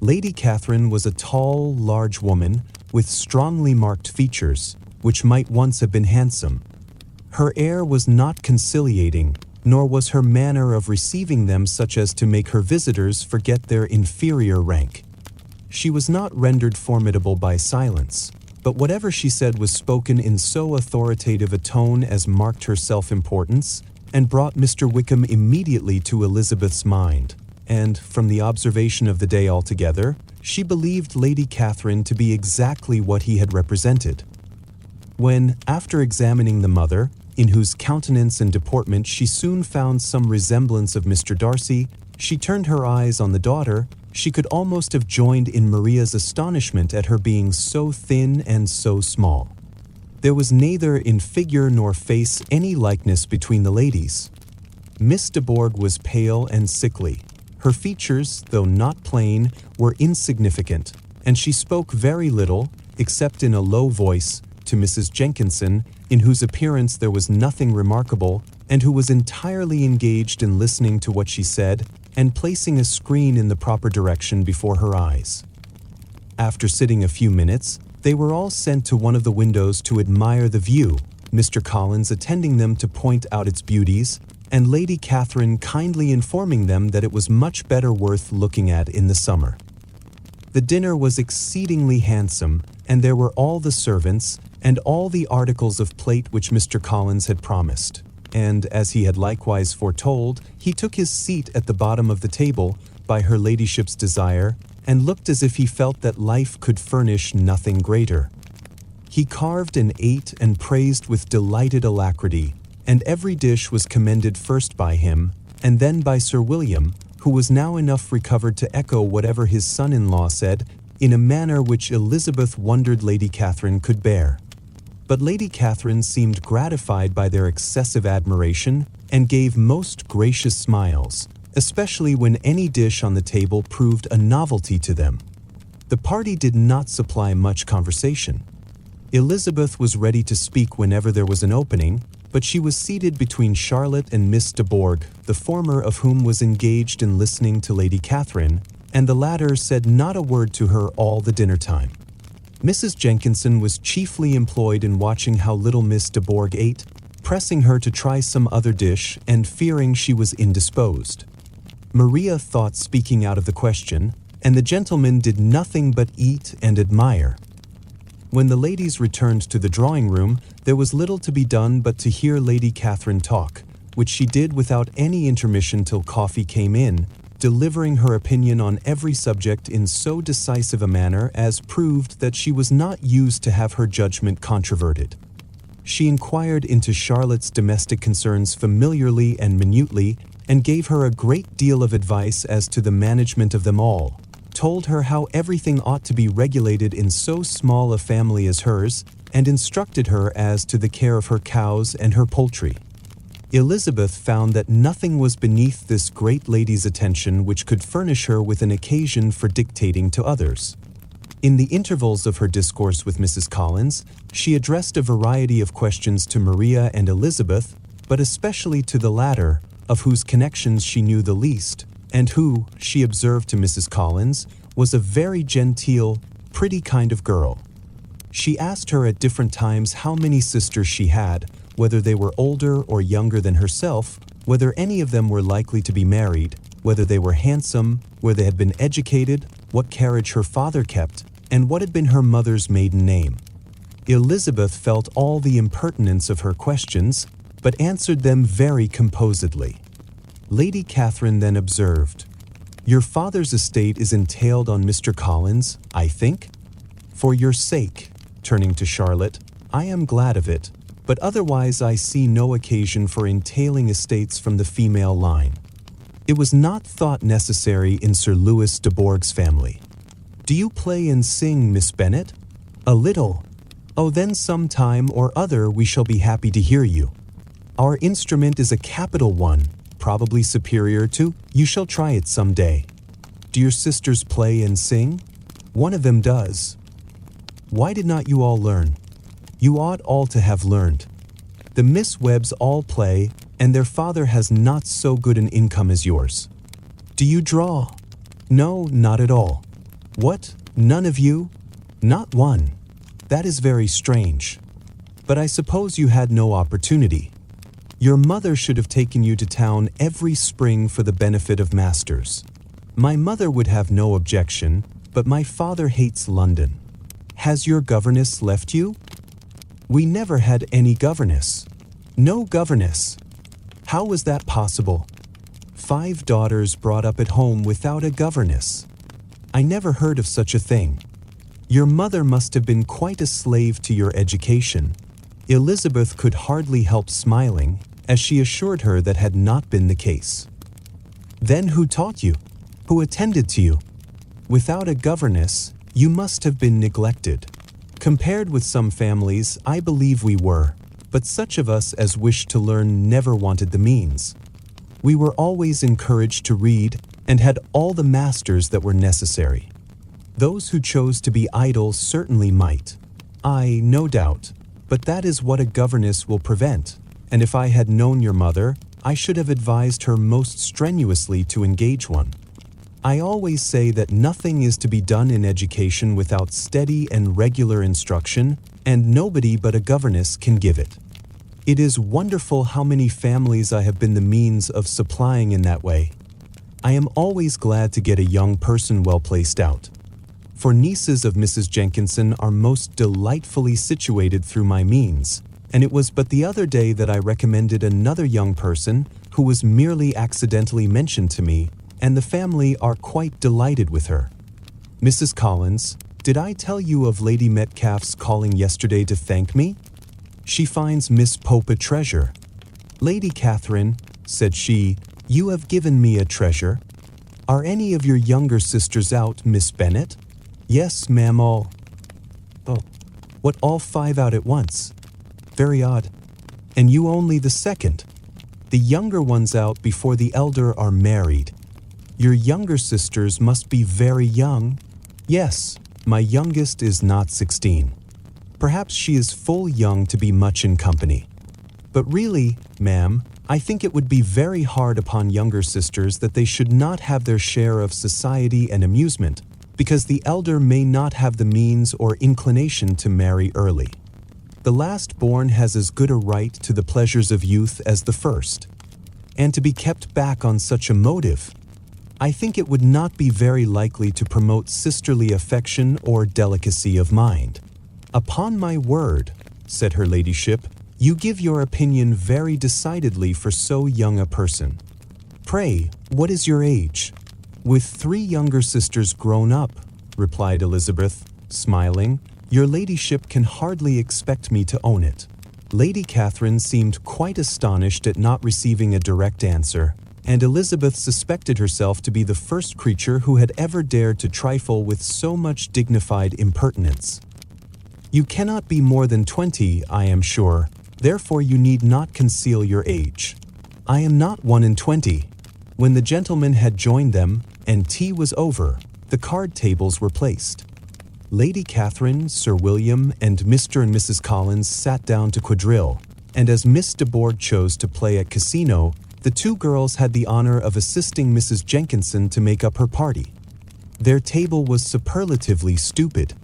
[SPEAKER 1] Lady Catherine was a tall, large woman, with strongly marked features, which might once have been handsome. Her air was not conciliating, nor was her manner of receiving them such as to make her visitors forget their inferior rank. She was not rendered formidable by silence, but whatever she said was spoken in so authoritative a tone as marked her self-importance, and brought Mr. Wickham immediately to Elizabeth's mind, and, from the observation of the day altogether, she believed Lady Catherine to be exactly what he had represented. When, after examining the mother, in whose countenance and deportment she soon found some resemblance of Mr. Darcy, she turned her eyes on the daughter, she could almost have joined in Maria's astonishment at her being so thin and so small. There was neither in figure nor face any likeness between the ladies. Miss de Bourgh was pale and sickly. Her features, though not plain, were insignificant, and she spoke very little, except in a low voice, to Mrs. Jenkinson, in whose appearance there was nothing remarkable, and who was entirely engaged in listening to what she said and placing a screen in the proper direction before her eyes. After sitting a few minutes, they were all sent to one of the windows to admire the view, Mr. Collins attending them to point out its beauties, and Lady Catherine kindly informing them that it was much better worth looking at in the summer. The dinner was exceedingly handsome, and there were all the servants and all the articles of plate which Mr. Collins had promised, and, as he had likewise foretold, he took his seat at the bottom of the table, by her ladyship's desire, and looked as if he felt that life could furnish nothing greater. He carved and ate and praised with delighted alacrity, and every dish was commended first by him, and then by Sir William, who was now enough recovered to echo whatever his son-in-law said, in a manner which Elizabeth wondered Lady Catherine could bear. But Lady Catherine seemed gratified by their excessive admiration, and gave most gracious smiles, especially when any dish on the table proved a novelty to them. The party did not supply much conversation. Elizabeth was ready to speak whenever there was an opening, but she was seated between Charlotte and Miss de Bourgh, the former of whom was engaged in listening to Lady Catherine, and the latter said not a word to her all the dinner time. Mrs. Jenkinson was chiefly employed in watching how little Miss de Bourgh ate, pressing her to try some other dish and fearing she was indisposed. Maria thought speaking out of the question, and the gentlemen did nothing but eat and admire. When the ladies returned to the drawing-room, there was little to be done but to hear Lady Catherine talk, which she did without any intermission till coffee came in, delivering her opinion on every subject in so decisive a manner as proved that she was not used to have her judgment controverted. She inquired into Charlotte's domestic concerns familiarly and minutely, and gave her a great deal of advice as to the management of them all, told her how everything ought to be regulated in so small a family as hers, and instructed her as to the care of her cows and her poultry. Elizabeth found that nothing was beneath this great lady's attention which could furnish her with an occasion for dictating to others. In the intervals of her discourse with Mrs. Collins, she addressed a variety of questions to Maria and Elizabeth, but especially to the latter, of whose connections she knew the least, and who, she observed to Mrs. Collins, was a very genteel, pretty kind of girl. She asked her at different times how many sisters she had, whether they were older or younger than herself, whether any of them were likely to be married, whether they were handsome, where they had been educated, what carriage her father kept, and what had been her mother's maiden name. Elizabeth felt all the impertinence of her questions, but answered them very composedly. Lady Catherine then observed, "Your father's estate is entailed on Mr. Collins, I think? For your sake," turning to Charlotte, "I am glad of it, but otherwise I see no occasion for entailing estates from the female line. It was not thought necessary in Sir Louis de Bourgh's family. Do you play and sing, Miss Bennet? A little. Oh, then some time or other we shall be happy to hear you. Our instrument is a capital one, probably superior to, you shall try it some day. Do your sisters play and sing? One of them does. Why did not you all learn? You ought all to have learned. The Miss Webbs all play, and their father has not so good an income as yours. Do you draw? No, not at all. What? None of you? Not one. That is very strange. But I suppose you had no opportunity. Your mother should have taken you to town every spring for the benefit of masters. My mother would have no objection, but my father hates London. Has your governess left you? We never had any governess. No governess. How was that possible? 5 daughters brought up at home without a governess. I never heard of such a thing. Your mother must have been quite a slave to your education. Elizabeth could hardly help smiling, as she assured her that had not been the case. Then who taught you? Who attended to you? Without a governess, you must have been neglected. Compared with some families, I believe we were, but such of us as wished to learn never wanted the means. We were always encouraged to read and had all the masters that were necessary. Those who chose to be idle certainly might. I, no doubt, but that is what a governess will prevent, and if I had known your mother, I should have advised her most strenuously to engage one. I always say that nothing is to be done in education without steady and regular instruction, and nobody but a governess can give it. It is wonderful how many families I have been the means of supplying in that way. I am always glad to get a young person well placed out. For nieces of Mrs. Jenkinson are most delightfully situated through my means, and it was but the other day that I recommended another young person who was merely accidentally mentioned to me, and the family are quite delighted with her. Mrs. Collins, did I tell you of Lady Metcalfe's calling yesterday to thank me? She finds Miss Pope a treasure. Lady Catherine, said she, you have given me a treasure. Are any of your younger sisters out, Miss Bennet? Yes, ma'am, all. Oh, what, all 5 out at once? Very odd. And you only the second. The younger ones out before the elder are married. Your younger sisters must be very young. Yes, my youngest is not 16. Perhaps she is full young to be much in company. But really, ma'am, I think it would be very hard upon younger sisters that they should not have their share of society and amusement, because the elder may not have the means or inclination to marry early. The last born has as good a right to the pleasures of youth as the first. And to be kept back on such a motive, I think it would not be very likely to promote sisterly affection or delicacy of mind. Upon my word, said her ladyship, you give your opinion very decidedly for so young a person. Pray, what is your age? With 3 younger sisters grown up, replied Elizabeth, smiling, your ladyship can hardly expect me to own it. Lady Catherine seemed quite astonished at not receiving a direct answer, and Elizabeth suspected herself to be the first creature who had ever dared to trifle with so much dignified impertinence. You cannot be more than 20, I am sure, Therefore you need not conceal your age. I am not 1 and 20. When the gentlemen had joined them, and tea was over, the card tables were placed. Lady Catherine, Sir William, and Mr. and Mrs. Collins sat down to quadrille, and as Miss de Bourgh chose to play at casino, the two girls had the honor of assisting Mrs. Jenkinson to make up her party. Their table was superlatively stupid.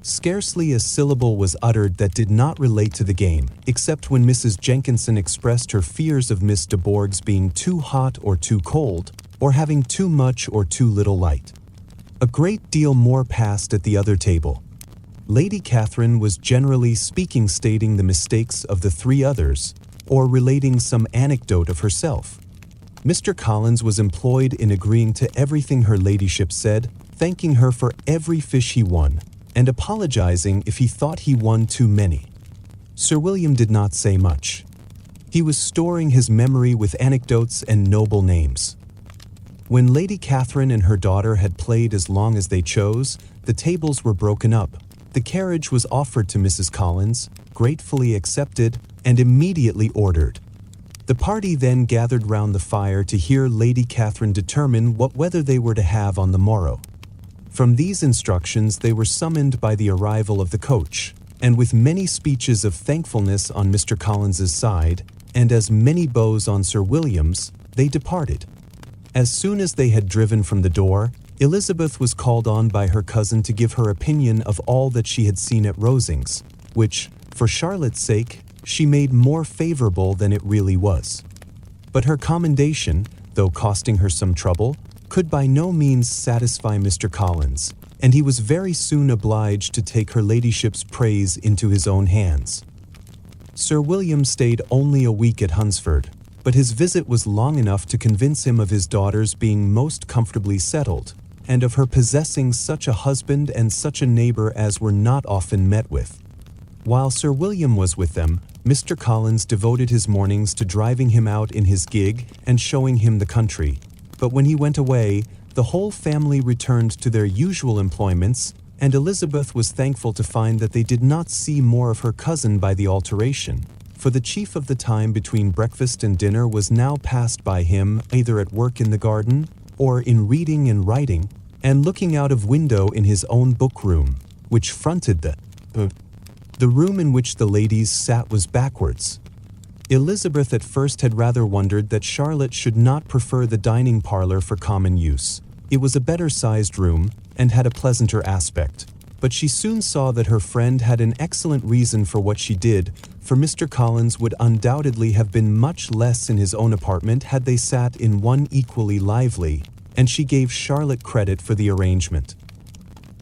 [SPEAKER 1] Scarcely a syllable was uttered that did not relate to the game, except when Mrs. Jenkinson expressed her fears of Miss de Bourgh's being too hot or too cold, or having too much or too little light. A great deal more passed at the other table. Lady Catherine was generally speaking stating the mistakes of the three others, or relating some anecdote of herself. Mr. Collins was employed in agreeing to everything her ladyship said, thanking her for every fish he won, and apologizing if he thought he won too many. Sir William did not say much. He was storing his memory with anecdotes and noble names. When Lady Catherine and her daughter had played as long as they chose, the tables were broken up. The carriage was offered to Mrs. Collins, gratefully accepted, and immediately ordered. The party then gathered round the fire to hear Lady Catherine determine what weather they were to have on the morrow. From these instructions they were summoned by the arrival of the coach, and with many speeches of thankfulness on Mr. Collins's side, and as many bows on Sir William's, they departed. As soon as they had driven from the door, Elizabeth was called on by her cousin to give her opinion of all that she had seen at Rosings, which, for Charlotte's sake, she made more favorable than it really was. But her commendation, though costing her some trouble, could by no means satisfy Mr. Collins, and he was very soon obliged to take her ladyship's praise into his own hands. Sir William stayed only a week at Hunsford, but his visit was long enough to convince him of his daughter's being most comfortably settled, and of her possessing such a husband and such a neighbor as were not often met with. While Sir William was with them, Mr. Collins devoted his mornings to driving him out in his gig and showing him the country, but when he went away, the whole family returned to their usual employments, and Elizabeth was thankful to find that they did not see more of her cousin by the alteration, for the chief of the time between breakfast and dinner was now passed by him either at work in the garden, or in reading and writing, and looking out of window in his own book-room, which fronted the room in which the ladies sat was backwards. Elizabeth at first had rather wondered that Charlotte should not prefer the dining parlor for common use. It was a better-sized room, and had a pleasanter aspect. But she soon saw that her friend had an excellent reason for what she did, for Mr. Collins would undoubtedly have been much less in his own apartment had they sat in one equally lively, and she gave Charlotte credit for the arrangement.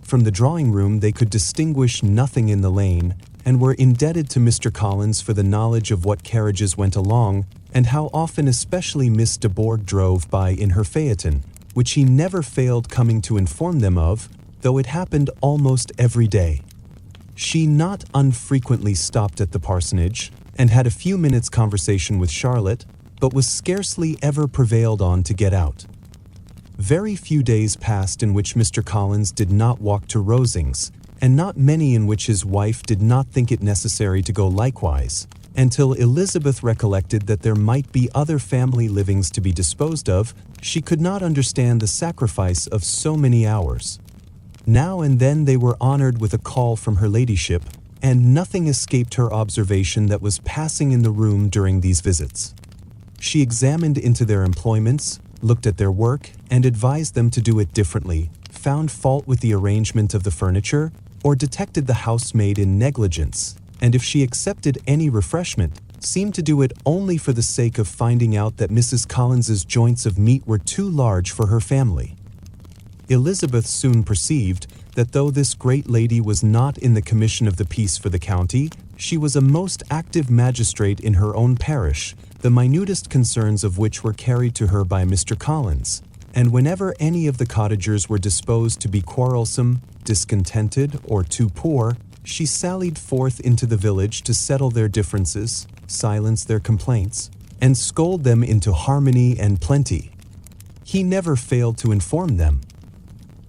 [SPEAKER 1] From the drawing-room they could distinguish nothing in the lane, and were indebted to Mr. Collins for the knowledge of what carriages went along, and how often especially Miss de Bourgh drove by in her phaeton, which he never failed coming to inform them of, though it happened almost every day. She not unfrequently stopped at the parsonage, and had a few minutes' conversation with Charlotte, but was scarcely ever prevailed on to get out. Very few days passed in which Mr. Collins did not walk to Rosings, and not many in which his wife did not think it necessary to go likewise, until Elizabeth recollected that there might be other family livings to be disposed of. She could not understand the sacrifice of so many hours. Now and then they were honored with a call from her ladyship, and nothing escaped her observation that was passing in the room during these visits. She examined into their employments, looked at their work, and advised them to do it differently, found fault with the arrangement of the furniture, or detected the housemaid in negligence, and if she accepted any refreshment, seemed to do it only for the sake of finding out that Mrs. Collins's joints of meat were too large for her family. Elizabeth soon perceived that though this great lady was not in the commission of the peace for the county, she was a most active magistrate in her own parish, the minutest concerns of which were carried to her by Mr. Collins, and whenever any of the cottagers were disposed to be quarrelsome, discontented, or too poor, she sallied forth into the village to settle their differences, silence their complaints, and scold them into harmony and plenty. He never failed to inform them.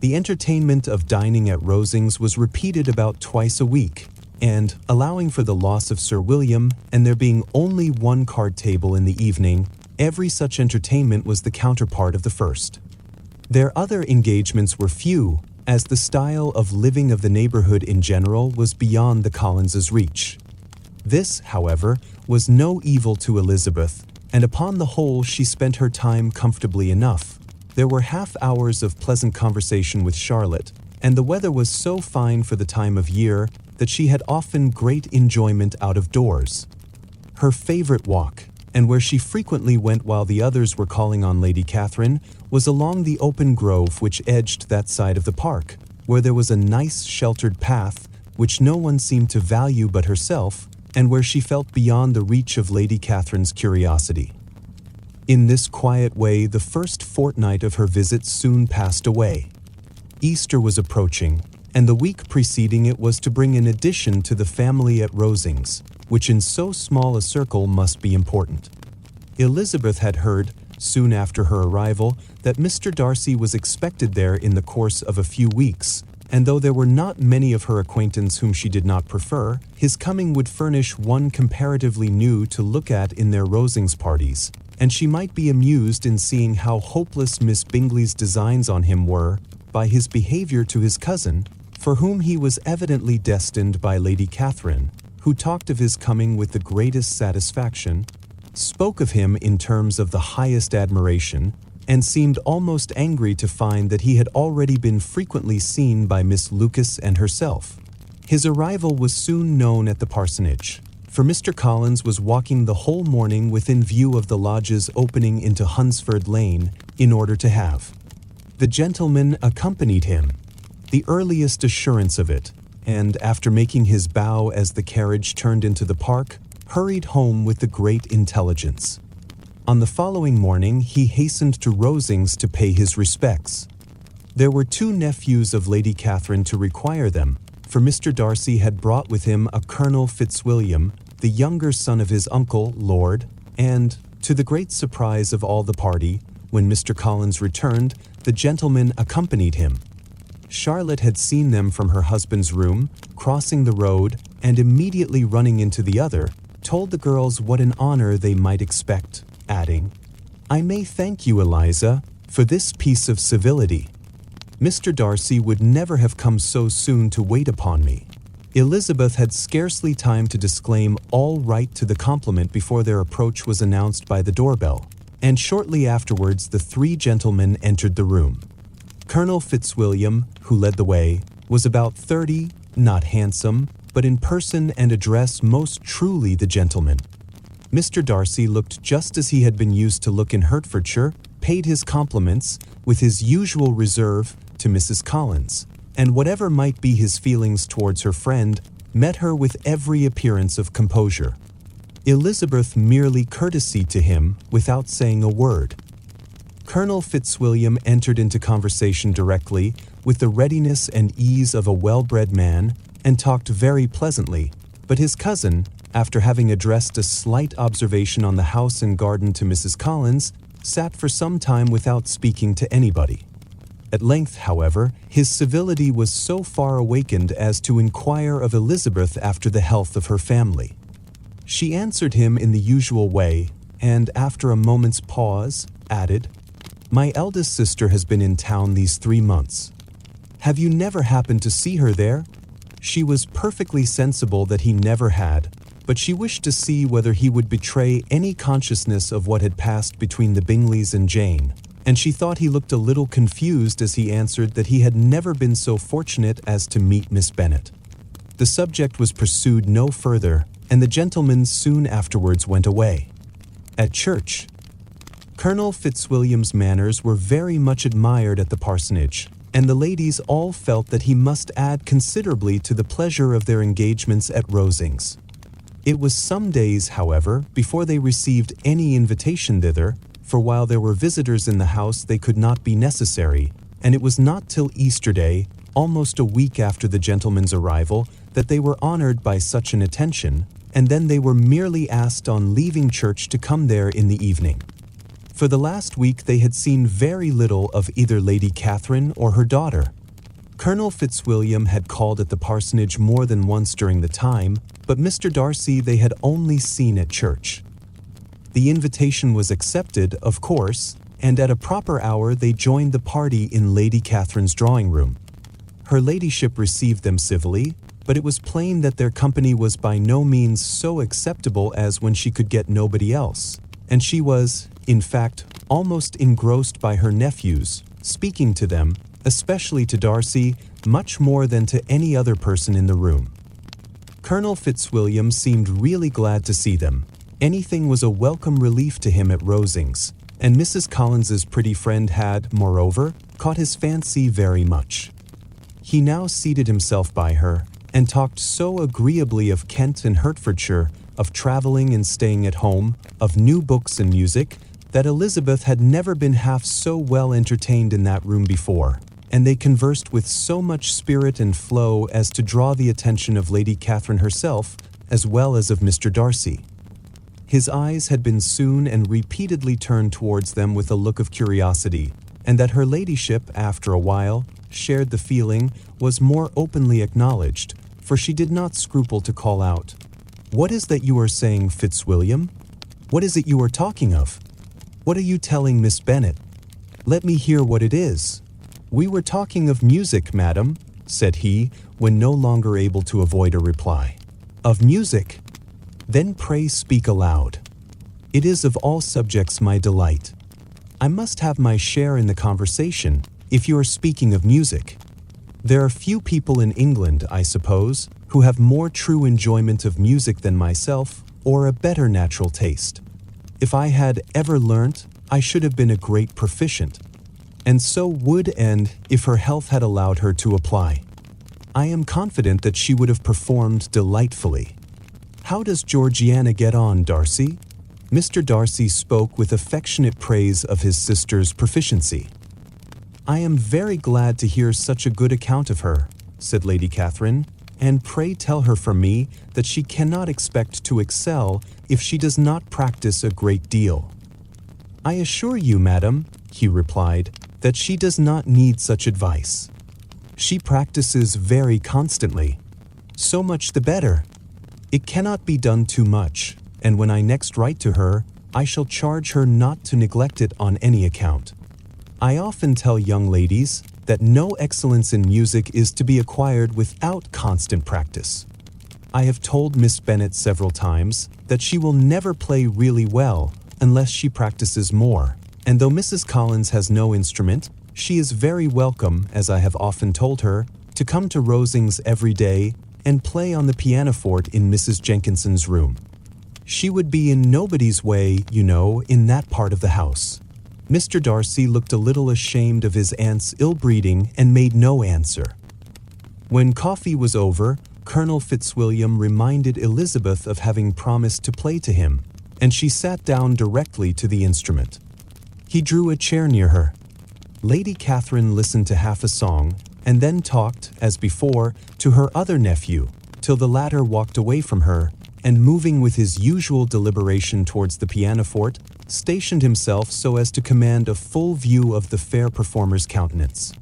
[SPEAKER 1] The entertainment of dining at Rosings was repeated about twice a week, and, allowing for the loss of Sir William and there being only one card table in the evening, every such entertainment was the counterpart of the first. Their other engagements were few, as the style of living of the neighborhood in general was beyond the Collinses' reach. This, however, was no evil to Elizabeth, and upon the whole she spent her time comfortably enough. There were half-hours of pleasant conversation with Charlotte, and the weather was so fine for the time of year that she had often great enjoyment out of doors. Her favorite walk, and where she frequently went while the others were calling on Lady Catherine, was along the open grove which edged that side of the park, where there was a nice sheltered path which no one seemed to value but herself, and where she felt beyond the reach of Lady Catherine's curiosity. In this quiet way the first fortnight of her visit soon passed away. Easter was approaching, and the week preceding it was to bring an addition to the family at Rosings, which in so small a circle must be important. Elizabeth had heard, soon after her arrival, that Mr. Darcy was expected there in the course of a few weeks, and though there were not many of her acquaintance whom she did not prefer, his coming would furnish one comparatively new to look at in their Rosings parties, and she might be amused in seeing how hopeless Miss Bingley's designs on him were by his behavior to his cousin, for whom he was evidently destined by Lady Catherine, who talked of his coming with the greatest satisfaction, spoke of him in terms of the highest admiration, and seemed almost angry to find that he had already been frequently seen by Miss Lucas and herself. His arrival was soon known at the parsonage, for Mr. Collins was walking the whole morning within view of the lodges opening into Hunsford Lane in order to have. The gentleman accompanied him, the earliest assurance of it, and after making his bow as the carriage turned into the park, hurried home with the great intelligence. On the following morning he hastened to Rosings to pay his respects. There were two nephews of Lady Catherine to require them, for Mr. Darcy had brought with him a Colonel Fitzwilliam, the younger son of his uncle, Lord, and, to the great surprise of all the party, when Mr. Collins returned, the gentleman accompanied him. Charlotte had seen them from her husband's room, crossing the road, and immediately running into the other, told the girls what an honor they might expect, adding, "I may thank you, Eliza, for this piece of civility. Mr. Darcy would never have come so soon to wait upon me." Elizabeth had scarcely time to disclaim all right to the compliment before their approach was announced by the doorbell, and shortly afterwards the three gentlemen entered the room. Colonel Fitzwilliam, who led the way, was about 30, not handsome, but in person and address most truly the gentleman. Mr. Darcy looked just as he had been used to look in Hertfordshire, paid his compliments, with his usual reserve, to Mrs. Collins, and whatever might be his feelings towards her friend, met her with every appearance of composure. Elizabeth merely courtesied to him without saying a word. Colonel Fitzwilliam entered into conversation directly, with the readiness and ease of a well-bred man, and talked very pleasantly, but his cousin, after having addressed a slight observation on the house and garden to Mrs. Collins, sat for some time without speaking to anybody. At length, however, his civility was so far awakened as to inquire of Elizabeth after the health of her family. She answered him in the usual way, and after a moment's pause, added, "My eldest sister has been in town these 3 months. Have you never happened to see her there?" She was perfectly sensible that he never had, but she wished to see whether he would betray any consciousness of what had passed between the Bingleys and Jane, and she thought he looked a little confused as he answered that he had never been so fortunate as to meet Miss Bennet. The subject was pursued no further, and the gentlemen soon afterwards went away. At church, Colonel Fitzwilliam's manners were very much admired at the parsonage, and the ladies all felt that he must add considerably to the pleasure of their engagements at Rosings. It was some days, however, before they received any invitation thither, for while there were visitors in the house they could not be necessary, and it was not till Easter Day, almost a week after the gentleman's arrival, that they were honored by such an attention, and then they were merely asked on leaving church to come there in the evening. For the last week they had seen very little of either Lady Catherine or her daughter. Colonel Fitzwilliam had called at the parsonage more than once during the time, but Mr. Darcy they had only seen at church. The invitation was accepted, of course, and at a proper hour they joined the party in Lady Catherine's drawing room. Her ladyship received them civilly, but it was plain that their company was by no means so acceptable as when she could get nobody else, and she was, in fact, almost engrossed by her nephews, speaking to them, especially to Darcy, much more than to any other person in the room. Colonel Fitzwilliam seemed really glad to see them. Anything was a welcome relief to him at Rosings, and Mrs. Collins's pretty friend had, moreover, caught his fancy very much. He now seated himself by her, and talked so agreeably of Kent and Hertfordshire, of travelling and staying at home, of new books and music, that Elizabeth had never been half so well entertained in that room before, and they conversed with so much spirit and flow as to draw the attention of Lady Catherine herself, as well as of Mr. Darcy. His eyes had been soon and repeatedly turned towards them with a look of curiosity, and that her ladyship, after a while, shared the feeling, was more openly acknowledged, for she did not scruple to call out, "What is that you are saying, Fitzwilliam? What is it you are talking of? What are you telling Miss Bennet? Let me hear what it is." "We were talking of music, madam," said he, when no longer able to avoid a reply. "Of music? Then pray speak aloud. It is of all subjects my delight. I must have my share in the conversation, if you are speaking of music. There are few people in England, I suppose, who have more true enjoyment of music than myself, or a better natural taste. If I had ever learnt, I should have been a great proficient, and so would and if her health had allowed her to apply. I am confident that she would have performed delightfully. How does Georgiana get on, Darcy?" Mr. Darcy spoke with affectionate praise of his sister's proficiency. "I am very glad to hear such a good account of her," said Lady Catherine, "and pray tell her from me that she cannot expect to excel if she does not practice a great deal." "I assure you, madam," he replied, "that she does not need such advice. She practices very constantly. So much the better. It cannot be done too much, and when I next write to her, I shall charge her not to neglect it on any account. I often tell young ladies that no excellence in music is to be acquired without constant practice. I have told Miss Bennet several times that she will never play really well unless she practices more, and though Mrs. Collins has no instrument, she is very welcome, as I have often told her, to come to Rosings every day and play on the pianoforte in Mrs. Jenkinson's room. She would be in nobody's way, you know, in that part of the house." Mr. Darcy looked a little ashamed of his aunt's ill-breeding and made no answer. When coffee was over, Colonel Fitzwilliam reminded Elizabeth of having promised to play to him, and she sat down directly to the instrument. He drew a chair near her. Lady Catherine listened to half a song, and then talked, as before, to her other nephew, till the latter walked away from her, and moving with his usual deliberation towards the pianoforte, stationed himself so as to command a full view of the fair performer's countenance.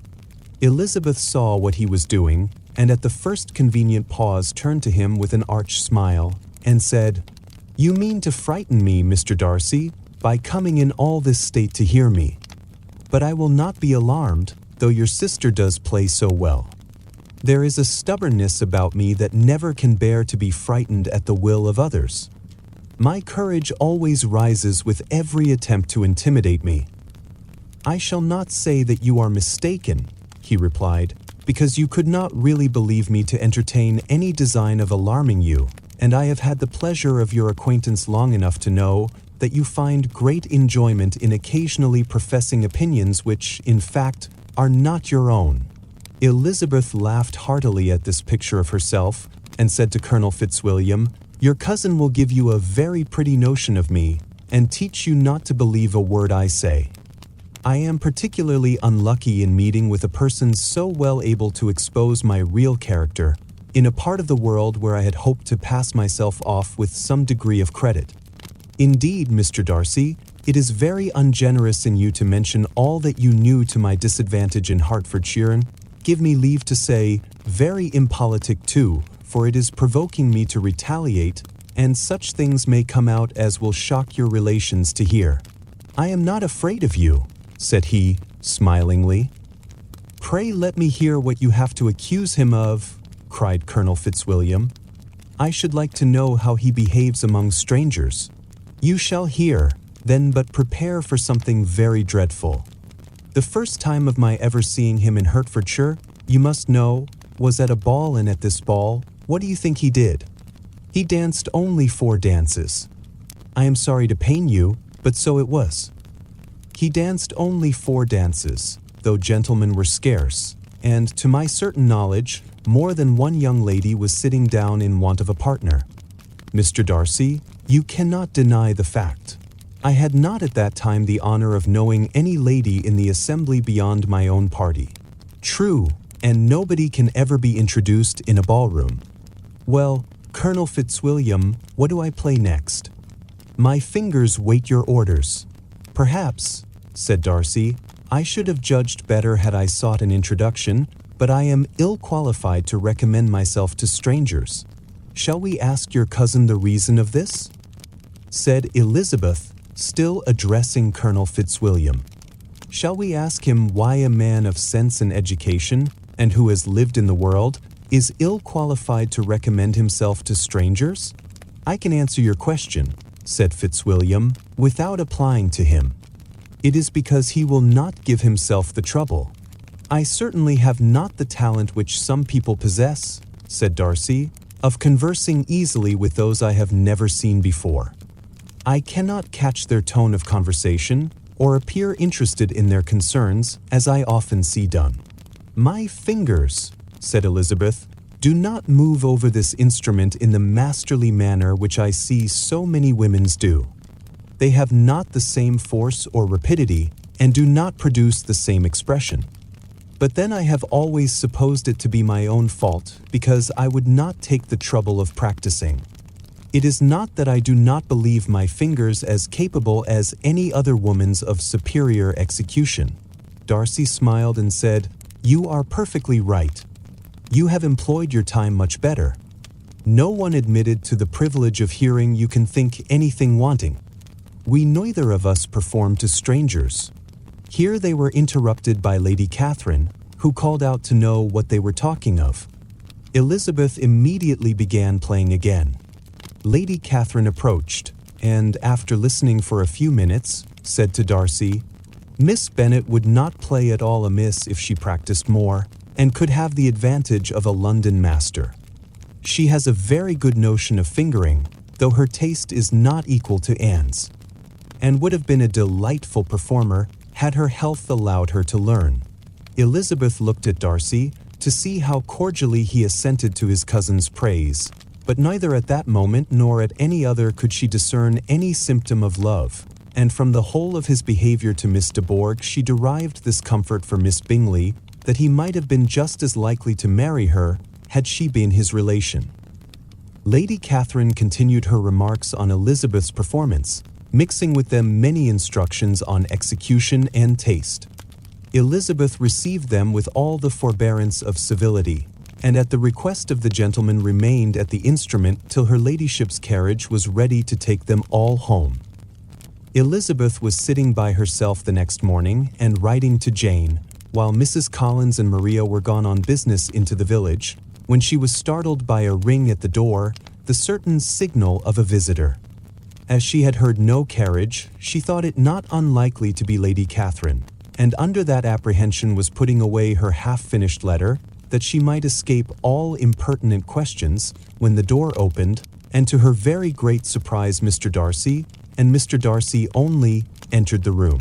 [SPEAKER 1] Elizabeth saw what he was doing, and at the first convenient pause turned to him with an arch smile, and said, "You mean to frighten me, Mr. Darcy, by coming in all this state to hear me. But I will not be alarmed, though your sister does play so well. There is a stubbornness about me that never can bear to be frightened at the will of others. My courage always rises with every attempt to intimidate me." "I shall not say that you are mistaken," he replied, "because you could not really believe me to entertain any design of alarming you, and I have had the pleasure of your acquaintance long enough to know that you find great enjoyment in occasionally professing opinions which, in fact, are not your own." Elizabeth laughed heartily at this picture of herself, and said to Colonel Fitzwilliam, "Your cousin will give you a very pretty notion of me, and teach you not to believe a word I say. I am particularly unlucky in meeting with a person so well able to expose my real character, in a part of the world where I had hoped to pass myself off with some degree of credit. Indeed, Mr. Darcy, it is very ungenerous in you to mention all that you knew to my disadvantage in Hertfordshire, give me leave to say, very impolitic too, for it is provoking me to retaliate, and such things may come out as will shock your relations to hear. I am not afraid of you, said he, smilingly. Pray let me hear what you have to accuse him of, cried Colonel Fitzwilliam. I should like to know how he behaves among strangers. You shall hear, then, but prepare for something very dreadful. The first time of my ever seeing him in Hertfordshire, you must know, was at a ball, and at this ball, what do you think he did? He danced only 4 dances. I am sorry to pain you, but so it was. He danced only 4 dances, though gentlemen were scarce, and, to my certain knowledge, more than one young lady was sitting down in want of a partner. Mr. Darcy, you cannot deny the fact. I had not at that time the honor of knowing any lady in the assembly beyond my own party. True, and nobody can ever be introduced in a ballroom. Well, Colonel Fitzwilliam, what do I play next? My fingers wait your orders. Perhaps, said Darcy, I should have judged better had I sought an introduction, but I am ill qualified to recommend myself to strangers. Shall we ask your cousin the reason of this? Said Elizabeth, still addressing Colonel Fitzwilliam. Shall we ask him why a man of sense and education, and who has lived in the world, is ill qualified to recommend himself to strangers? I can answer your question, said Fitzwilliam, without applying to him. It is because he will not give himself the trouble. I certainly have not the talent which some people possess, said Darcy, of conversing easily with those I have never seen before. I cannot catch their tone of conversation, or appear interested in their concerns, as I often see done. My fingers, said Elizabeth, do not move over this instrument in the masterly manner which I see so many women's do. They have not the same force or rapidity, and do not produce the same expression. But then I have always supposed it to be my own fault, because I would not take the trouble of practicing. It is not that I do not believe my fingers as capable as any other woman's of superior execution. Darcy smiled and said, You are perfectly right. You have employed your time much better. No one admitted to the privilege of hearing you can think anything wanting. We neither of us perform to strangers. Here they were interrupted by Lady Catherine, who called out to know what they were talking of. Elizabeth immediately began playing again. Lady Catherine approached, and after listening for a few minutes, said to Darcy, Miss Bennet would not play at all amiss if she practiced more, and could have the advantage of a London master. She has a very good notion of fingering, though her taste is not equal to Anne's, and would have been a delightful performer had her health allowed her to learn. Elizabeth looked at Darcy to see how cordially he assented to his cousin's praise, but neither at that moment nor at any other could she discern any symptom of love, and from the whole of his behavior to Miss de Bourgh she derived this comfort for Miss Bingley, that he might have been just as likely to marry her had she been his relation. Lady Catherine continued her remarks on Elizabeth's performance, mixing with them many instructions on execution and taste. Elizabeth received them with all the forbearance of civility, and at the request of the gentleman remained at the instrument till her ladyship's carriage was ready to take them all home. Elizabeth was sitting by herself the next morning and writing to Jane, while Mrs. Collins and Maria were gone on business into the village, when she was startled by a ring at the door, the certain signal of a visitor. As she had heard no carriage, she thought it not unlikely to be Lady Catherine, and under that apprehension was putting away her half-finished letter, that she might escape all impertinent questions, when the door opened, and to her very great surprise Mr. Darcy, and Mr. Darcy only, entered the room.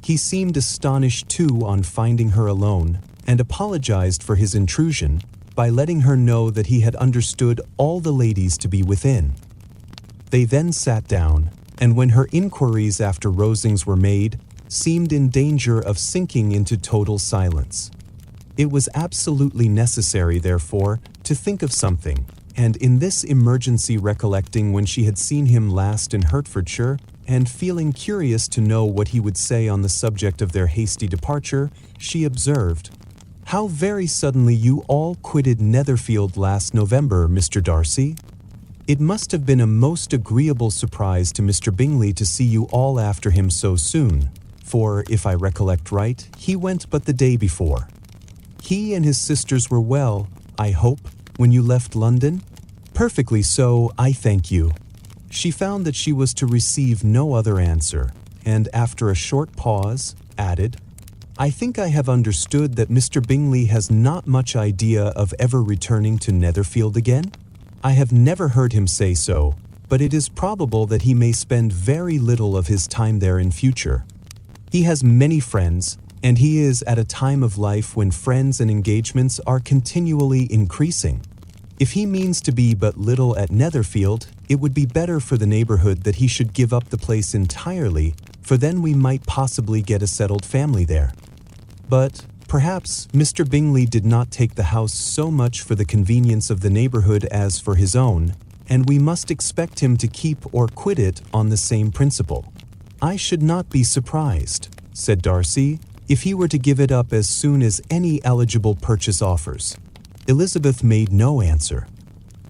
[SPEAKER 1] He seemed astonished too on finding her alone, and apologized for his intrusion by letting her know that he had understood all the ladies to be within. They then sat down, and when her inquiries after Rosings were made, seemed in danger of sinking into total silence. It was absolutely necessary, therefore, to think of something, and in this emergency recollecting when she had seen him last in Hertfordshire, and feeling curious to know what he would say on the subject of their hasty departure, she observed, How very suddenly you all quitted Netherfield last November, Mr. Darcy. It must have been a most agreeable surprise to Mr. Bingley to see you all after him so soon, for, if I recollect right, he went but the day before. He and his sisters were well, I hope, when you left London? Perfectly so, I thank you. She found that she was to receive no other answer, and after a short pause, added, I think I have understood that Mr. Bingley has not much idea of ever returning to Netherfield again? I have never heard him say so, but it is probable that he may spend very little of his time there in future. He has many friends, and he is at a time of life when friends and engagements are continually increasing. If he means to be but little at Netherfield, it would be better for the neighborhood that he should give up the place entirely, for then we might possibly get a settled family there. But perhaps Mr. Bingley did not take the house so much for the convenience of the neighborhood as for his own, and we must expect him to keep or quit it on the same principle. I should not be surprised, said Darcy, if he were to give it up as soon as any eligible purchase offers. Elizabeth made no answer.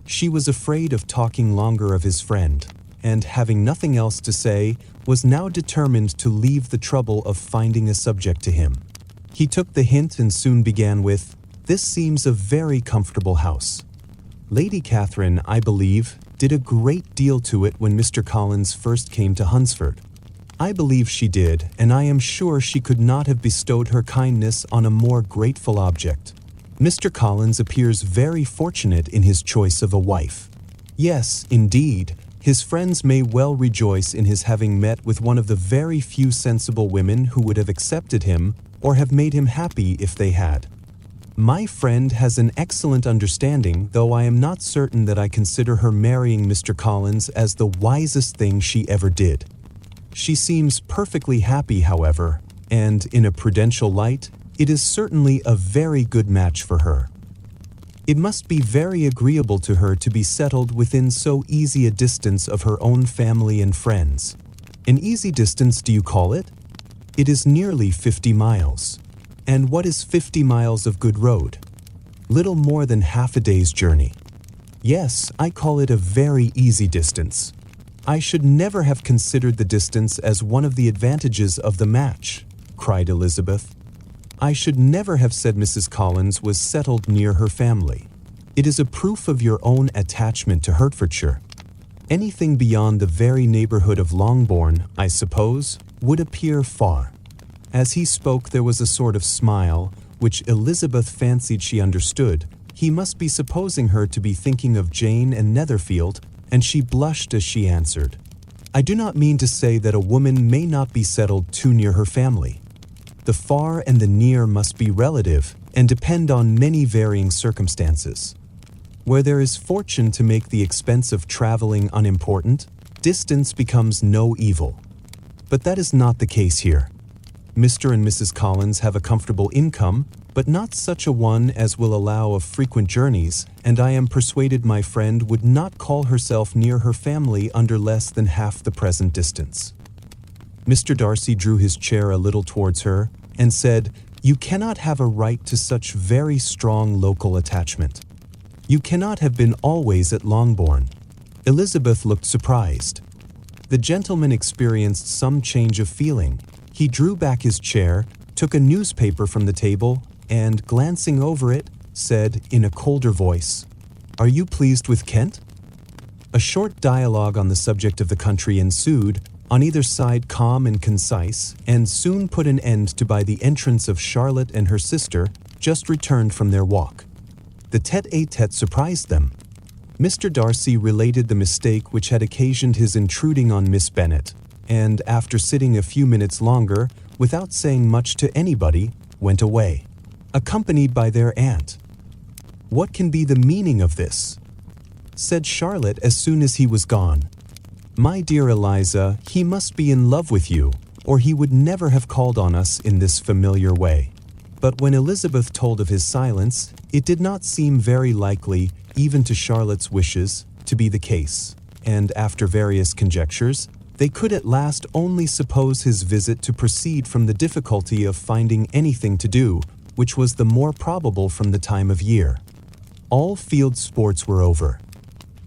[SPEAKER 1] She was afraid of talking longer of his friend, and having nothing else to say, was now determined to leave the trouble of finding a subject to him. He took the hint and soon began with, This seems a very comfortable house. Lady Catherine, I believe, did a great deal to it when Mr. Collins first came to Hunsford. I believe she did, and I am sure she could not have bestowed her kindness on a more grateful object. Mr. Collins appears very fortunate in his choice of a wife. Yes, indeed, his friends may well rejoice in his having met with one of the very few sensible women who would have accepted him or have made him happy if they had. My friend has an excellent understanding, though I am not certain that I consider her marrying Mr. Collins as the wisest thing she ever did. She seems perfectly happy, however, and in a prudential light, it is certainly a very good match for her. It must be very agreeable to her to be settled within so easy a distance of her own family and friends. An easy distance, do you call it? It is nearly 50 miles. And what is 50 miles of good road? Little more than half a day's journey. Yes, I call it a very easy distance. I should never have considered the distance as one of the advantages of the match, cried Elizabeth. I should never have said Mrs. Collins was settled near her family. It is a proof of your own attachment to Hertfordshire. Anything beyond the very neighborhood of Longbourn, I suppose, would appear far. As he spoke, there was a sort of smile, which Elizabeth fancied she understood. He must be supposing her to be thinking of Jane and Netherfield, and she blushed as she answered, I do not mean to say that a woman may not be settled too near her family. The far and the near must be relative and depend on many varying circumstances. Where there is fortune to make the expense of traveling unimportant, distance becomes no evil. But that is not the case here. Mr. and Mrs. Collins have a comfortable income, but not such a one as will allow of frequent journeys, and I am persuaded my friend would not call herself near her family under less than half the present distance. Mr. Darcy drew his chair a little towards her and said, You cannot have a right to such very strong local attachment. You cannot have been always at Longbourn. Elizabeth looked surprised. The gentleman experienced some change of feeling. He drew back his chair, took a newspaper from the table, and, glancing over it, said in a colder voice, Are you pleased with Kent? A short dialogue on the subject of the country ensued, on either side calm and concise, and soon put an end to by the entrance of Charlotte and her sister, just returned from their walk. The tête-à-tête surprised them. Mr. Darcy related the mistake which had occasioned his intruding on Miss Bennet, and after sitting a few minutes longer, without saying much to anybody, went away, accompanied by their aunt. What can be the meaning of this? Said Charlotte as soon as he was gone. My dear Eliza, he must be in love with you, or he would never have called on us in this familiar way. But when Elizabeth told of his silence, it did not seem very likely, even to Charlotte's wishes, to be the case, and after various conjectures, they could at last only suppose his visit to proceed from the difficulty of finding anything to do, which was the more probable from the time of year. All field sports were over.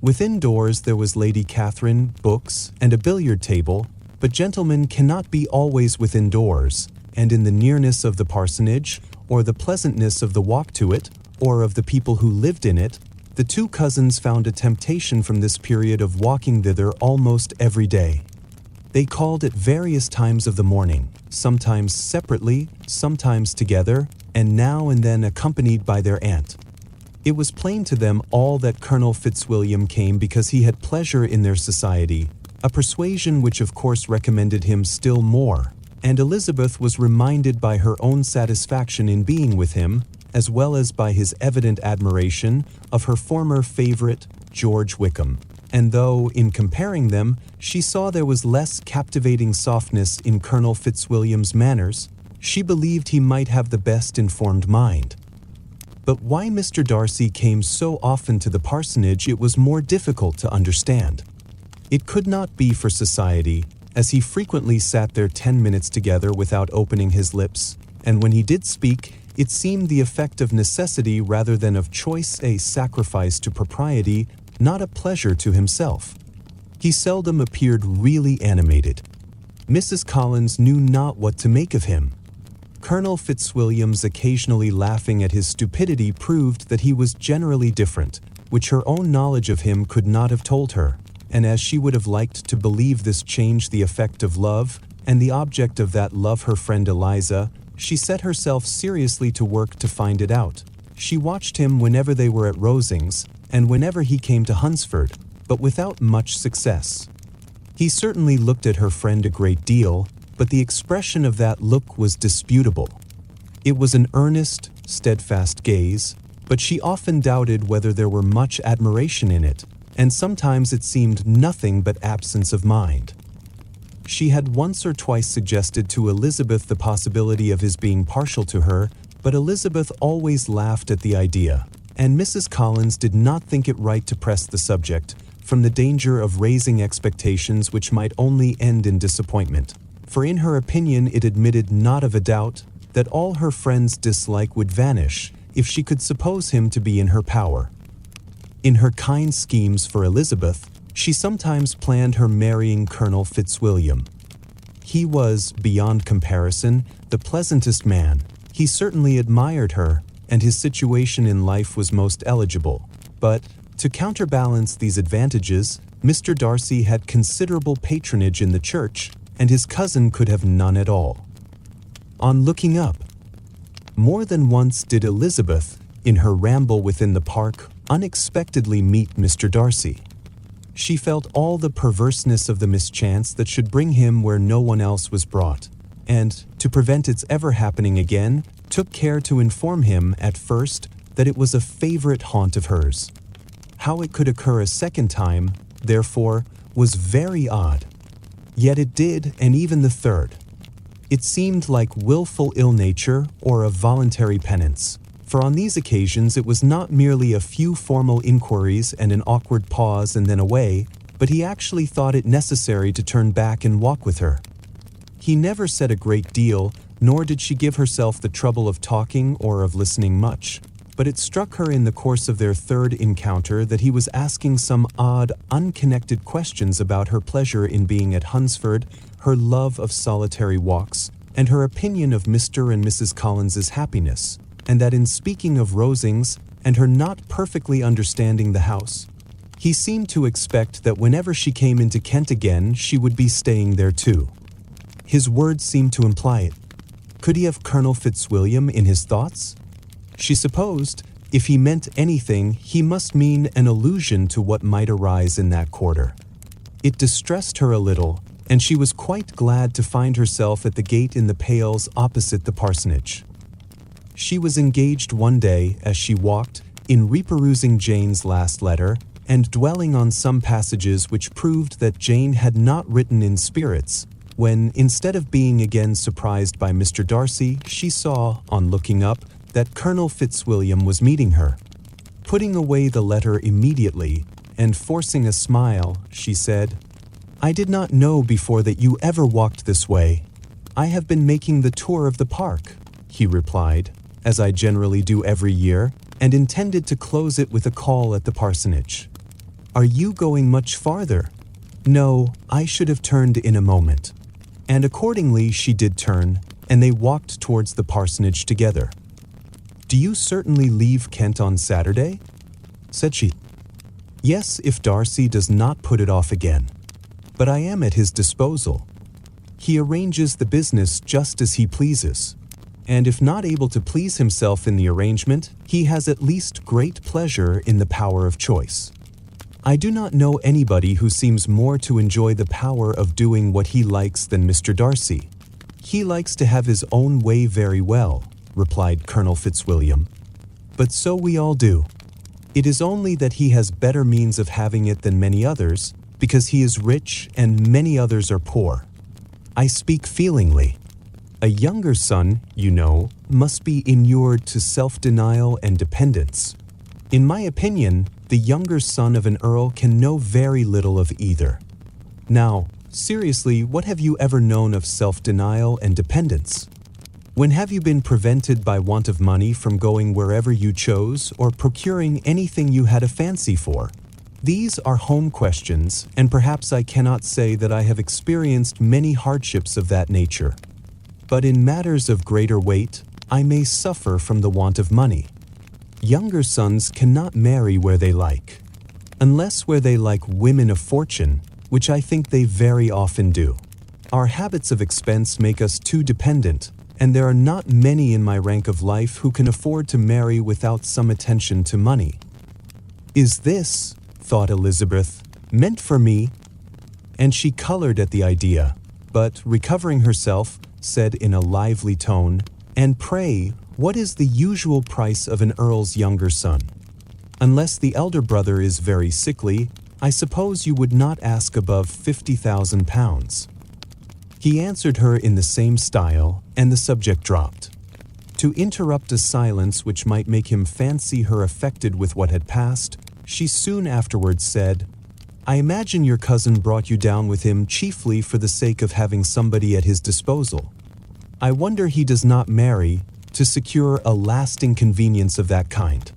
[SPEAKER 1] Within doors there was Lady Catherine, books, and a billiard table, but gentlemen cannot be always within doors, and in the nearness of the parsonage, or the pleasantness of the walk to it, or of the people who lived in it, the two cousins found a temptation from this period of walking thither almost every day. They called at various times of the morning, sometimes separately, sometimes together, and now and then accompanied by their aunt. It was plain to them all that Colonel Fitzwilliam came because he had pleasure in their society, a persuasion which of course recommended him still more, and Elizabeth was reminded by her own satisfaction in being with him, as well as by his evident admiration of her former favorite, George Wickham. And though, in comparing them, she saw there was less captivating softness in Colonel Fitzwilliam's manners, she believed he might have the best informed mind. But why Mr. Darcy came so often to the parsonage it was more difficult to understand. It could not be for society, as he frequently sat there 10 minutes together without opening his lips, and when he did speak, it seemed the effect of necessity rather than of choice, a sacrifice to propriety, not a pleasure to himself. He seldom appeared really animated. Mrs. Collins knew not what to make of him. Colonel Fitzwilliam's occasionally laughing at his stupidity proved that he was generally different, which her own knowledge of him could not have told her, and as she would have liked to believe this changed the effect of love, and the object of that love her friend Eliza, she set herself seriously to work to find it out. She watched him whenever they were at Rosings, and whenever he came to Hunsford, but without much success. He certainly looked at her friend a great deal, but the expression of that look was disputable. It was an earnest, steadfast gaze, but she often doubted whether there were much admiration in it, and sometimes it seemed nothing but absence of mind. She had once or twice suggested to Elizabeth the possibility of his being partial to her, but Elizabeth always laughed at the idea, and Mrs. Collins did not think it right to press the subject, from the danger of raising expectations which might only end in disappointment, for in her opinion it admitted not of a doubt that all her friend's dislike would vanish if she could suppose him to be in her power. In her kind schemes for Elizabeth, she sometimes planned her marrying Colonel Fitzwilliam. He was, beyond comparison, the pleasantest man. He certainly admired her, and his situation in life was most eligible. But, to counterbalance these advantages, Mr. Darcy had considerable patronage in the church, and his cousin could have none at all. On looking up, more than once did Elizabeth, in her ramble within the park, unexpectedly meet Mr. Darcy. She felt all the perverseness of the mischance that should bring him where no one else was brought, and, to prevent its ever happening again, took care to inform him, at first, that it was a favorite haunt of hers. How it could occur a second time, therefore, was very odd. Yet it did, and even the third. It seemed like willful ill-nature or a voluntary penance, for on these occasions it was not merely a few formal inquiries and an awkward pause and then away, but he actually thought it necessary to turn back and walk with her. He never said a great deal, nor did she give herself the trouble of talking or of listening much, but it struck her in the course of their third encounter that he was asking some odd, unconnected questions about her pleasure in being at Hunsford, her love of solitary walks, and her opinion of Mr. and Mrs. Collins's happiness, and that in speaking of Rosings, and her not perfectly understanding the house, he seemed to expect that whenever she came into Kent again, she would be staying there too. His words seemed to imply it. Could he have Colonel Fitzwilliam in his thoughts? She supposed, if he meant anything, he must mean an allusion to what might arise in that quarter. It distressed her a little, and she was quite glad to find herself at the gate in the Pales opposite the parsonage. She was engaged one day, as she walked, in reperusing Jane's last letter, and dwelling on some passages which proved that Jane had not written in spirits, when, instead of being again surprised by Mr. Darcy, she saw, on looking up, that Colonel Fitzwilliam was meeting her. Putting away the letter immediately, and forcing a smile, she said, "I did not know before that you ever walked this way." "I have been making the tour of the park," he replied, as I generally do every year, and intended to close it with a call at the parsonage. Are you going much farther? No, I should have turned in a moment. And accordingly she did turn, and they walked towards the parsonage together. Do you certainly leave Kent on Saturday? Said she. Yes, if Darcy does not put it off again. But I am at his disposal. He arranges the business just as he pleases. And if not able to please himself in the arrangement, he has at least great pleasure in the power of choice. I do not know anybody who seems more to enjoy the power of doing what he likes than Mr. Darcy. He likes to have his own way very well, replied Colonel Fitzwilliam. But so we all do. It is only that he has better means of having it than many others, because he is rich and many others are poor. I speak feelingly. A younger son, you know, must be inured to self-denial and dependence. In my opinion, the younger son of an earl can know very little of either. Now, seriously, what have you ever known of self-denial and dependence? When have you been prevented by want of money from going wherever you chose or procuring anything you had a fancy for? These are home questions, and perhaps I cannot say that I have experienced many hardships of that nature. But in matters of greater weight, I may suffer from the want of money. Younger sons cannot marry where they like, unless where they like women of fortune, which I think they very often do. Our habits of expense make us too dependent, and there are not many in my rank of life who can afford to marry without some attention to money. Is this, thought Elizabeth, meant for me? And she colored at the idea, but, recovering herself, said in a lively tone, And pray, what is the usual price of an earl's younger son? Unless the elder brother is very sickly, I suppose you would not ask above £50,000. He answered her in the same style, and the subject dropped. To interrupt a silence which might make him fancy her affected with what had passed, she soon afterwards said, I imagine your cousin brought you down with him chiefly for the sake of having somebody at his disposal. I wonder he does not marry to secure a lasting convenience of that kind.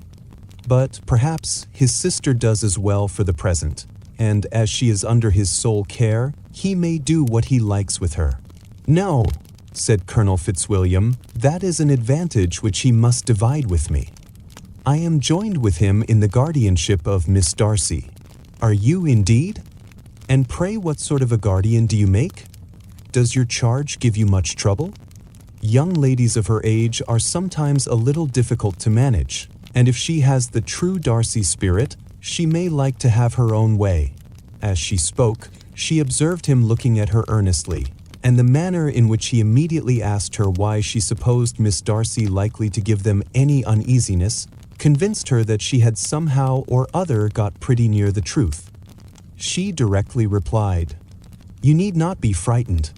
[SPEAKER 1] But perhaps his sister does as well for the present, and as she is under his sole care, he may do what he likes with her. No, said Colonel Fitzwilliam, that is an advantage which he must divide with me. I am joined with him in the guardianship of Miss Darcy. Are you indeed? And pray what sort of a guardian do you make? Does your charge give you much trouble? Young ladies of her age are sometimes a little difficult to manage, and if she has the true Darcy spirit, she may like to have her own way. As she spoke, she observed him looking at her earnestly, and the manner in which he immediately asked her why she supposed Miss Darcy likely to give them any uneasiness convinced her that she had somehow or other got pretty near the truth. She directly replied, You need not be frightened.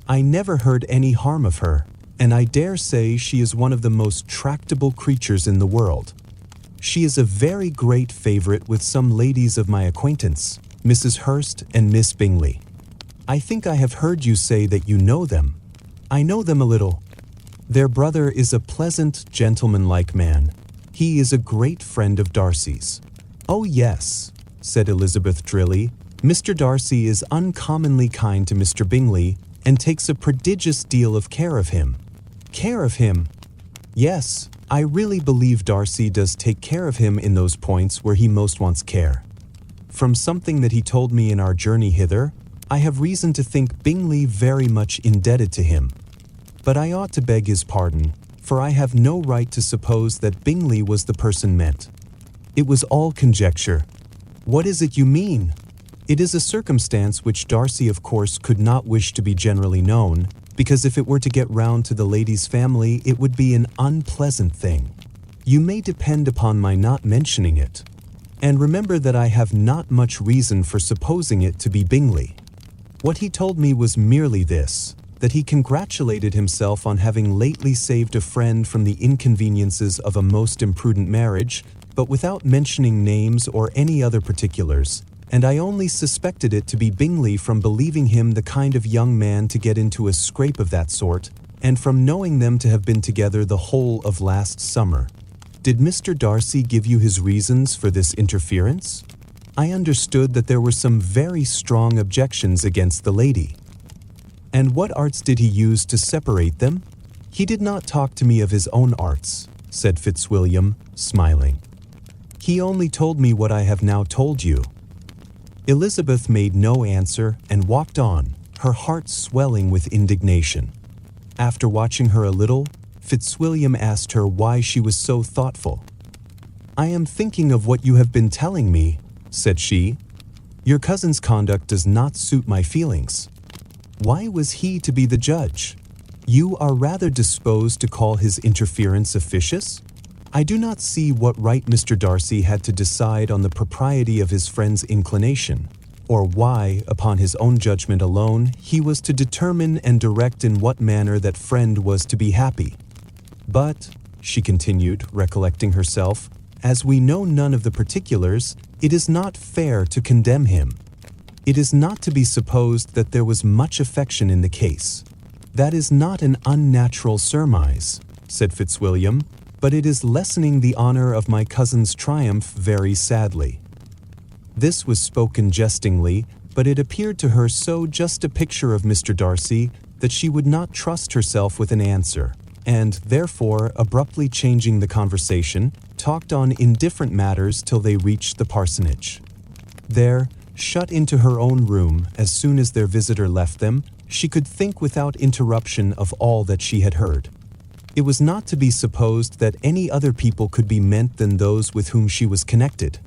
[SPEAKER 1] I never heard any harm of her, and I dare say she is one of the most tractable creatures in the world. She is a very great favorite with some ladies of my acquaintance, Mrs. Hurst and Miss Bingley. I think I have heard you say that you know them. I know them a little. Their brother is a pleasant, gentlemanlike man. He is a great friend of Darcy's. Oh yes, said Elizabeth drily, Mr. Darcy is uncommonly kind to Mr. Bingley and takes a prodigious deal of care of him. Care of him? Yes, I really believe Darcy does take care of him in those points where he most wants care. From something that he told me in our journey hither, I have reason to think Bingley very much indebted to him. But I ought to beg his pardon, for I have no right to suppose that Bingley was the person meant. It was all conjecture. What is it you mean? It is a circumstance which Darcy of course could not wish to be generally known, because if it were to get round to the lady's family it would be an unpleasant thing. You may depend upon my not mentioning it. And remember that I have not much reason for supposing it to be Bingley. What he told me was merely this, that he congratulated himself on having lately saved a friend from the inconveniences of a most imprudent marriage, but without mentioning names or any other particulars, and I only suspected it to be Bingley from believing him the kind of young man to get into a scrape of that sort, and from knowing them to have been together the whole of last summer. Did Mr. Darcy give you his reasons for this interference? I understood that there were some very strong objections against the lady. And what arts did he use to separate them? He did not talk to me of his own arts, said Fitzwilliam, smiling. He only told me what I have now told you. Elizabeth made no answer and walked on, her heart swelling with indignation. After watching her a little, Fitzwilliam asked her why she was so thoughtful. "I am thinking of what you have been telling me," said she. "Your cousin's conduct does not suit my feelings. Why was he to be the judge? You are rather disposed to call his interference officious? I do not see what right Mr. Darcy had to decide on the propriety of his friend's inclination, or why, upon his own judgment alone, he was to determine and direct in what manner that friend was to be happy. But," she continued, recollecting herself, "as we know none of the particulars, it is not fair to condemn him. It is not to be supposed that there was much affection in the case. That is not an unnatural surmise," said Fitzwilliam, "but it is lessening the honor of my cousin's triumph very sadly." This was spoken jestingly, but it appeared to her so just a picture of Mr. Darcy that she would not trust herself with an answer, and, therefore, abruptly changing the conversation, talked on indifferent matters till they reached the parsonage. There, shut into her own room as soon as their visitor left them, she could think without interruption of all that she had heard. It was not to be supposed that any other people could be meant than those with whom she was connected.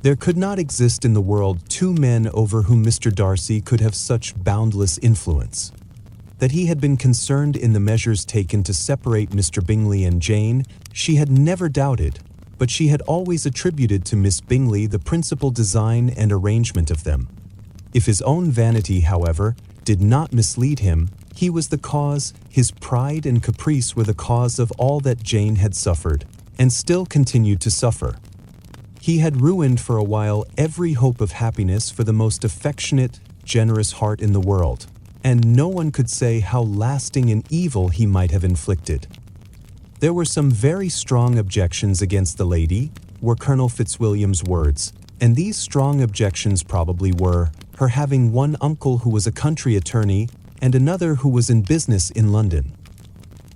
[SPEAKER 1] There could not exist in the world two men over whom Mr. Darcy could have such boundless influence. That he had been concerned in the measures taken to separate Mr. Bingley and Jane, she had never doubted, but she had always attributed to Miss Bingley the principal design and arrangement of them. If his own vanity, however, did not mislead him, he was the cause, his pride and caprice were the cause of all that Jane had suffered, and still continued to suffer. He had ruined for a while every hope of happiness for the most affectionate, generous heart in the world, and no one could say how lasting an evil he might have inflicted. There were some very strong objections against the lady, were Colonel Fitzwilliam's words, and these strong objections probably were her having one uncle who was a country attorney and another who was in business in London.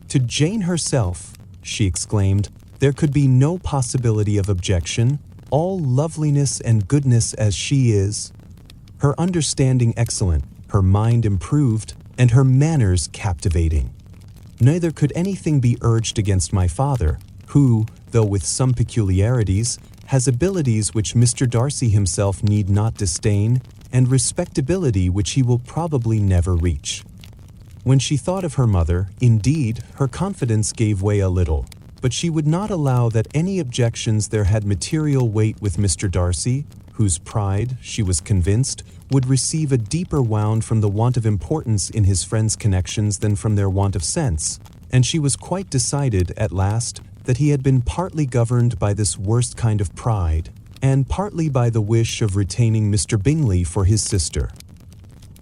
[SPEAKER 1] To Jane herself, she exclaimed, there could be no possibility of objection, all loveliness and goodness as she is, her understanding excellent, her mind improved, and her manners captivating. Neither could anything be urged against my father, who, though with some peculiarities, has abilities which Mr. Darcy himself need not disdain, and respectability which he will probably never reach. When she thought of her mother, indeed, her confidence gave way a little, but she would not allow that any objections there had material weight with Mr. Darcy, whose pride, she was convinced, would receive a deeper wound from the want of importance in his friends' connections than from their want of sense, and she was quite decided, at last, that he had been partly governed by this worst kind of pride, and partly by the wish of retaining Mr. Bingley for his sister.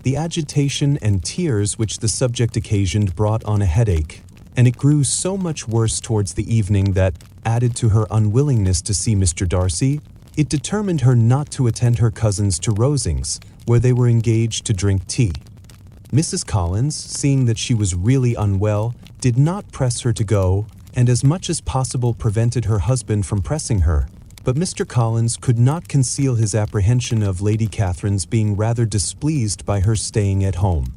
[SPEAKER 1] The agitation and tears which the subject occasioned brought on a headache, and it grew so much worse towards the evening that, added to her unwillingness to see Mr. Darcy, it determined her not to attend her cousins to Rosings, where they were engaged to drink tea. Mrs. Collins, seeing that she was really unwell, did not press her to go, and as much as possible prevented her husband from pressing her. But Mr. Collins could not conceal his apprehension of Lady Catherine's being rather displeased by her staying at home.